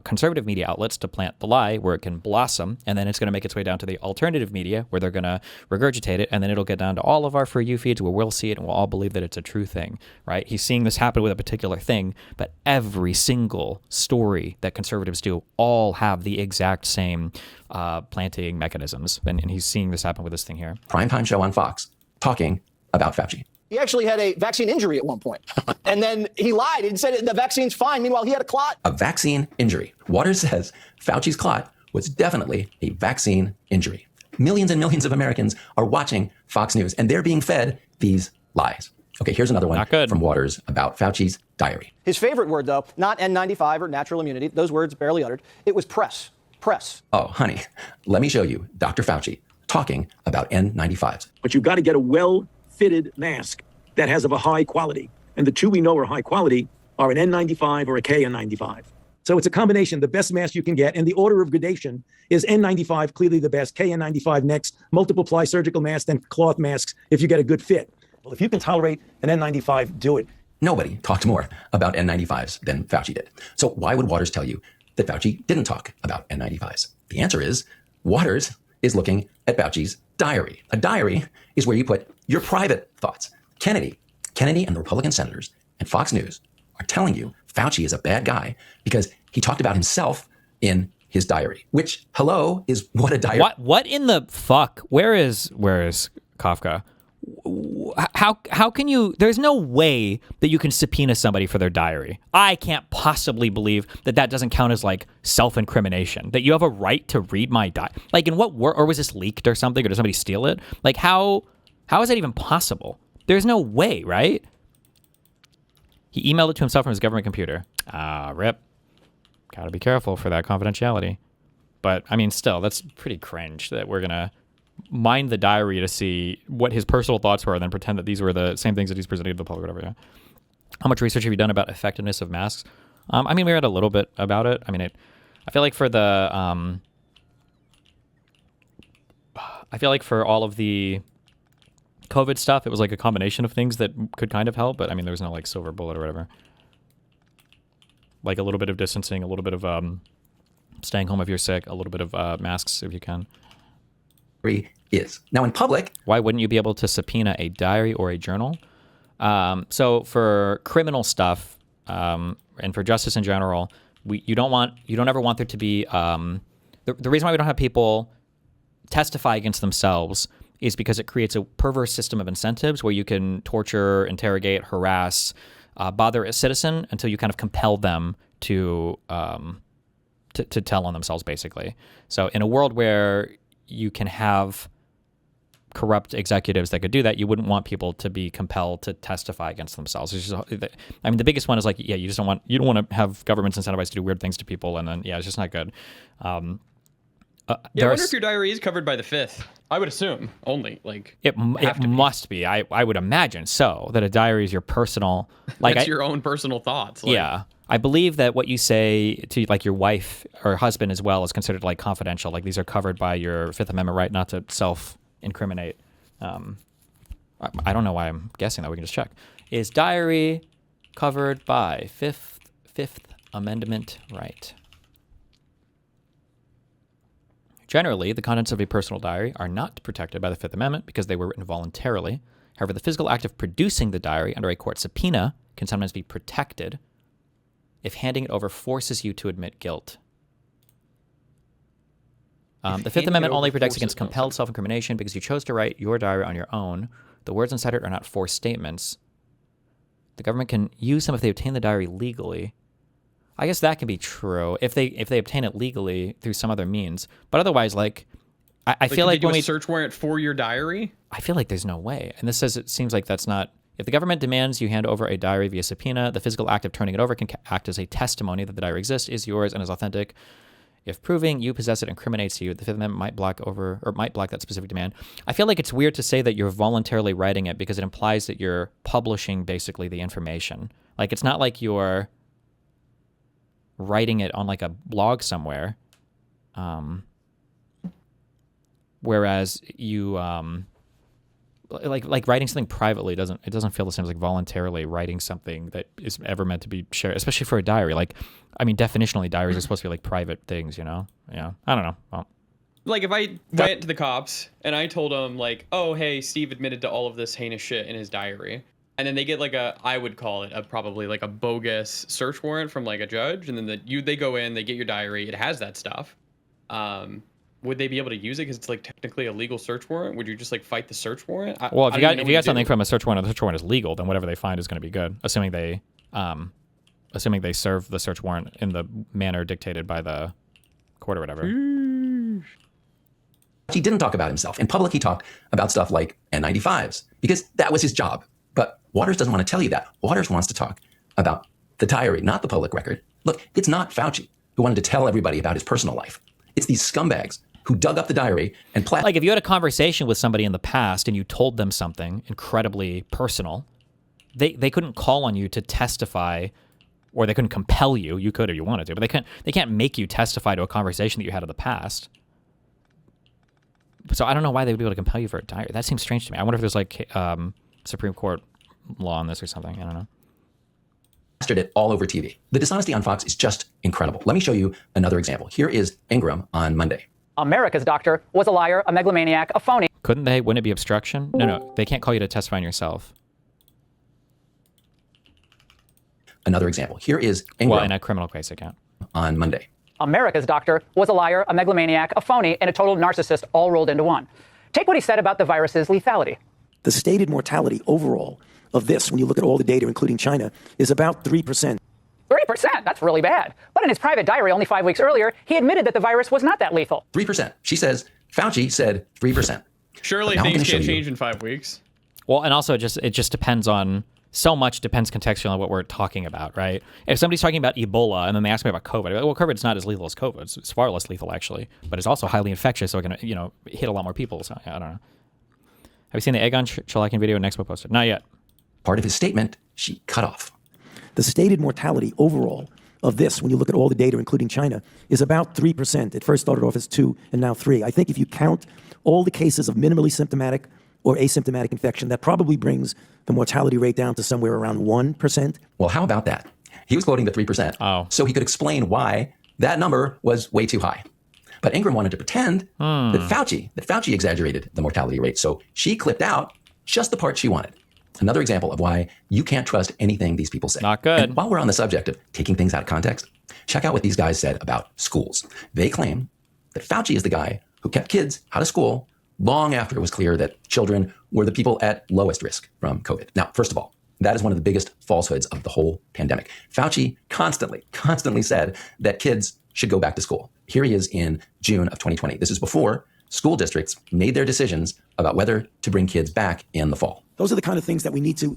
conservative media outlets to plant the lie where it can blossom, and then it's going to make its way down to the alternative media where they're going to regurgitate it, and then it'll get down to all of our For You feeds where we'll see it and we'll all believe that it's a true thing, right? He's seeing this happen with a particular thing, but every single story that conservatives do all have the exact same planting mechanisms, and he's seeing this happen with this thing here. Primetime show on Fox talking about Fauci. He actually had a vaccine injury at one point. And then he lied and said the vaccine's fine. Meanwhile, he had a clot. A vaccine injury. Waters says Fauci's clot was definitely a vaccine injury. Millions and millions of Americans are watching Fox News, and they're being fed these lies. Okay, here's another one from Waters about Fauci's diary. His favorite word, though, not N95 or natural immunity. Those words barely uttered. It was press. Press. Oh, honey, let me show you Dr. Fauci talking about N95s. But you've got to get a well-fitted mask that has of a high quality. And the two we know are high quality are an N95 or a KN95. So it's a combination, the best mask you can get. And the order of gradation is N95, clearly the best, KN95 next, multiple ply surgical masks, then cloth masks if you get a good fit. Well, if you can tolerate an N95, do it. Nobody talked more about N95s than Fauci did. So why would Waters tell you that Fauci didn't talk about N95s? The answer is Waters is looking at Fauci's diary. A diary is where you put your private thoughts. Kennedy and the Republican senators and Fox News are telling you Fauci is a bad guy because he talked about himself in his diary, which, hello, is what a diary. What in the fuck? Where is Kafka? How can you? There's no way that you can subpoena somebody for their diary. I can't possibly believe that doesn't count as like self-incrimination. That you have a right to read my diary. Like in what or was this leaked or something? Or did somebody steal it? Like how is that even possible? There's no way, right? He emailed it to himself from his government computer. Rip. Gotta be careful for that confidentiality. But, I mean, still, that's pretty cringe that we're gonna mine the diary to see what his personal thoughts were and then pretend that these were the same things that he's presenting to the public or whatever. Yeah. How much research have you done about effectiveness of masks? I mean, we read a little bit about it. I mean, I feel like for the... I feel like for all of the COVID stuff, it was like a combination of things that could kind of help, but I mean, there was no like silver bullet or whatever. Like a little bit of distancing, a little bit of staying home if you're sick, a little bit of masks if you can. Is. Now in public... Why wouldn't you be able to subpoena a diary or a journal? So for criminal stuff and for justice in general, you don't ever want there to be... the reason why we don't have people testify against themselves is because it creates a perverse system of incentives where you can torture, interrogate, harass, bother a citizen until you kind of compel them to tell on themselves, basically. So in a world where you can have corrupt executives that could do that, you wouldn't want people to be compelled to testify against themselves. It's just, I mean, the biggest one is like, yeah, you don't want to have governments incentivized to do weird things to people, and then it's just not good. I wonder if your diary is covered by the Fifth. I would assume only it must be. I would imagine so, that a diary is your personal, that's your own personal thoughts. Yeah, I believe that what you say to like your wife or husband as well is considered like confidential. Like these are covered by your Fifth Amendment right not to self-incriminate. I don't know why I'm guessing that. We can just check. Is diary covered by Fifth Amendment right? Generally, the contents of a personal diary are not protected by the Fifth Amendment because they were written voluntarily. However, the physical act of producing the diary under a court subpoena can sometimes be protected if handing it over forces you to admit guilt. The Fifth Amendment only protects against compelled self-incrimination because you chose to write your diary on your own. The words inside it are not forced statements. The government can use them if they obtain the diary legally. I guess that can be true if they obtain it legally through some other means. But otherwise, I feel like when we search warrant for your diary, I feel like there's no way. And this says it seems like that's not. If the government demands you hand over a diary via subpoena, the physical act of turning it over can act as a testimony that the diary exists, is yours, and is authentic. If proving you possess it incriminates you, the Fifth Amendment might block that specific demand. I feel like it's weird to say that you're voluntarily writing it because it implies that you're publishing basically the information. Like it's not like you're writing it on like a blog somewhere. Whereas you like writing something privately doesn't feel the same as like voluntarily writing something that is ever meant to be shared, especially for a diary. Like, I mean, definitionally, diaries are supposed to be like private things, you know? Yeah, I don't know. Well, Like if I went to the cops and I told them like, oh, hey, Steve admitted to all of this heinous shit in his diary. And then they get like I would call it probably like a bogus search warrant from like a judge. And then they go in, they get your diary. It has that stuff. Would they be able to use it because it's like technically a legal search warrant? Would you just like fight the search warrant? well, if you got something from a search warrant, and the search warrant is legal, then whatever they find is going to be good, assuming they serve the search warrant in the manner dictated by the court or whatever. He didn't talk about himself. In public, he talked about stuff like N95s because that was his job. But Waters doesn't want to tell you that. Waters wants to talk about the diary, not the public record. Look, it's not Fauci who wanted to tell everybody about his personal life. It's these scumbags who dug up the diary and like if you had a conversation with somebody in the past and you told them something incredibly personal, they couldn't call on you to testify, or they couldn't compel you. You could if you wanted to, but they can't make you testify to a conversation that you had in the past. So I don't know why they would be able to compel you for a diary. That seems strange to me. I wonder if there's like Supreme Court law on this or something. I don't know. Plastered it all over TV. The dishonesty on Fox is just incredible. Let me show you another example. Here is Ingram on Monday. America's doctor was a liar, a megalomaniac, a phony. Wouldn't it be obstruction? No, they can't call you to testify on yourself. Another example. Here is Ingram. Well, in a criminal case account. On Monday. America's doctor was a liar, a megalomaniac, a phony, and a total narcissist all rolled into one. Take what he said about the virus's lethality. The stated mortality overall of this, when you look at all the data, including China, is about 3%. 3%? That's really bad. But in his private diary only 5 weeks earlier, he admitted that the virus was not that lethal. 3%. She says, Fauci said 3%. Surely things can't change in 5 weeks. Well, and also it just depends on, so much depends contextually on what we're talking about, right? If somebody's talking about Ebola and then they ask me about COVID, I'm like, well, COVID's not as lethal as COVID. It's far less lethal, actually. But it's also highly infectious, so it can, hit a lot more people. So I don't know. Have you seen the Egon Chalakian video Nextpo posted? Not yet. Part of his statement, she cut off. The stated mortality overall of this, when you look at all the data, including China, is about 3%. It first started off as 2 and now 3. I think if you count all the cases of minimally symptomatic or asymptomatic infection, that probably brings the mortality rate down to somewhere around 1%. Well, how about that? He was quoting the 3%, so he could explain why that number was way too high. But Ingram wanted to pretend that Fauci exaggerated the mortality rate, so she clipped out just the part she wanted. Another example of why you can't trust anything these people say. Not good. And while we're on the subject of taking things out of context, check out what these guys said about schools. They claim that Fauci is the guy who kept kids out of school long after it was clear that children were the people at lowest risk from COVID. Now, first of all, that is one of the biggest falsehoods of the whole pandemic. Fauci constantly said that kids should go back to school. Here he is in June of 2020. This is before school districts made their decisions about whether to bring kids back in the fall. Those are the kind of things that we need to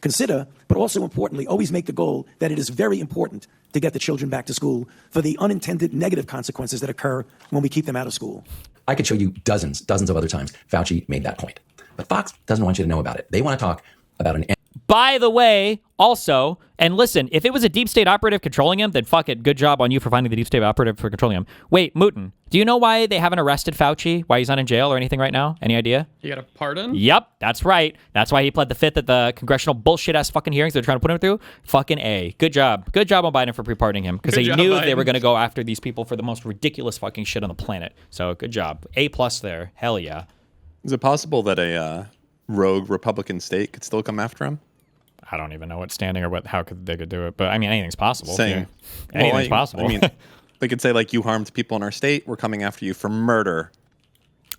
consider, but also importantly, always make the goal that it is very important to get the children back to school for the unintended negative consequences that occur when we keep them out of school. I could show you dozens of other times Fauci made that point. But Fox doesn't want you to know about it. They want to talk about an... By the way, also, and listen, if it was a deep state operative controlling him, then fuck it. Good job on you for finding the deep state operative for controlling him. Wait, Mooten, do you know why they haven't arrested Fauci? Why he's not in jail or anything right now? Any idea? He got a pardon? Yep, that's right. That's why he pled the fifth at the congressional bullshit-ass fucking hearings they're trying to put him through. Fucking A. Good job. Good job on Biden for pre-pardoning him. Because they knew they were going to go after these people for the most ridiculous fucking shit on the planet. So good job. A+ there. Hell yeah. Is it possible that a rogue Republican state could still come after him? I don't even know what standing or how they could do it, but I mean, anything's possible. Saying, yeah. Anything's possible. I mean, they could say like, you harmed people in our state, we're coming after you for murder.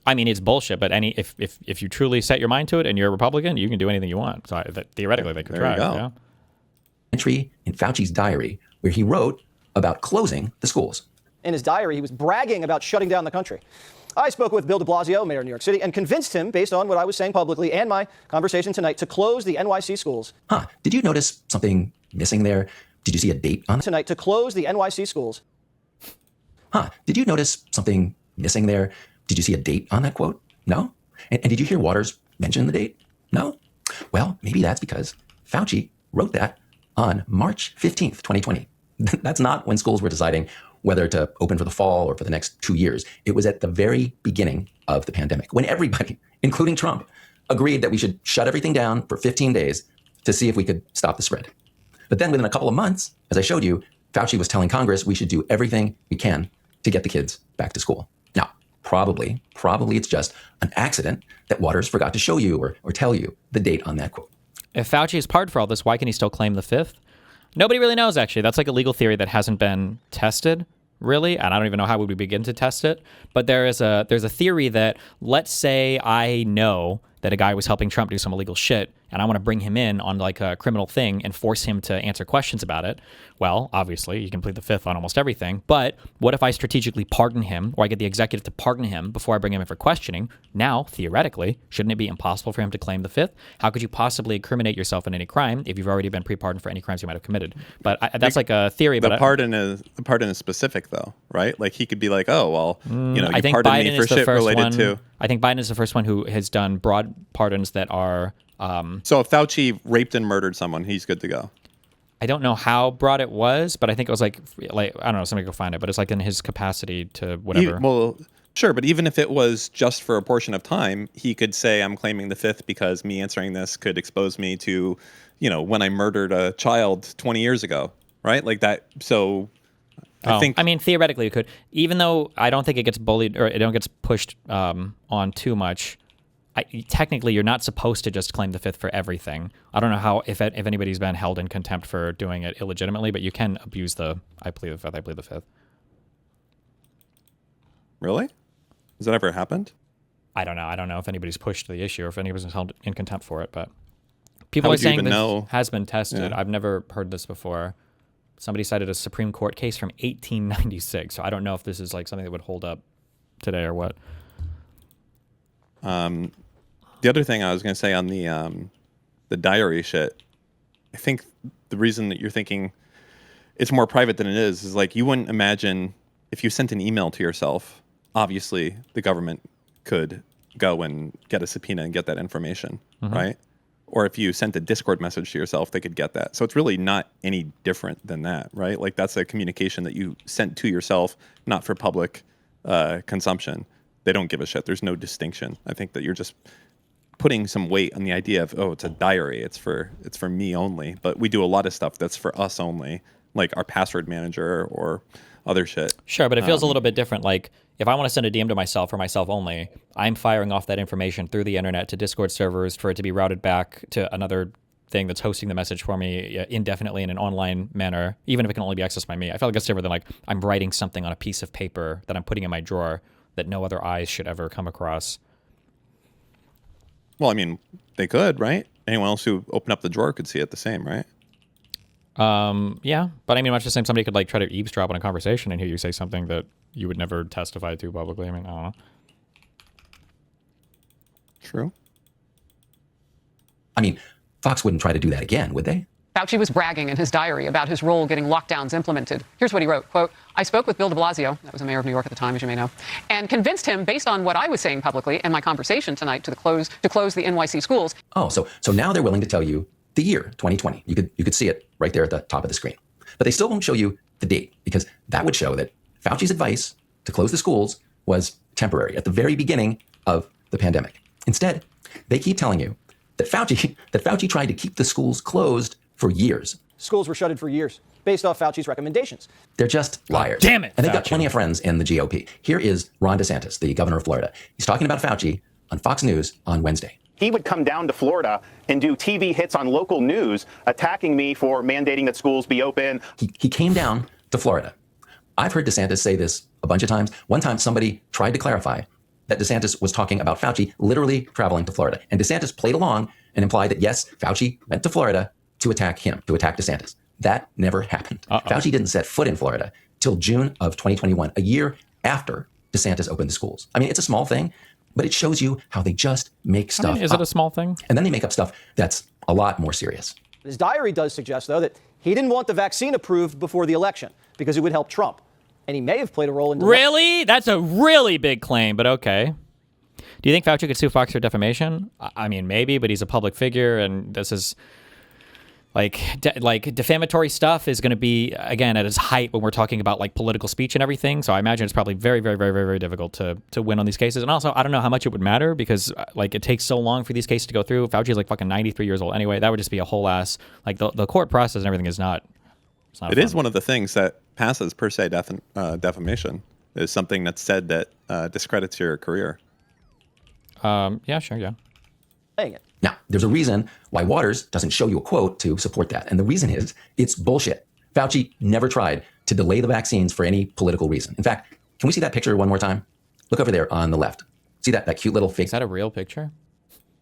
I mean, it's bullshit, but if you truly set your mind to it and you're a Republican, you can do anything you want. So theoretically, they could try. Yeah. Entry in Fauci's diary where he wrote about closing the schools. In his diary, he was bragging about shutting down the country. I spoke with Bill de Blasio, mayor of New York City, and convinced him, based on what I was saying publicly and my conversation tonight, to close the NYC schools. Did you notice something missing there? Did you see a date on it? Tonight, to close the NYC schools. Did you notice something missing there? Did you see a date on that quote? No? And did you hear Waters mention the date? No? Well, maybe that's because Fauci wrote that on March 15th, 2020. That's not when schools were deciding whether to open for the fall or for the next 2 years. It was at the very beginning of the pandemic, when everybody, including Trump, agreed that we should shut everything down for 15 days to see if we could stop the spread. But then within a couple of months, as I showed you, Fauci was telling Congress we should do everything we can to get the kids back to school. Now, probably it's just an accident that Waters forgot to show you or tell you the date on that quote. If Fauci is pardoned for all this, why can he still claim the fifth? Nobody really knows, actually. That's like a legal theory that hasn't been tested, really, and I don't even know how we would begin to test it. But there's a theory that, let's say I know that a guy was helping Trump do some illegal shit, and I want to bring him in on like a criminal thing and force him to answer questions about it. Well, obviously, you can plead the fifth on almost everything, but what if I strategically pardon him, or I get the executive to pardon him before I bring him in for questioning? Now, theoretically, shouldn't it be impossible for him to claim the fifth? How could you possibly incriminate yourself in any crime if you've already been pre-pardoned for any crimes you might have committed? But that's like a theory. The but pardon is specific, though, right? Like he could be like, oh, well, you I think pardoned Biden me for is the shit first related one. to. I think Biden is the first one who has done broad pardons that are. So if Fauci raped and murdered someone, he's good to go. I don't know how broad it was, but I think it was like I don't know. Somebody go find it, but it's like in his capacity to whatever. Well, sure, but even if it was just for a portion of time, he could say, "I'm claiming the fifth because me answering this could expose me to, when I murdered a child 20 years ago." Right, like that. So I mean, theoretically, it could. Even though I don't think it gets bullied or it don't gets pushed on too much. Technically, you're not supposed to just claim the fifth for everything. I don't know how if anybody's been held in contempt for doing it illegitimately, but you can abuse the I plead the fifth. I plead the fifth. Really? Has that ever happened? I don't know. I don't know if anybody's pushed the issue or if anybody's held in contempt for it, but people How are would you saying even this know? has been tested. Yeah. I've never heard this before. Somebody cited a Supreme Court case from 1896, so I don't know if this is like something that would hold up today or what. The other thing I was going to say on the diary shit, I think the reason that you're thinking it's more private than it is like you wouldn't imagine if you sent an email to yourself, obviously the government could go and get a subpoena and get that information, right? Or if you sent a Discord message to yourself, they could get that. So it's really not any different than that, right? Like that's a communication that you sent to yourself, not for public consumption. They don't give a shit. There's no distinction. I think that you're just putting some weight on the idea of, oh, it's a diary. It's for me only. But we do a lot of stuff that's for us only, like our password manager or other shit. Sure, but it feels a little bit different. Like if I want to send a DM to myself for myself only, I'm firing off that information through the internet to Discord servers for it to be routed back to another thing that's hosting the message for me indefinitely in an online manner, even if it can only be accessed by me. I feel like it's different than like I'm writing something on a piece of paper that I'm putting in my drawer that no other eyes should ever come across. Well, I mean, they could, right? Anyone else who opened up the drawer could see it the same, right? Yeah, but I mean, much the same. Somebody could like try to eavesdrop on a conversation and hear you say something that you would never testify to publicly. I mean, I don't know. True. I mean, Fox wouldn't try to do that again, would they? Fauci was bragging in his diary about his role getting lockdowns implemented. Here's what he wrote, quote, I spoke with Bill de Blasio, that was the mayor of New York at the time, as you may know, and convinced him, based on what I was saying publicly and my conversation tonight to close the NYC schools. Oh, so now they're willing to tell you the year, 2020. You could see it right there at the top of the screen. But they still won't show you the date, because that would show that Fauci's advice to close the schools was temporary at the very beginning of the pandemic. Instead, they keep telling you that Fauci tried to keep the schools closed for years. Schools were shuttered for years based off Fauci's recommendations. They're just liars. Damn it, And they've got Fauci. plenty of friends in the GOP. Here is Ron DeSantis, the governor of Florida. He's talking about Fauci on Fox News on Wednesday. He would come down to Florida and do TV hits on local news, attacking me for mandating that schools be open. He came down to Florida. I've heard DeSantis say this a bunch of times. One time somebody tried to clarify that DeSantis was talking about Fauci literally traveling to Florida. And DeSantis played along and implied that, yes, Fauci went to Florida to attack him, to attack DeSantis. That never happened. Fauci didn't set foot in Florida till June of 2021, a year after DeSantis opened the schools. I mean, it's a small thing, but it shows you how they just make stuff is up. it a small thing? And then they make up stuff that's a lot more serious. His diary does suggest, though, that he didn't want the vaccine approved before the election because it would help Trump. And he may have played a role in... Really? That's a really big claim, but okay. Do you think Fauci could sue Fox for defamation? I mean, maybe, but he's a public figure, and this is like defamatory stuff is going to be, again, at its height when we're talking about like political speech and everything. So I imagine it's probably very, very, very, very, very difficult to win on these cases. And also, I don't know how much it would matter because like it takes so long for these cases to go through. Fauci is like fucking 93 years old anyway. That would just be a whole ass, like the court process and everything is not. It's not It is one of the things that passes per se defamation, is something that's said that discredits your career. Yeah, sure, yeah. Saying it. Now, there's a reason why Waters doesn't show you a quote to support that. And the reason is it's bullshit. Fauci never tried to delay the vaccines for any political reason. In fact, can we see that picture one more time? Look over there on the left. See that cute little fake? Is that a real picture?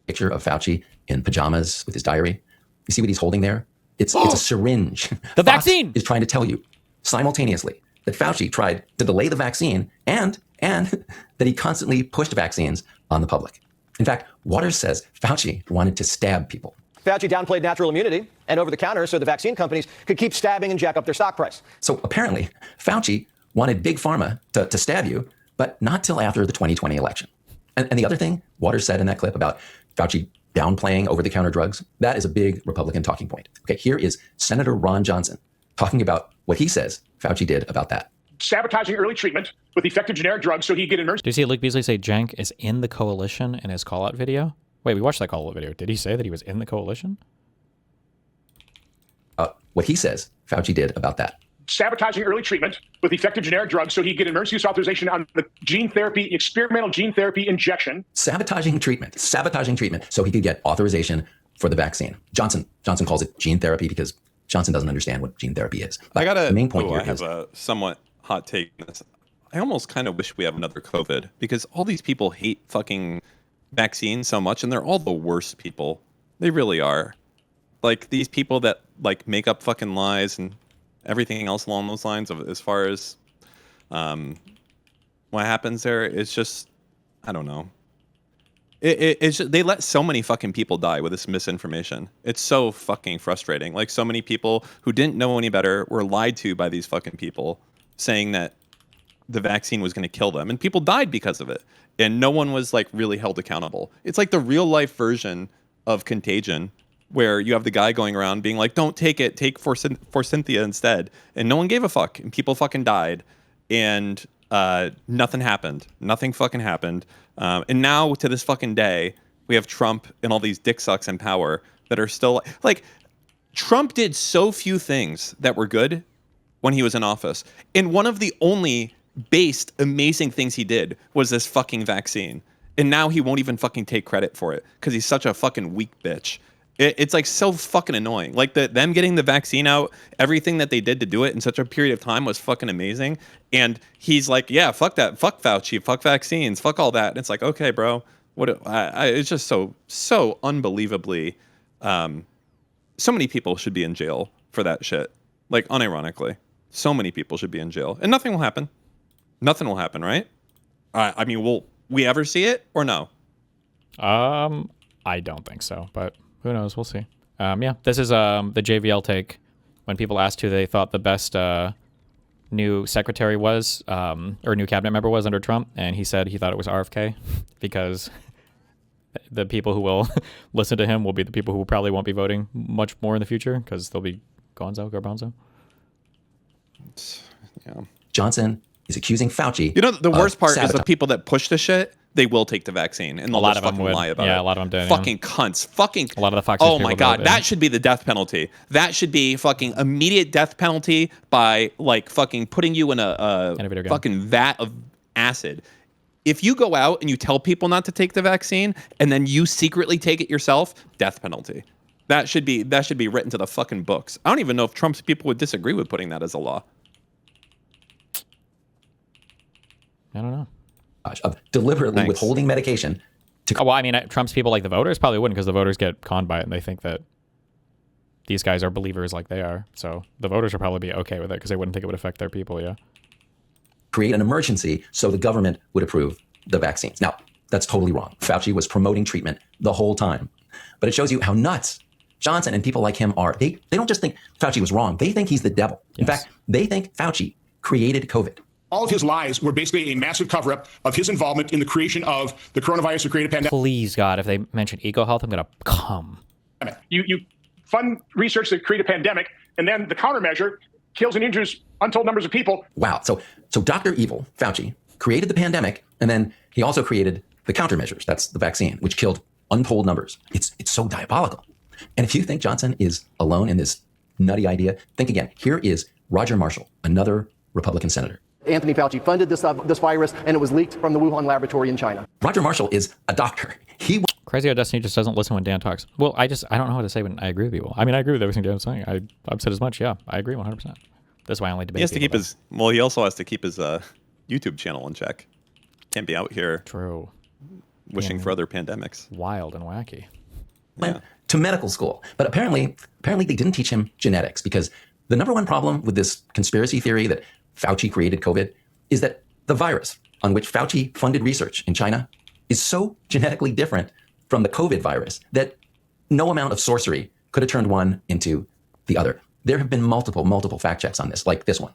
Picture of Fauci in pajamas with his diary. You see what he's holding there? It's a syringe. The vaccine is trying to tell you simultaneously that Fauci tried to delay the vaccine and that he constantly pushed vaccines on the public. In fact, Waters says Fauci wanted to stab people. Fauci downplayed natural immunity and over-the-counter so the vaccine companies could keep stabbing and jack up their stock price. So apparently, Fauci wanted Big Pharma to stab you, but not till after the 2020 election. And the other thing Waters said in that clip about Fauci downplaying over-the-counter drugs, that is a big Republican talking point. Okay, here is Senator Ron Johnson talking about what he says Fauci did about that. Sabotaging early treatment with effective generic drugs so he could get emergency. Do you see Luke Beasley say Cenk is in the coalition in his call-out video? Wait, we watched that call-out video. Did he say that he was in the coalition? What he says Fauci did about that. Sabotaging early treatment with effective generic drugs so he could get emergency use authorization on the experimental gene therapy injection. Sabotaging treatment so he could get authorization for the vaccine. Johnson calls it gene therapy because Johnson doesn't understand what gene therapy is. But the main point here I have a somewhat hot take on this. I almost kind of wish we have another COVID because all these people hate fucking vaccines so much and they're all the worst people. They really are. Like these people that like make up fucking lies and everything else along those lines of as far as what happens there, it's just, I don't know. It's just, they let so many fucking people die with this misinformation. It's so fucking frustrating. Like so many people who didn't know any better were lied to by these fucking people saying that the vaccine was going to kill them and people died because of it. And no one was like really held accountable. It's like the real life version of Contagion where you have the guy going around being like, don't take it, take Forsythia instead. And no one gave a fuck and people fucking died and nothing happened. Nothing fucking happened. And now to this fucking day, we have Trump and all these dick sucks in power that are still like Trump did so few things that were good when he was in office. And one of the only based amazing things he did was this fucking vaccine. And now he won't even fucking take credit for it because he's such a fucking weak bitch. It's like so fucking annoying. Like them getting the vaccine out, everything that they did to do it in such a period of time was fucking amazing. And he's like, yeah, fuck that, fuck Fauci, fuck vaccines, fuck all that. And it's like, okay, bro, it's just so unbelievably. So many people should be in jail for that shit. Like unironically, so many people should be in jail, and nothing will happen. Nothing will happen, right? I mean, will we ever see it or no? I don't think so, but who knows? We'll see. Yeah, this is the JVL take when people asked who they thought the best new secretary was, or new cabinet member was under Trump, and he said he thought it was RFK because the people who will listen to him will be the people who probably won't be voting much more in the future because they'll be Garbanzo. Yeah. Johnson is accusing Fauci. You know, the worst part sabotage. is the people that push the shit. They will take the vaccine, and they'll just fucking lie about it. Yeah, a lot of them did. Fucking cunts. Fucking. A lot of the Fox. Oh my god, that should be the death penalty. That should be fucking immediate death penalty by like fucking putting you in a fucking vat of acid. If you go out and you tell people not to take the vaccine, and then you secretly take it yourself, death penalty. That should be written to the fucking books. I don't even know if Trump's people would disagree with putting that as a law. I don't know. Of deliberately withholding medication. Well, I mean, Trump's people, like the voters, probably wouldn't because the voters get conned by it and they think that these guys are believers like they are. So the voters would probably be okay with it because they wouldn't think it would affect their people, yeah. Create an emergency so the government would approve the vaccines. Now, that's totally wrong. Fauci was promoting treatment the whole time. But it shows you how nuts Johnson and people like him are. They don't just think Fauci was wrong. They think he's the devil. In fact, they think Fauci created COVID. All of his lies were basically a massive cover-up of his involvement in the creation of the coronavirus to create a pandemic. Please, God, if they mention EcoHealth, I'm going to come. You fund research that create a pandemic, and then the countermeasure kills and injures untold numbers of people. Wow. So Dr. Evil, Fauci, created the pandemic, and then he also created the countermeasures. That's the vaccine, which killed untold numbers. It's so diabolical. And if you think Johnson is alone in this nutty idea, think again. Here is Roger Marshall, another Republican senator. Anthony Fauci funded this virus, and it was leaked from the Wuhan laboratory in China. Roger Marshall is a doctor. Crazy how Destiny just doesn't listen when Dan talks. Well, I don't know how to say when I agree with people. I mean, I agree with everything Dan's saying. I've said as much. Yeah, I agree 100%. That's why I only debate. He has to keep his. Well, he also has to keep his YouTube channel in check. Can't be out here. True. Wishing for other pandemics. Wild and wacky. Went to medical school, but apparently they didn't teach him genetics, because the number one problem with this conspiracy theory that Fauci created COVID is that the virus on which Fauci funded research in China is so genetically different from the COVID virus that no amount of sorcery could have turned one into the other. There have been multiple fact checks on this, like this one.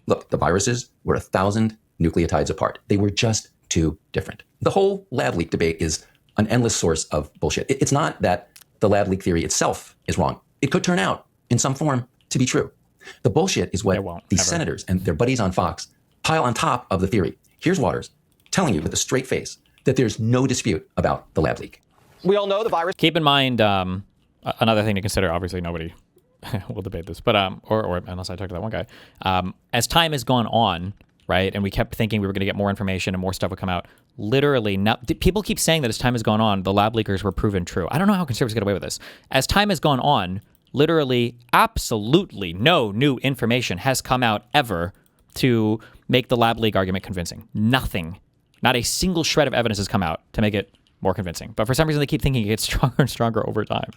Look, the viruses were 1,000 nucleotides apart. They were just too different. The whole lab leak debate is an endless source of bullshit. It's not that the lab leak theory itself is wrong. It could turn out in some form to be true. The bullshit is what these senators and their buddies on Fox pile on top of the theory. Here's Waters telling you with a straight face that there's no dispute about the lab leak. We all know the virus. Keep in mind another thing to consider. Obviously, nobody will debate this, but or unless I talk to that one guy. As time has gone on, right, and we kept thinking we were going to get more information and more stuff would come out. Literally, people keep saying that as time has gone on, the lab leakers were proven true. I don't know how conservatives get away with this. As time has gone on, literally, absolutely no new information has come out ever to make the lab leak argument convincing. Nothing. Not a single shred of evidence has come out to make it more convincing. But for some reason, they keep thinking it gets stronger and stronger over time.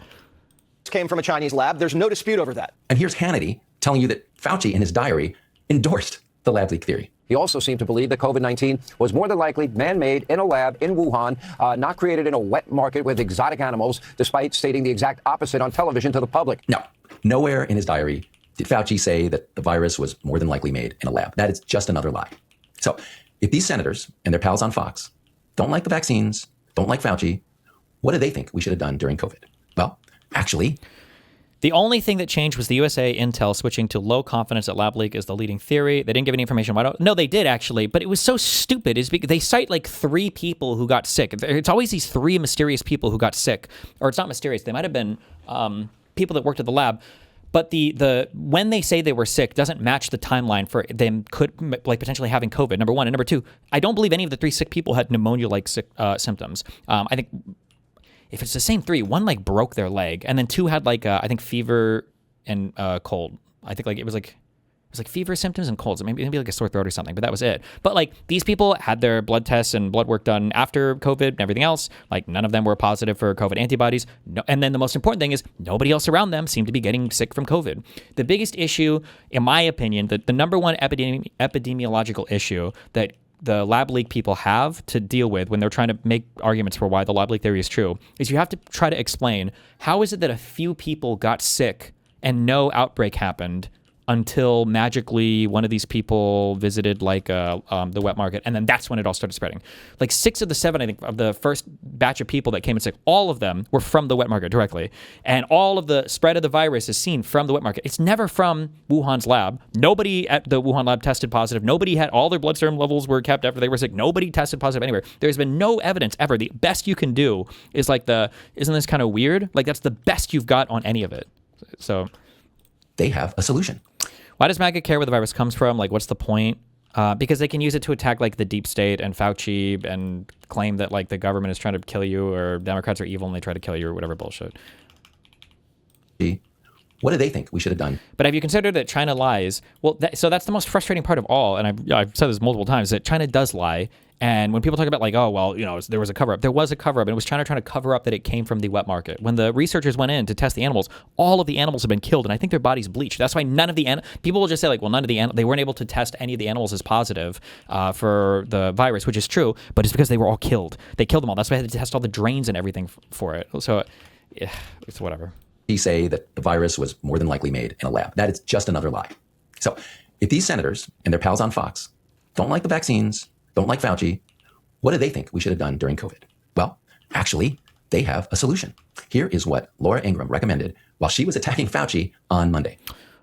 Came from a Chinese lab. There's no dispute over that. And here's Hannity telling you that Fauci in his diary endorsed the lab leak theory. He also seemed to believe that COVID-19 was more than likely man-made in a lab in Wuhan, not created in a wet market with exotic animals, despite stating the exact opposite on television to the public. No, nowhere in his diary did Fauci say that the virus was more than likely made in a lab. That is just another lie. So if these senators and their pals on Fox don't like the vaccines, don't like Fauci, what do they think we should have done during COVID? Well, actually, the only thing that changed was the USA Intel switching to low confidence that lab leak is the leading theory. They didn't give any information. No, they did actually, but it was so stupid. Is because they cite like 3 people who got sick. It's always these 3 mysterious people who got sick, or it's not mysterious. They might have been people that worked at the lab. But the when they say they were sick doesn't match the timeline for them potentially having COVID. Number one, and number two, I don't believe any of the 3 sick people had pneumonia-like symptoms. I think. If it's the same 3, one broke their leg, and then 2 had I think fever and cold. I think it was fever symptoms and colds, maybe like a sore throat or something. But that was it. But these people had their blood tests and blood work done after COVID and everything else. None of them were positive for COVID antibodies. No, and then the most important thing is nobody else around them seemed to be getting sick from COVID. The biggest issue, in my opinion, the number one epidemiological issue that the lab leak people have to deal with when they're trying to make arguments for why the lab leak theory is true is you have to try to explain how is it that a few people got sick and no outbreak happened until magically one of these people visited the wet market, and then that's when it all started spreading. 6 of the 7, I think, of the first batch of people that came and sick, all of them were from the wet market directly, and all of the spread of the virus is seen from the wet market. It's never from Wuhan's lab. Nobody at the Wuhan lab tested positive. Nobody had all their blood serum levels were kept after they were sick. Nobody tested positive anywhere. There's been no evidence ever. The best you can do is isn't this kind of weird? That's the best you've got on any of it. So they have a solution. Why does MAGA care where the virus comes from? What's the point? Because they can use it to attack the deep state and Fauci and claim that the government is trying to kill you or Democrats are evil and they try to kill you or whatever bullshit. What do they think we should have done? But have you considered that China lies? Well, so that's the most frustrating part of all. And I've said this multiple times, that China does lie. And when people talk about there was a cover-up. There was a cover-up, and it was China trying to cover up that it came from the wet market. When the researchers went in to test the animals, all of the animals have been killed, and I think their bodies bleached. That's why none of the people will just say none of the they weren't able to test any of the animals as positive for the virus, which is true, but it's because they were all killed. They killed them all. That's why they had to test all the drains and everything for it. So it's whatever. He say that the virus was more than likely made in a lab. That is just another lie. So if these senators and their pals on Fox don't like the vaccines, don't like Fauci, what do they think we should have done during COVID? Well, actually, they have a solution. Here is what Laura Ingraham recommended while she was attacking Fauci on Monday.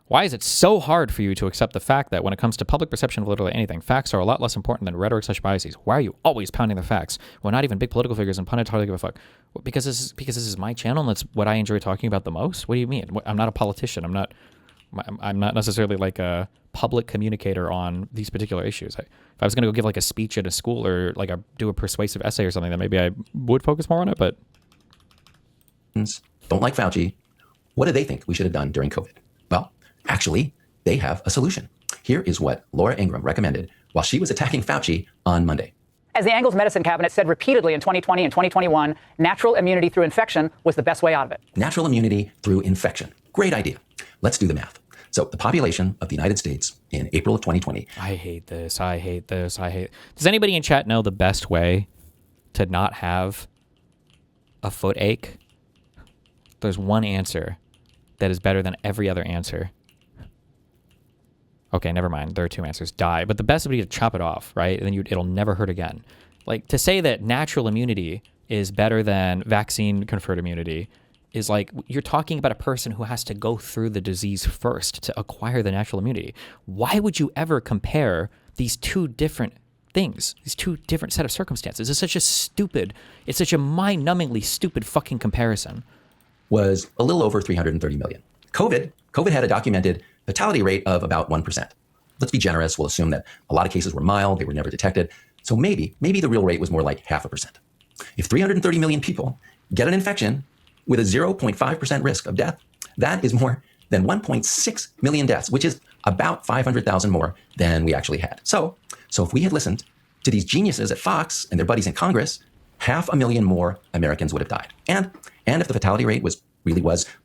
Why is it so hard for you to accept the fact that when it comes to public perception of literally anything, facts are a lot less important than rhetoric/biases? Why are you always pounding the facts? Well, not even big political figures and pundits hardly give a fuck. Well, because this is my channel and that's what I enjoy talking about the most. What do you mean? I'm not a politician. I'm not necessarily like a public communicator on these particular issues. If I was going to go give like a speech at a school or like do a persuasive essay or something, then maybe I would focus more on it. But don't like Fauci. What do they think we should have done during COVID? Well, actually, they have a solution. Here is what Laura Ingraham recommended while she was attacking Fauci on Monday. As the Angles Medicine Cabinet said repeatedly in 2020 and 2021, natural immunity through infection was the best way out of it. Natural immunity through infection. Great idea. Let's do the math. So the population of the United States in April of 2020. I hate this. Does anybody in chat know the best way to not have a foot ache? There's one answer that is better than every other answer. Okay, never mind. There are two answers. Die. But the best would be to chop it off, right? And then it'll never hurt again. Like, to say that natural immunity is better than vaccine-conferred immunity is like, you're talking about a person who has to go through the disease first to acquire the natural immunity. Why would you ever compare these two different things, these two different set of circumstances? It's such a mind-numbingly stupid fucking comparison. Was a little over 330 million. COVID had a documented fatality rate of about 1%. Let's be generous. We'll assume that a lot of cases were mild. They were never detected. So maybe the real rate was more like 0.5%. If 330 million people get an infection with a 0.5% risk of death, that is more than 1.6 million deaths, which is about 500,000 more than we actually had. So if we had listened to these geniuses at Fox and their buddies in Congress, 500,000 more Americans would have died. And if the fatality rate was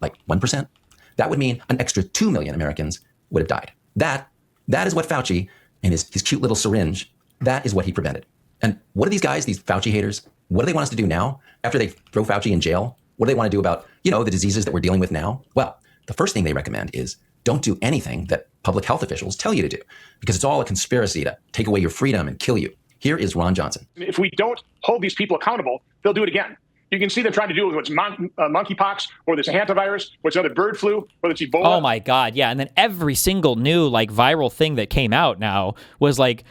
like 1%, that would mean an extra 2 million Americans would have died. That is what Fauci and his cute little syringe, that is what he prevented. And what do these guys, these Fauci haters, what do they want us to do now after they throw Fauci in jail? What do they want to do about, the diseases that we're dealing with now? Well, the first thing they recommend is don't do anything that public health officials tell you to do, because it's all a conspiracy to take away your freedom and kill you. Here is Ron Johnson. If we don't hold these people accountable, they'll do it again. You can see them trying to do it with what's monkeypox, or this hantavirus, or it's another bird flu, or it's Ebola. Oh my God, yeah. And then every single new like viral thing that came out now was like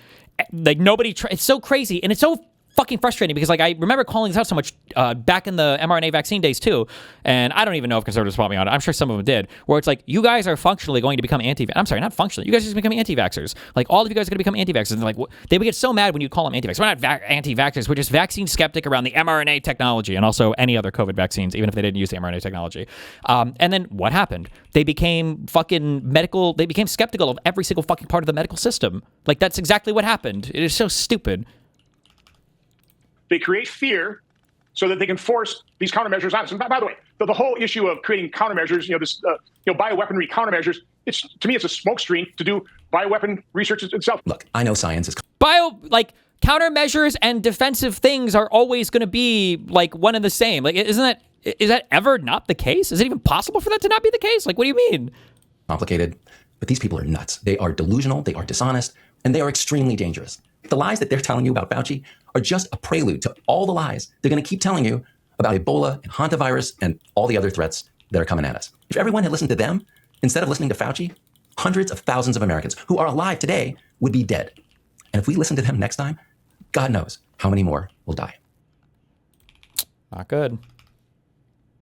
nobody. It's so crazy, and it's so fucking frustrating because like I remember calling this out so much back in the mRNA vaccine days too, and I don't even know if conservatives fought me on it. I'm sure some of them did, where it's like, you guys are functionally going to become I'm sorry, not functionally. You guys are just becoming anti-vaxxers. Like, all of you guys are going to become anti-vaxxers. And like, they would get so mad when you call them anti-vaxxers. We're not anti-vaxxers. We're just vaccine skeptic around the mRNA technology and also any other COVID vaccines, even if they didn't use the mRNA technology. And then what happened? They became they became skeptical of every single fucking part of the medical system. Like, that's exactly what happened. It is so stupid. They create fear so that they can force these countermeasures on us. And by the way, the whole issue of creating countermeasures, bioweaponry countermeasures, to me, it's a smokescreen to do bioweapon research itself. Look, I know science is countermeasures and defensive things are always going to be like one and the same. Like, is that ever not the case? Is it even possible for that to not be the case? Like, what do you mean? Complicated, but these people are nuts. They are delusional, they are dishonest, and they are extremely dangerous. The lies that they're telling you about Fauci are just a prelude to all the lies they're going to keep telling you about Ebola and hantavirus and all the other threats that are coming at us. If everyone had listened to them instead of listening to Fauci, hundreds of thousands of Americans who are alive today would be dead. And if we listen to them next time, God knows how many more will die. Not good.